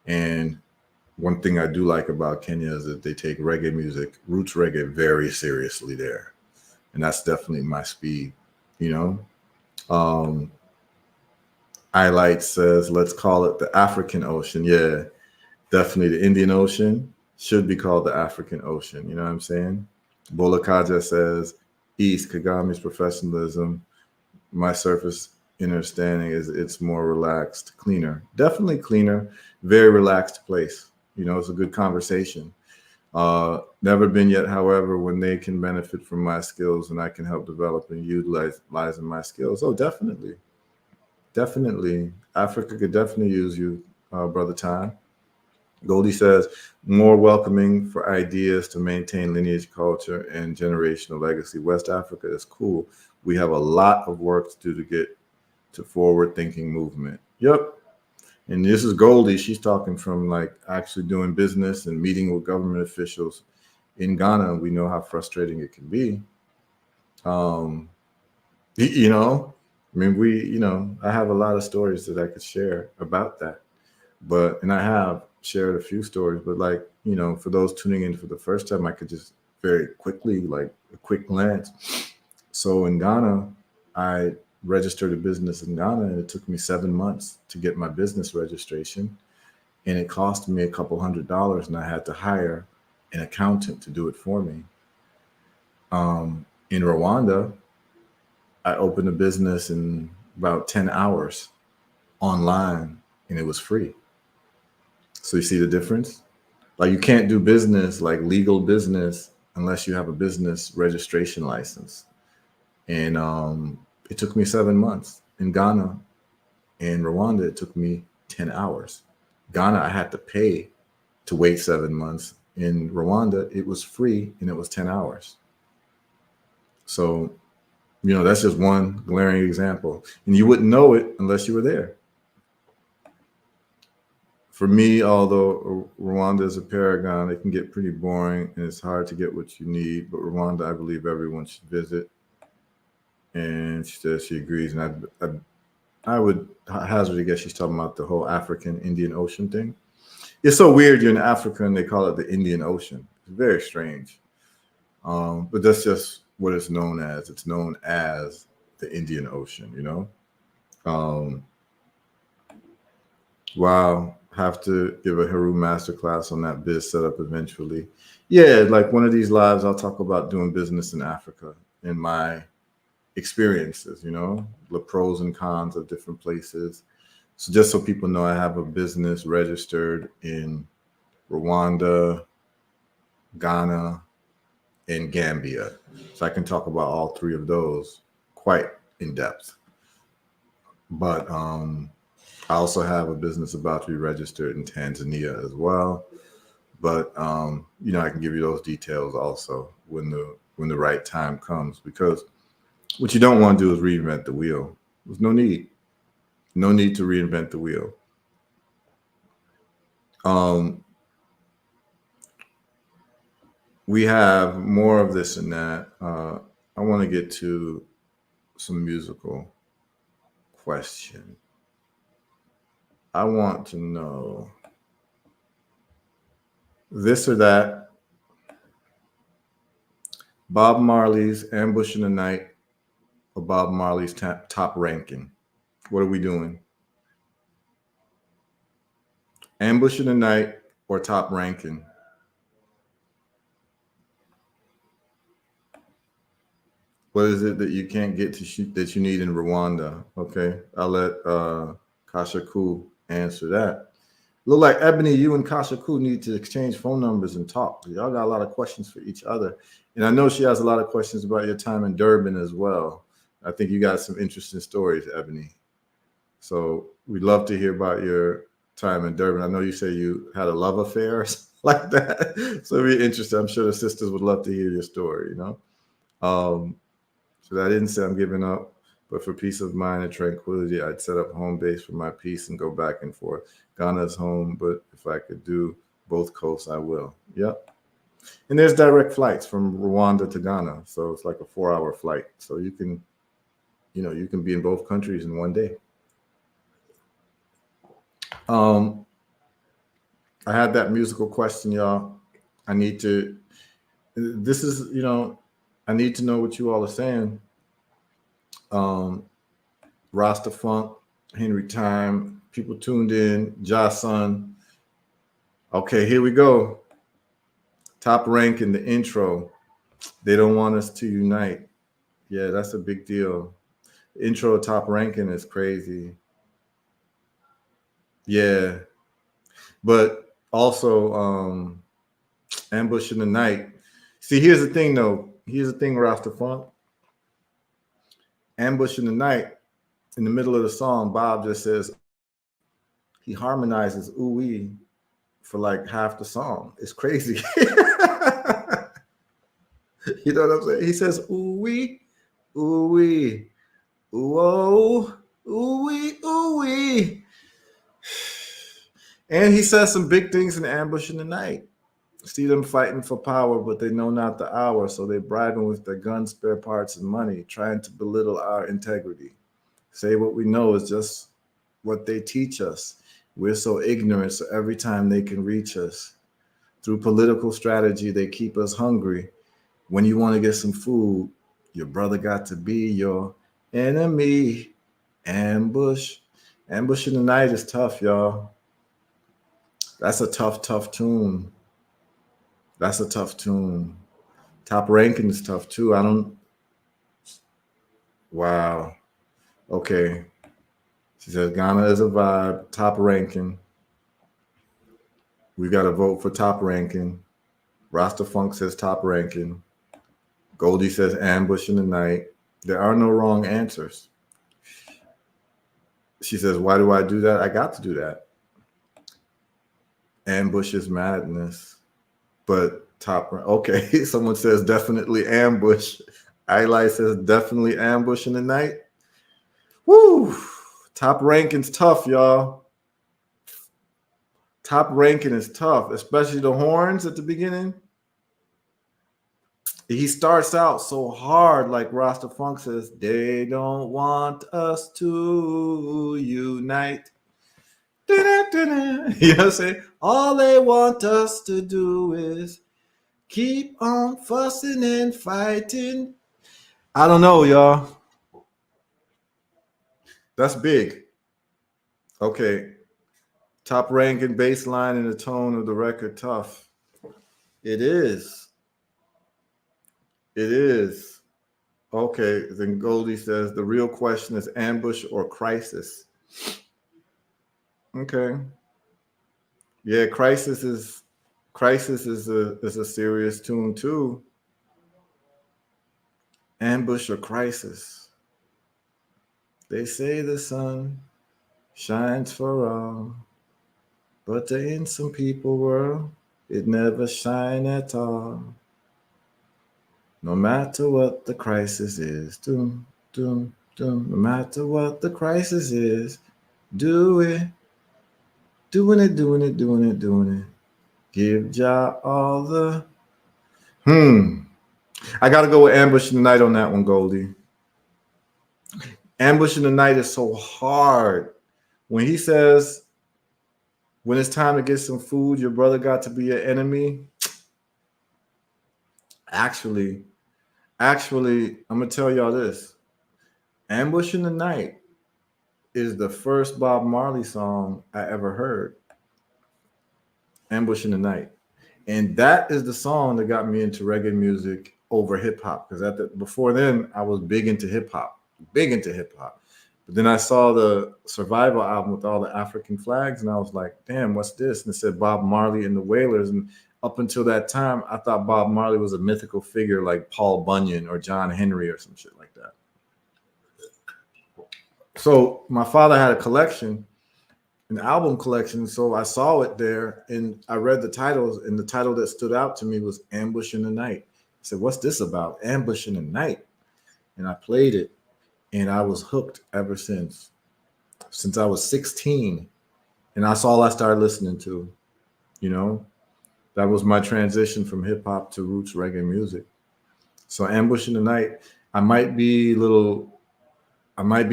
And one thing I do like about Kenya is that they take reggae music, roots reggae, very seriously there. And that's definitely my speed, Highlight says, let's call it the African Ocean. Yeah, definitely the Indian Ocean should be called the African Ocean. You know what I'm saying? Bolakaja says, East, Kagame's professionalism, my surface understanding is it's more relaxed, cleaner. Definitely cleaner, very relaxed place. It's a good conversation. Never been yet, however, when they can benefit from my skills and I can help develop and utilizing my skills. Oh, definitely. Definitely. Africa could definitely use you, Brother Time. Goldie says, more welcoming for ideas to maintain lineage, culture, and generational legacy. West Africa is cool. We have a lot of work to do to get to forward thinking movement. Yep. And this is Goldie. She's talking from like actually doing business and meeting with government officials in Ghana. We know how frustrating it can be. Um, you know, I mean, I have a lot of stories that I could share about that. And I have shared a few stories, but like, for those tuning in for the first time, I could just very quickly, like a quick glance. So in Ghana, I registered a business in Ghana, and it took me 7 months to get my business registration. And it cost me a couple $100, and I had to hire an accountant to do it for me. In Rwanda, I opened a business in about 10 hours online, and it was free. So you see the difference? Like, you can't do business, like legal business, unless you have a business registration license. And it took me 7 months. In Ghana and Rwanda, it took me 10 hours. Ghana, I had to pay to wait 7 months. In Rwanda, it was free and it was 10 hours. So, that's just one glaring example. And you wouldn't know it unless you were there. For me, although Rwanda is a paragon, it can get pretty boring and it's hard to get what you need. But Rwanda, I believe everyone should visit. And she says she agrees. And I would hazard a guess she's talking about the whole African Indian Ocean thing. It's so weird. You're in Africa and they call it the Indian Ocean. It's very strange. But that's just what it's known as. It's known as the Indian Ocean. Um, wow. Have to give a Heru masterclass on that biz setup eventually. Yeah, like one of these lives, I'll talk about doing business in Africa and my experiences, the pros and cons of different places. So just so people know, I have a business registered in Rwanda, Ghana, and Gambia. So I can talk about all three of those quite in depth. But I also have a business about to be registered in Tanzania as well. But I can give you those details also when the right time comes, because what you don't want to do is reinvent the wheel. There's no need. No need to reinvent the wheel. We have more of this and that. I want to get to some musical question. I want to know this or that. Bob Marley's Ambush in the Night or Bob Marley's top ranking? What are we doing? Ambush in the Night or top ranking? What is it that you can't get to shoot that you need in Rwanda? Okay, I'll let Kasha Ku answer that. Look like Ebony, you and Kasha Ku need to exchange phone numbers and talk. Y'all got a lot of questions for each other. And I know she has a lot of questions about your time in Durban as well. I think you got some interesting stories, Ebony. So we'd love to hear about your time in Durban. I know you say you had a love affair or something like that. So it'd be interesting. I'm sure the sisters would love to hear your story, So I didn't say I'm giving up, but for peace of mind and tranquility, I'd set up home base for my peace and go back and forth. Ghana's home, but if I could do both coasts, I will. Yep. And there's direct flights from Rwanda to Ghana. So it's like a 4-hour flight. So you can be in both countries in one day. I had that musical question, y'all. I need to know what you all are saying. Rasta Funk, Henry Time, people tuned in, Jason. Okay, here we go. Top rank in the intro. They don't want us to unite. Yeah, that's a big deal. Intro top ranking is crazy. Yeah. But also Ambush in the Night. See, here's the thing though. Here's the thing, Rasta Funk. Ambush in the Night, in the middle of the song, Bob just says he harmonizes ooh-wee for like half the song. It's crazy. You know what I'm saying? He says, ooh wee, ooh wee, ooh oh, ooh wee, ooh wee. And he says some big things in Ambush in the Night. See them fighting for power, but they know not the hour, so they bribing with their guns, spare parts, and money, trying to belittle our integrity. Say what we know is just what they teach us. We're so ignorant, so every time they can reach us. Through political strategy, they keep us hungry. When you want to get some food, your brother got to be your enemy. Ambush. Ambush in the Night is tough, y'all. That's a tough, tough tune. That's a tough tune. Top Ranking is tough too. I don't. Wow. Okay. She says Ghana is a vibe. Top Ranking. We got to vote for Top Ranking. Rasta Funk says Top Ranking. Goldie says Ambush in the Night. There are no wrong answers. She says, why do I do that? I got to do that. Ambush is madness. But top, okay. Someone says definitely Ambush. Eli says definitely Ambush in the Night. Woo! Top Ranking's tough, y'all. Top Ranking is tough, especially the horns at the beginning. He starts out so hard, like Rasta Funk says, they don't want us to unite. You know what I'm saying? All they want us to do is keep on fussing and fighting. I don't know, y'all. That's big. Okay. Top Ranking bass line and the tone of the record tough. It is. It is. Okay, then Goldie says the real question is Ambush or Crisis. Okay. Yeah, Crisis is a serious tune too. Ambush or Crisis. They say the sun shines for all, but in some people world, it never shine at all. No matter what the crisis is, doom, doom, doom. No matter what the crisis is, do it. Doing it, doing it, doing it, doing it. Give Jah all the. I got to go with Ambush in the Night on that one, Goldie. Ambush in the Night is so hard. When he says, when it's time to get some food, your brother got to be your enemy. Actually, I'm going to tell y'all this. Ambush in the Night is the first Bob Marley song I ever heard. Ambush in the Night. And that is the song that got me into reggae music over hip hop. Because before then, I was big into hip hop. But then I saw the Survival album with all the African flags, and I was like, damn, what's this? And it said Bob Marley and the Wailers. And up until that time, I thought Bob Marley was a mythical figure like Paul Bunyan or John Henry or some shit like that. So my father had a collection, an album collection. So I saw it there and I read the titles, and the title that stood out to me was Ambush in the Night. I said, what's this about? Ambush in the Night. And I played it and I was hooked ever since I was 16. And that's all I started listening to, you know, that was my transition from hip hop to roots reggae music. So Ambush in the Night, I might be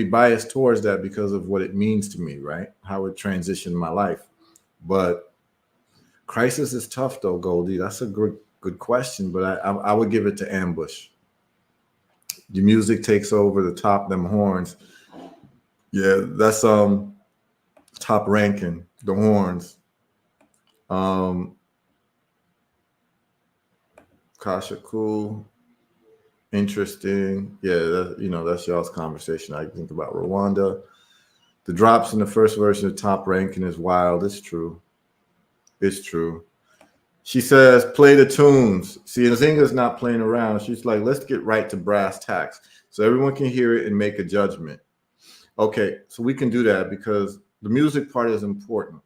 biased towards that because of what it means to me, right? How it transitioned my life. But Crisis is tough though, Goldie. That's a good question, but I would give it to Ambush. The music takes over the top, them horns. Yeah, that's Top Ranking, the horns. Kasha, cool. Interesting. Yeah, that's y'all's conversation. I think about Rwanda. The drops in the first version of Top Ranking is wild. It's true. She says, play the tunes. See, Nzinga's not playing around. She's like, let's get right to brass tacks so everyone can hear it and make a judgment. Okay, so we can do that because the music part is important.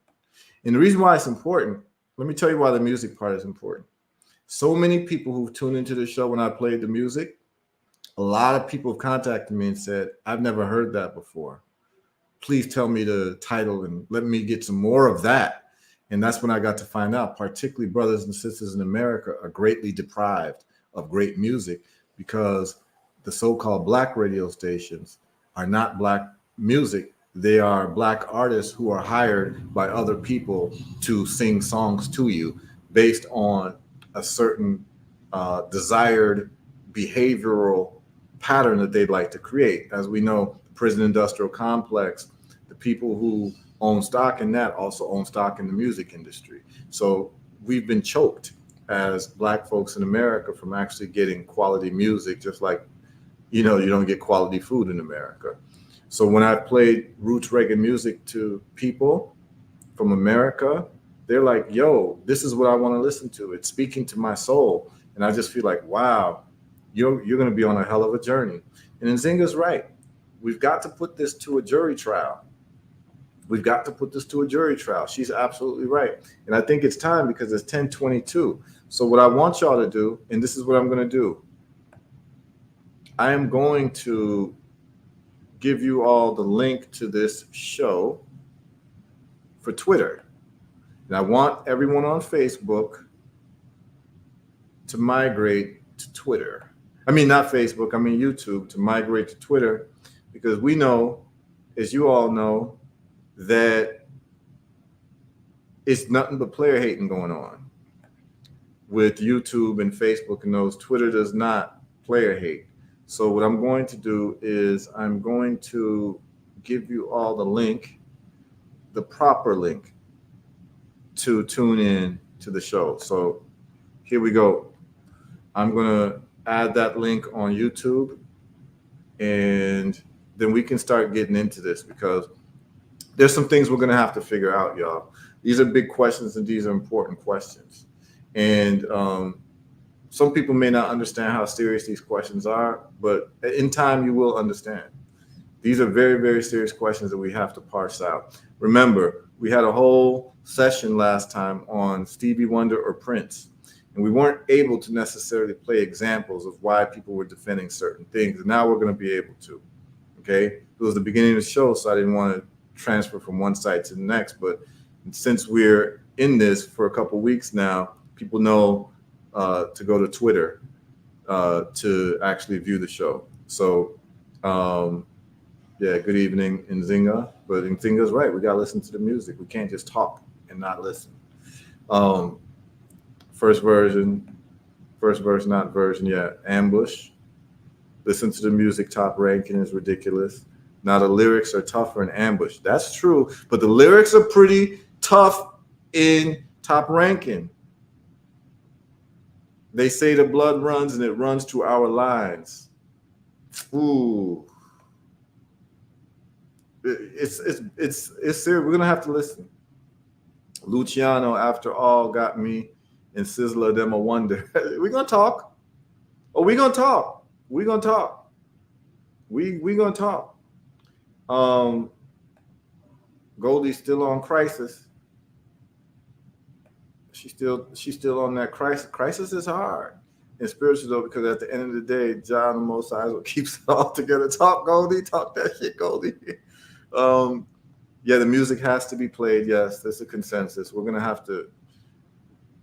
And the reason why it's important let me tell you why the music part is important. So many people who tune into the show when I played the music, a lot of people have contacted me and said, I've never heard that before. Please tell me the title and let me get some more of that. And that's when I got to find out, particularly brothers and sisters in America are greatly deprived of great music because the so-called black radio stations are not black music. They are black artists who are hired by other people to sing songs to you based on a certain desired behavioral pattern that they'd like to create. As we know, the prison industrial complex, the people who own stock in that also own stock in the music industry. So we've been choked as black folks in America from actually getting quality music, just like, you know, you don't get quality food in America. So when I played roots reggae music to people from America, they're like, yo, this is what I want to listen to. It's speaking to my soul. And I just feel like, wow, you're going to be on a hell of a journey. And Nzinga's right. We've got to put this to a jury trial. We've got to put this to a jury trial. She's absolutely right. And I think it's time because it's 10:22. So what I want y'all to do, and this is what I'm going to do, I am going to give you all the link to this show for Twitter. And I want everyone on Facebook to migrate to Twitter. I mean, not Facebook, I mean YouTube, to migrate to Twitter, because we know, as you all know, that it's nothing but player hating going on with YouTube and Facebook and those. Twitter does not player hate. So what I'm going to do is I'm going to give you all the link, the proper link to tune in to the show. So here we go. I'm going to add that link on YouTube, and then we can start getting into this because there's some things we're going to have to figure out, y'all. These are big questions and these are important questions. And some people may not understand how serious these questions are, but in time you will understand. These are very, very serious questions that we have to parse out. Remember, we had a whole session last time on Stevie Wonder or Prince, and we weren't able to necessarily play examples of why people were defending certain things. And now we're going to be able to. Okay? It was the beginning of the show, so I didn't want to transfer from one site to the next. But since we're in this for a couple weeks now, people know to go to Twitter to actually view the show. So, yeah, good evening, Nzinga. But Nzinga's right. We got to listen to the music. We can't just talk and not listen. First verse, not version yet. Ambush. Listen to the music, top ranking is ridiculous. Now the lyrics are tougher in Ambush. That's true, but the lyrics are pretty tough in Top Ranking. They say the blood runs and it runs through our lines. Ooh. It's serious. We're gonna have to listen. Luciano, after all, got me and Sizzler them a wonder. We're gonna talk. Oh, we're gonna talk. We're gonna talk. We gonna talk. Goldie's still on Crisis. She's still on that crisis. Crisis is hard and spiritual though, because at the end of the day, John the Most High is what keeps it all together. Talk, Goldie, talk that shit, Goldie. Yeah, the music has to be played. Yes, there's a consensus. We're gonna have to.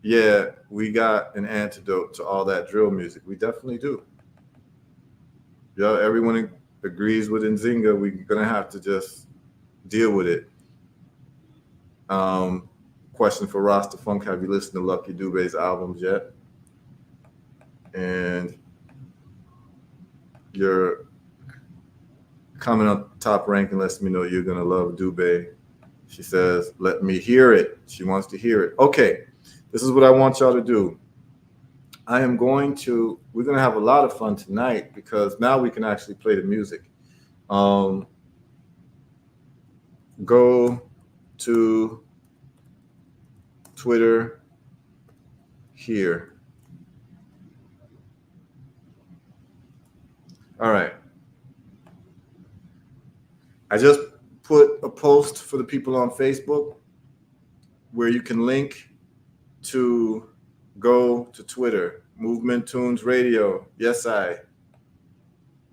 Yeah, we got an antidote to all that drill music. We definitely do. Yeah, everyone agrees with Nzinga. We're gonna have to just deal with it. Question for Rasta Funk: have you listened to Lucky Dube's albums yet? And your comment on Top Ranking lets me know you're gonna love Dube. She says, "Let me hear it." She wants to hear it. Okay, this is what I want y'all to do. We're gonna have a lot of fun tonight because now we can actually play the music. Go to Twitter here. All right. I just put a post for the people on Facebook where you can link to go to Twitter, Movement Tunes Radio. Yes,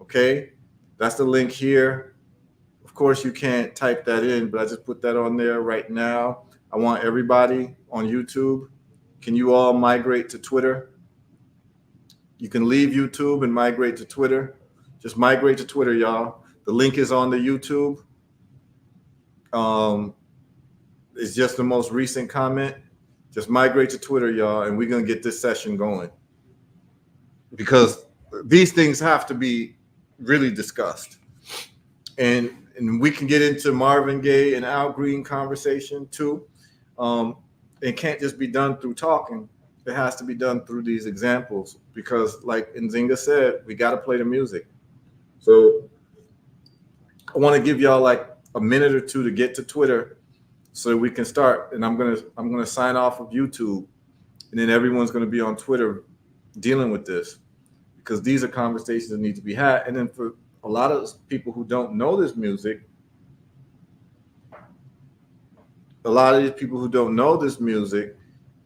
okay, that's the link here. Of course, you can't type that in, but I just put that on there right now. I want everybody on YouTube. Can you all migrate to Twitter? You can leave YouTube and migrate to Twitter. Just migrate to Twitter, y'all. The link is on the YouTube. It's just the most recent comment. Just migrate to Twitter, y'all, and we're going to get this session going. Because these things have to be really discussed. And we can get into Marvin Gaye and Al Green conversation too. It can't just be done through talking. It has to be done through these examples because, like Nzinga said, we got to play the music. So I want to give y'all like a minute or two to get to Twitter so that we can start. And I'm gonna sign off of YouTube, and then everyone's gonna be on Twitter dealing with this because these are conversations that need to be had. And then for a lot of people who don't know this music,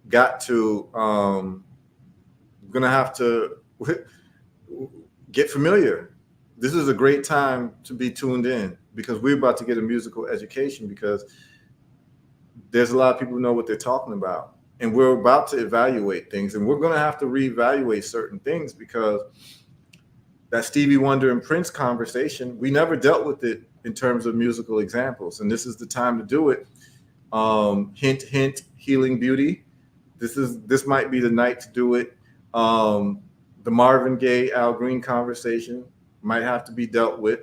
got to gonna have to get familiar. This is a great time to be tuned in because we're about to get a musical education because there's a lot of people who know what they're talking about, and we're about to evaluate things, and we're gonna have to reevaluate certain things because that Stevie Wonder and Prince conversation, we never dealt with it in terms of musical examples, and this is the time to do it. Hint, hint, Healing Beauty. This might be the night to do it. The Marvin Gaye, Al Green conversation might have to be dealt with.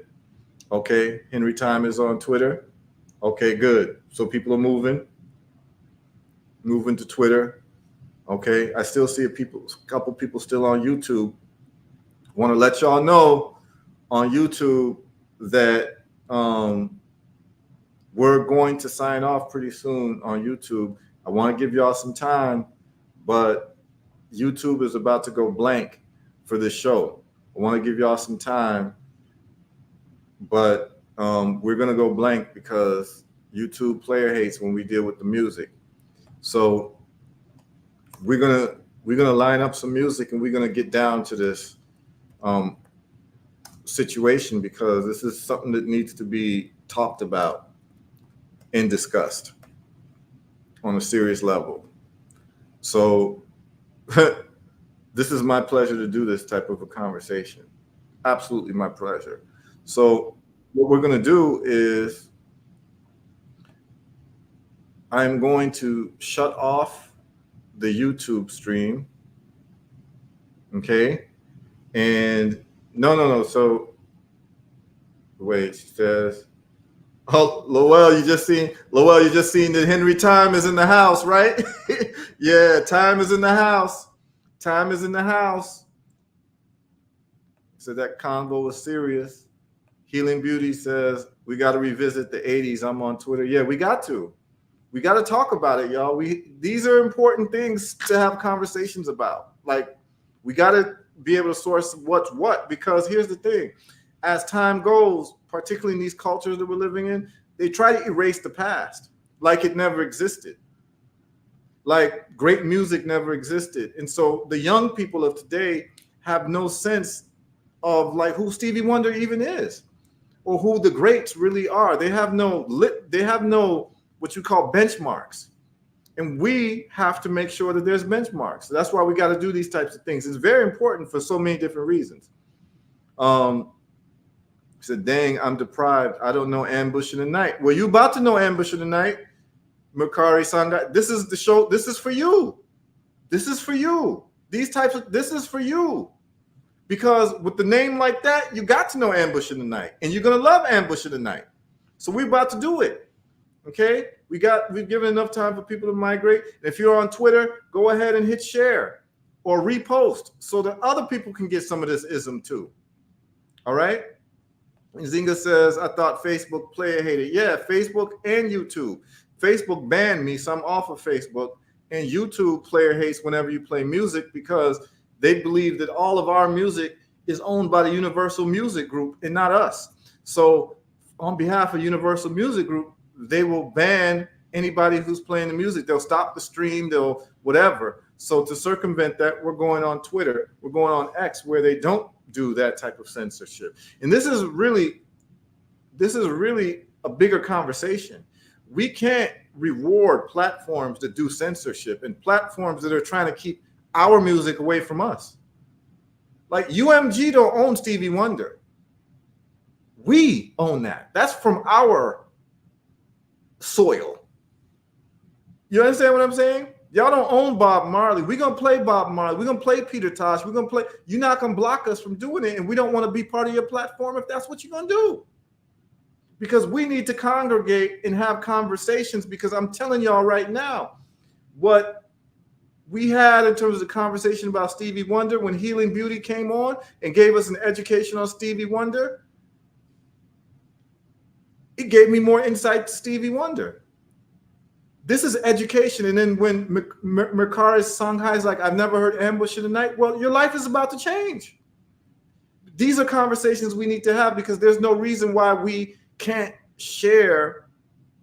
Okay, Henry Time is on Twitter. Okay, good. So people are moving to Twitter. Okay, I still see a couple people still on YouTube. Want to let y'all know on YouTube that we're going to sign off pretty soon on YouTube. I want to give y'all some time, but YouTube is about to go blank for this show. I want to give y'all some time, but we're going to go blank because YouTube player hates when we deal with the music. So we're gonna line up some music and we're gonna get down to this situation because this is something that needs to be talked about and discussed on a serious level. So this is my pleasure to do this type of a conversation. Absolutely my pleasure. So what we're going to do is I'm going to shut off the YouTube stream. Okay. And no. So wait, she says, oh, Lowell, you just seen that Henry Time is in the house, right? Yeah, Time is in the house. Time is in the house. So that convo was serious. Healing Beauty says, we got to revisit the 80s. I'm on Twitter. Yeah, we got to talk about it, y'all. These are important things to have conversations about. Like, we got to be able to source what's what, because here's the thing. As time goes, particularly in these cultures that we're living in, they try to erase the past like it never existed. Like great music never existed. And so the young people of today have no sense of like who Stevie Wonder even is or who the greats really are. They have no what you call benchmarks. And we have to make sure that there's benchmarks. So that's why we got to do these types of things. It's very important for so many different reasons. He said, dang, I'm deprived. I don't know Ambush in the Night. Well, you about to know Ambush in the Night, Makari Sanga. This is the show. This is for you. This is for you. This is for you. Because with the name like that, you got to know Ambush in the Night. And you're going to love Ambush in the Night. So we're about to do it. Okay? We've given enough time for people to migrate. And if you're on Twitter, go ahead and hit share or repost so that other people can get some of this ism too. All right? Zinga says, I thought Facebook player hated. Yeah, Facebook and YouTube. Facebook banned me, so I'm off of Facebook. And YouTube player hates whenever you play music because they believe that all of our music is owned by the Universal Music Group and not us. So on behalf of Universal Music Group, they will ban anybody who's playing the music. They'll stop the stream, they'll whatever. So to circumvent that, we're going on Twitter, we're going on X, where they don't do that type of censorship. And this is really a bigger conversation. We can't reward platforms that do censorship and platforms that are trying to keep our music away from us. Like UMG don't own Stevie Wonder. We own that. That's from our soil. You understand what I'm saying? Y'all don't own Bob Marley. We're going to play Bob Marley. We're going to play Peter Tosh. We're going to play. You're not going to block us from doing it, and we don't want to be part of your platform if that's what you're going to do. Because we need to congregate and have conversations, because I'm telling y'all right now, what we had in terms of the conversation about Stevie Wonder when Healing Beauty came on and gave us an education on Stevie Wonder, it gave me more insight to Stevie Wonder. This is education. And then when Mercari's Songhai is like, I've never heard Ambush in the Night. Well, your life is about to change. These are conversations we need to have, because there's no reason why we can't share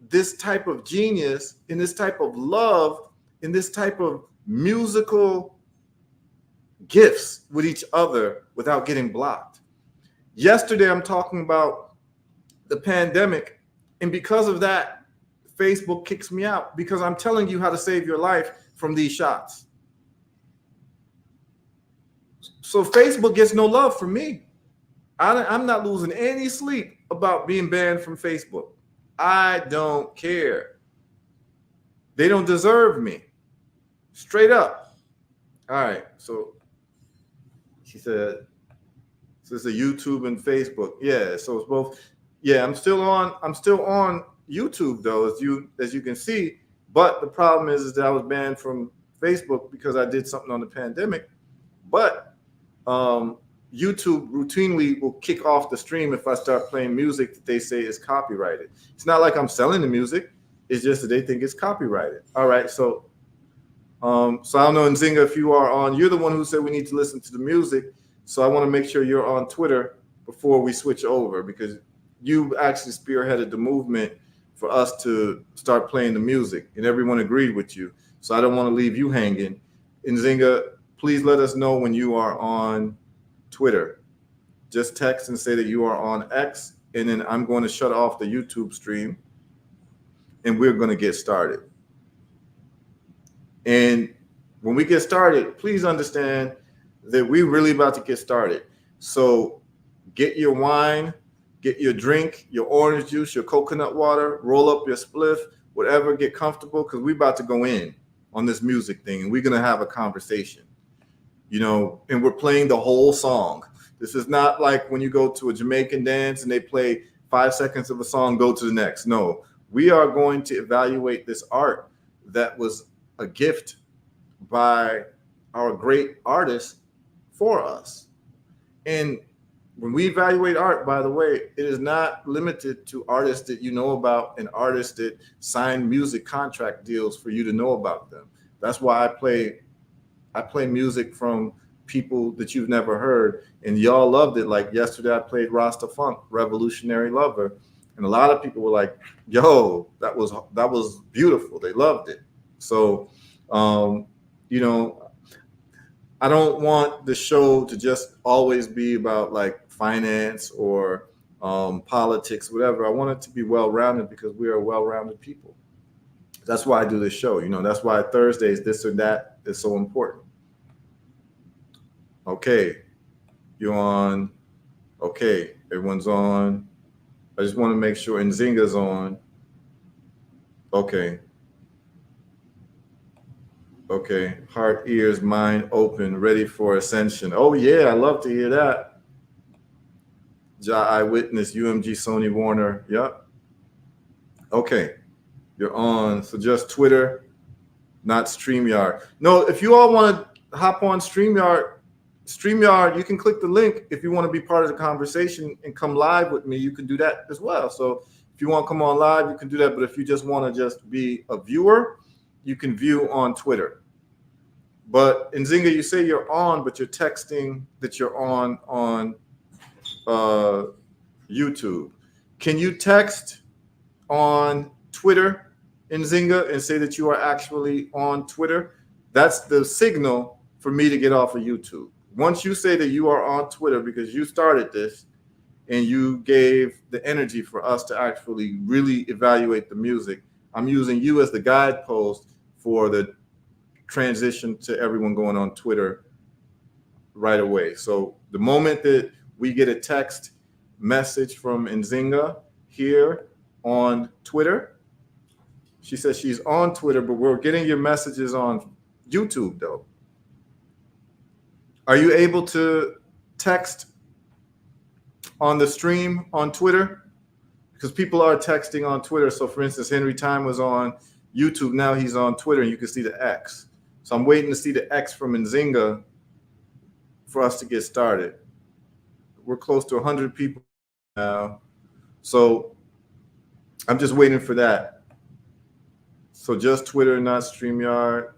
this type of genius and this type of love and this type of musical gifts with each other without getting blocked. Yesterday, I'm talking about the pandemic, and because of that, Facebook kicks me out, because I'm telling you how to save your life from these shots. So Facebook gets no love from me. I'm not losing any sleep about being banned from Facebook. I don't care. They don't deserve me. Straight up. All right. So she said, so it's a YouTube and Facebook. Yeah. So it's both. Yeah, I'm still on YouTube though, as you can see. But the problem is that I was banned from Facebook because I did something on the pandemic. But YouTube routinely will kick off the stream if I start playing music that they say is copyrighted. It's not like I'm selling the music. It's just that they think it's copyrighted. All right. So so I don't know, Nzinga, if you are on, you're the one who said we need to listen to the music. So I want to make sure you're on Twitter before we switch over, because you actually spearheaded the movement for us to start playing the music, and everyone agreed with you. So I don't want to leave you hanging. Nzinga, please let us know when you are on Twitter. Just text and say that you are on X, and then I'm going to shut off the YouTube stream, and we're going to get started. And when we get started, please understand that we're really about to get started. So get your wine, get your drink, your orange juice, your coconut water, roll up your spliff, whatever, get comfortable, because we're about to go in on this music thing, and we're going to have a conversation, you know, and we're playing the whole song. This is not like when you go to a Jamaican dance and they play 5 seconds of a song, go to the next. No, we are going to evaluate this art that was a gift by our great artists for us. And when we evaluate art, by the way, it is not limited to artists that you know about and artists that sign music contract deals for you to know about them. That's why I play music from people that you've never heard, and y'all loved it. Like yesterday, I played Rasta Funk, Revolutionary Lover, and a lot of people were like, "Yo, that was beautiful." They loved it. So, you know, I don't want the show to just always be about like finance or politics, whatever. I want it to be well-rounded, because we are well-rounded people. That's why I do this show. You know, that's why Thursdays, this or that, is so important. Okay, you're on. Okay, everyone's on. I just want to make sure Nzinga's on. Okay. Okay, heart, ears, mind open, ready for ascension. Oh yeah, I love to hear that. Ja Eyewitness, UMG, Sony Warner. Yep. Okay, you're on. So just Twitter, not StreamYard. No, if you all want to hop on StreamYard, you can click the link if you want to be part of the conversation and come live with me. You can do that as well. So if you want to come on live, you can do that. But if you just want to just be a viewer, you can view on Twitter. But Nzinga, you say you're on, but you're texting that you're on YouTube. Can you text on Twitter, Nzinga and say that you are actually on Twitter, that's the signal for me to get off of YouTube. Once you say that you are on Twitter because you started this and you gave the energy for us to actually really evaluate the music, I'm using you as the guidepost for the transition to everyone going on Twitter right away. So the moment that we get a text message from Nzinga here on Twitter, she says she's on Twitter, but we're getting your messages on YouTube though. Are you able to text on the stream on Twitter? Because people are texting on Twitter. So for instance, Henry Time was on YouTube. Now he's on Twitter and you can see the X. So I'm waiting to see the X from Nzinga for us to get started. We're close to 100 people now. So I'm just waiting for that. So just Twitter, not StreamYard.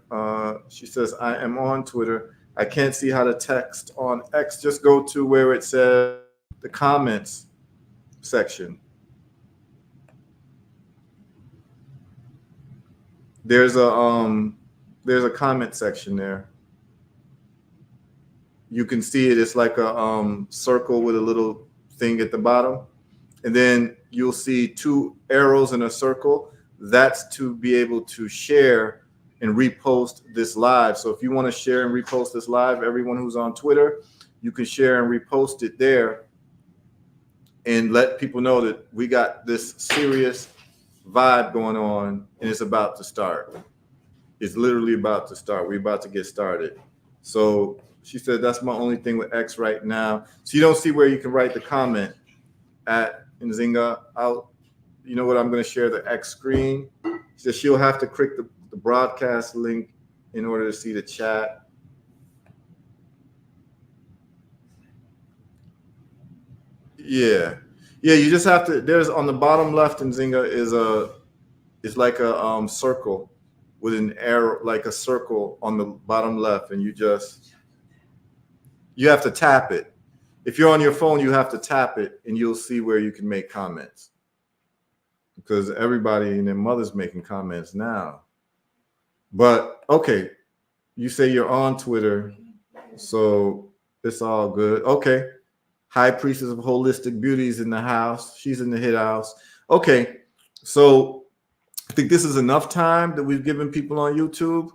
She says, I am on Twitter. I can't see how to text on X. Just go to where it says the comments section. There's a comment section there. You can see it. It's like a circle with a little thing at the bottom. And then you'll see two arrows in a circle. That's to be able to share and repost this live. So if you want to share and repost this live, everyone who's on Twitter, you can share and repost it there and let people know that we got this serious vibe going on and it's about to start. It's literally about to start. We're about to get started. So she said, that's my only thing with X right now. So you don't see where you can write the comment at Nzinga. You know what? I'm going to share the X screen. She said she'll have to click the broadcast link in order to see the chat. Yeah. You just have to. There's on the bottom left Nzinga is like a circle with an arrow, like a circle on the bottom left, and you have to tap it. If you're on your phone, you have to tap it, and you'll see where you can make comments. Because everybody and their mother's making comments now. But okay, you say you're on Twitter, so it's all good. Okay, High Priestess of Holistic Beauty is in the house. She's in the hit house. Okay, so I think this is enough time that we've given people on YouTube.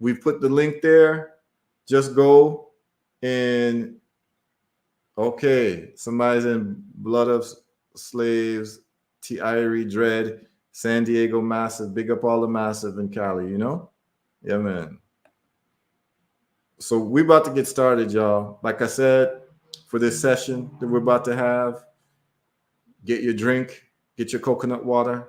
We've put the link there. Just go and okay, somebody's in Blood of Slaves, T.I.R.E. Dread, San Diego Massive. Big up all the Massive in Cali, you know? Yeah, man. So we're about to get started, y'all. Like I said, for this session that we're about to have, get your drink, get your coconut water,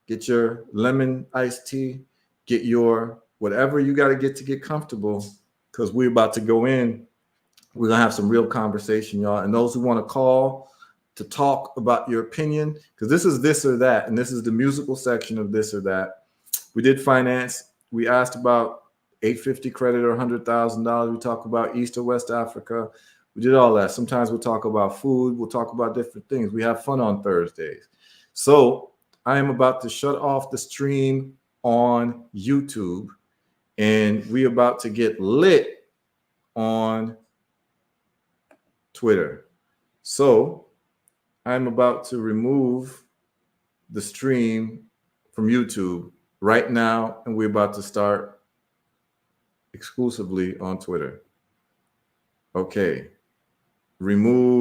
get your lemon iced tea, get your whatever you got to get comfortable, because we're about to go in. We're going to have some real conversation, y'all. And those who want to call to talk about your opinion, because this is this or that, and this is the musical section of this or that. We did finance. We asked about $850 credit or $100,000. We talk about East or West Africa. We did all that. Sometimes we'll talk about food. We'll talk about different things. We have fun on Thursdays. So I am about to shut off the stream on YouTube, and we're about to get lit on Twitter. So I'm about to remove the stream from YouTube right now, and we're about to start exclusively on Twitter. Okay. Remove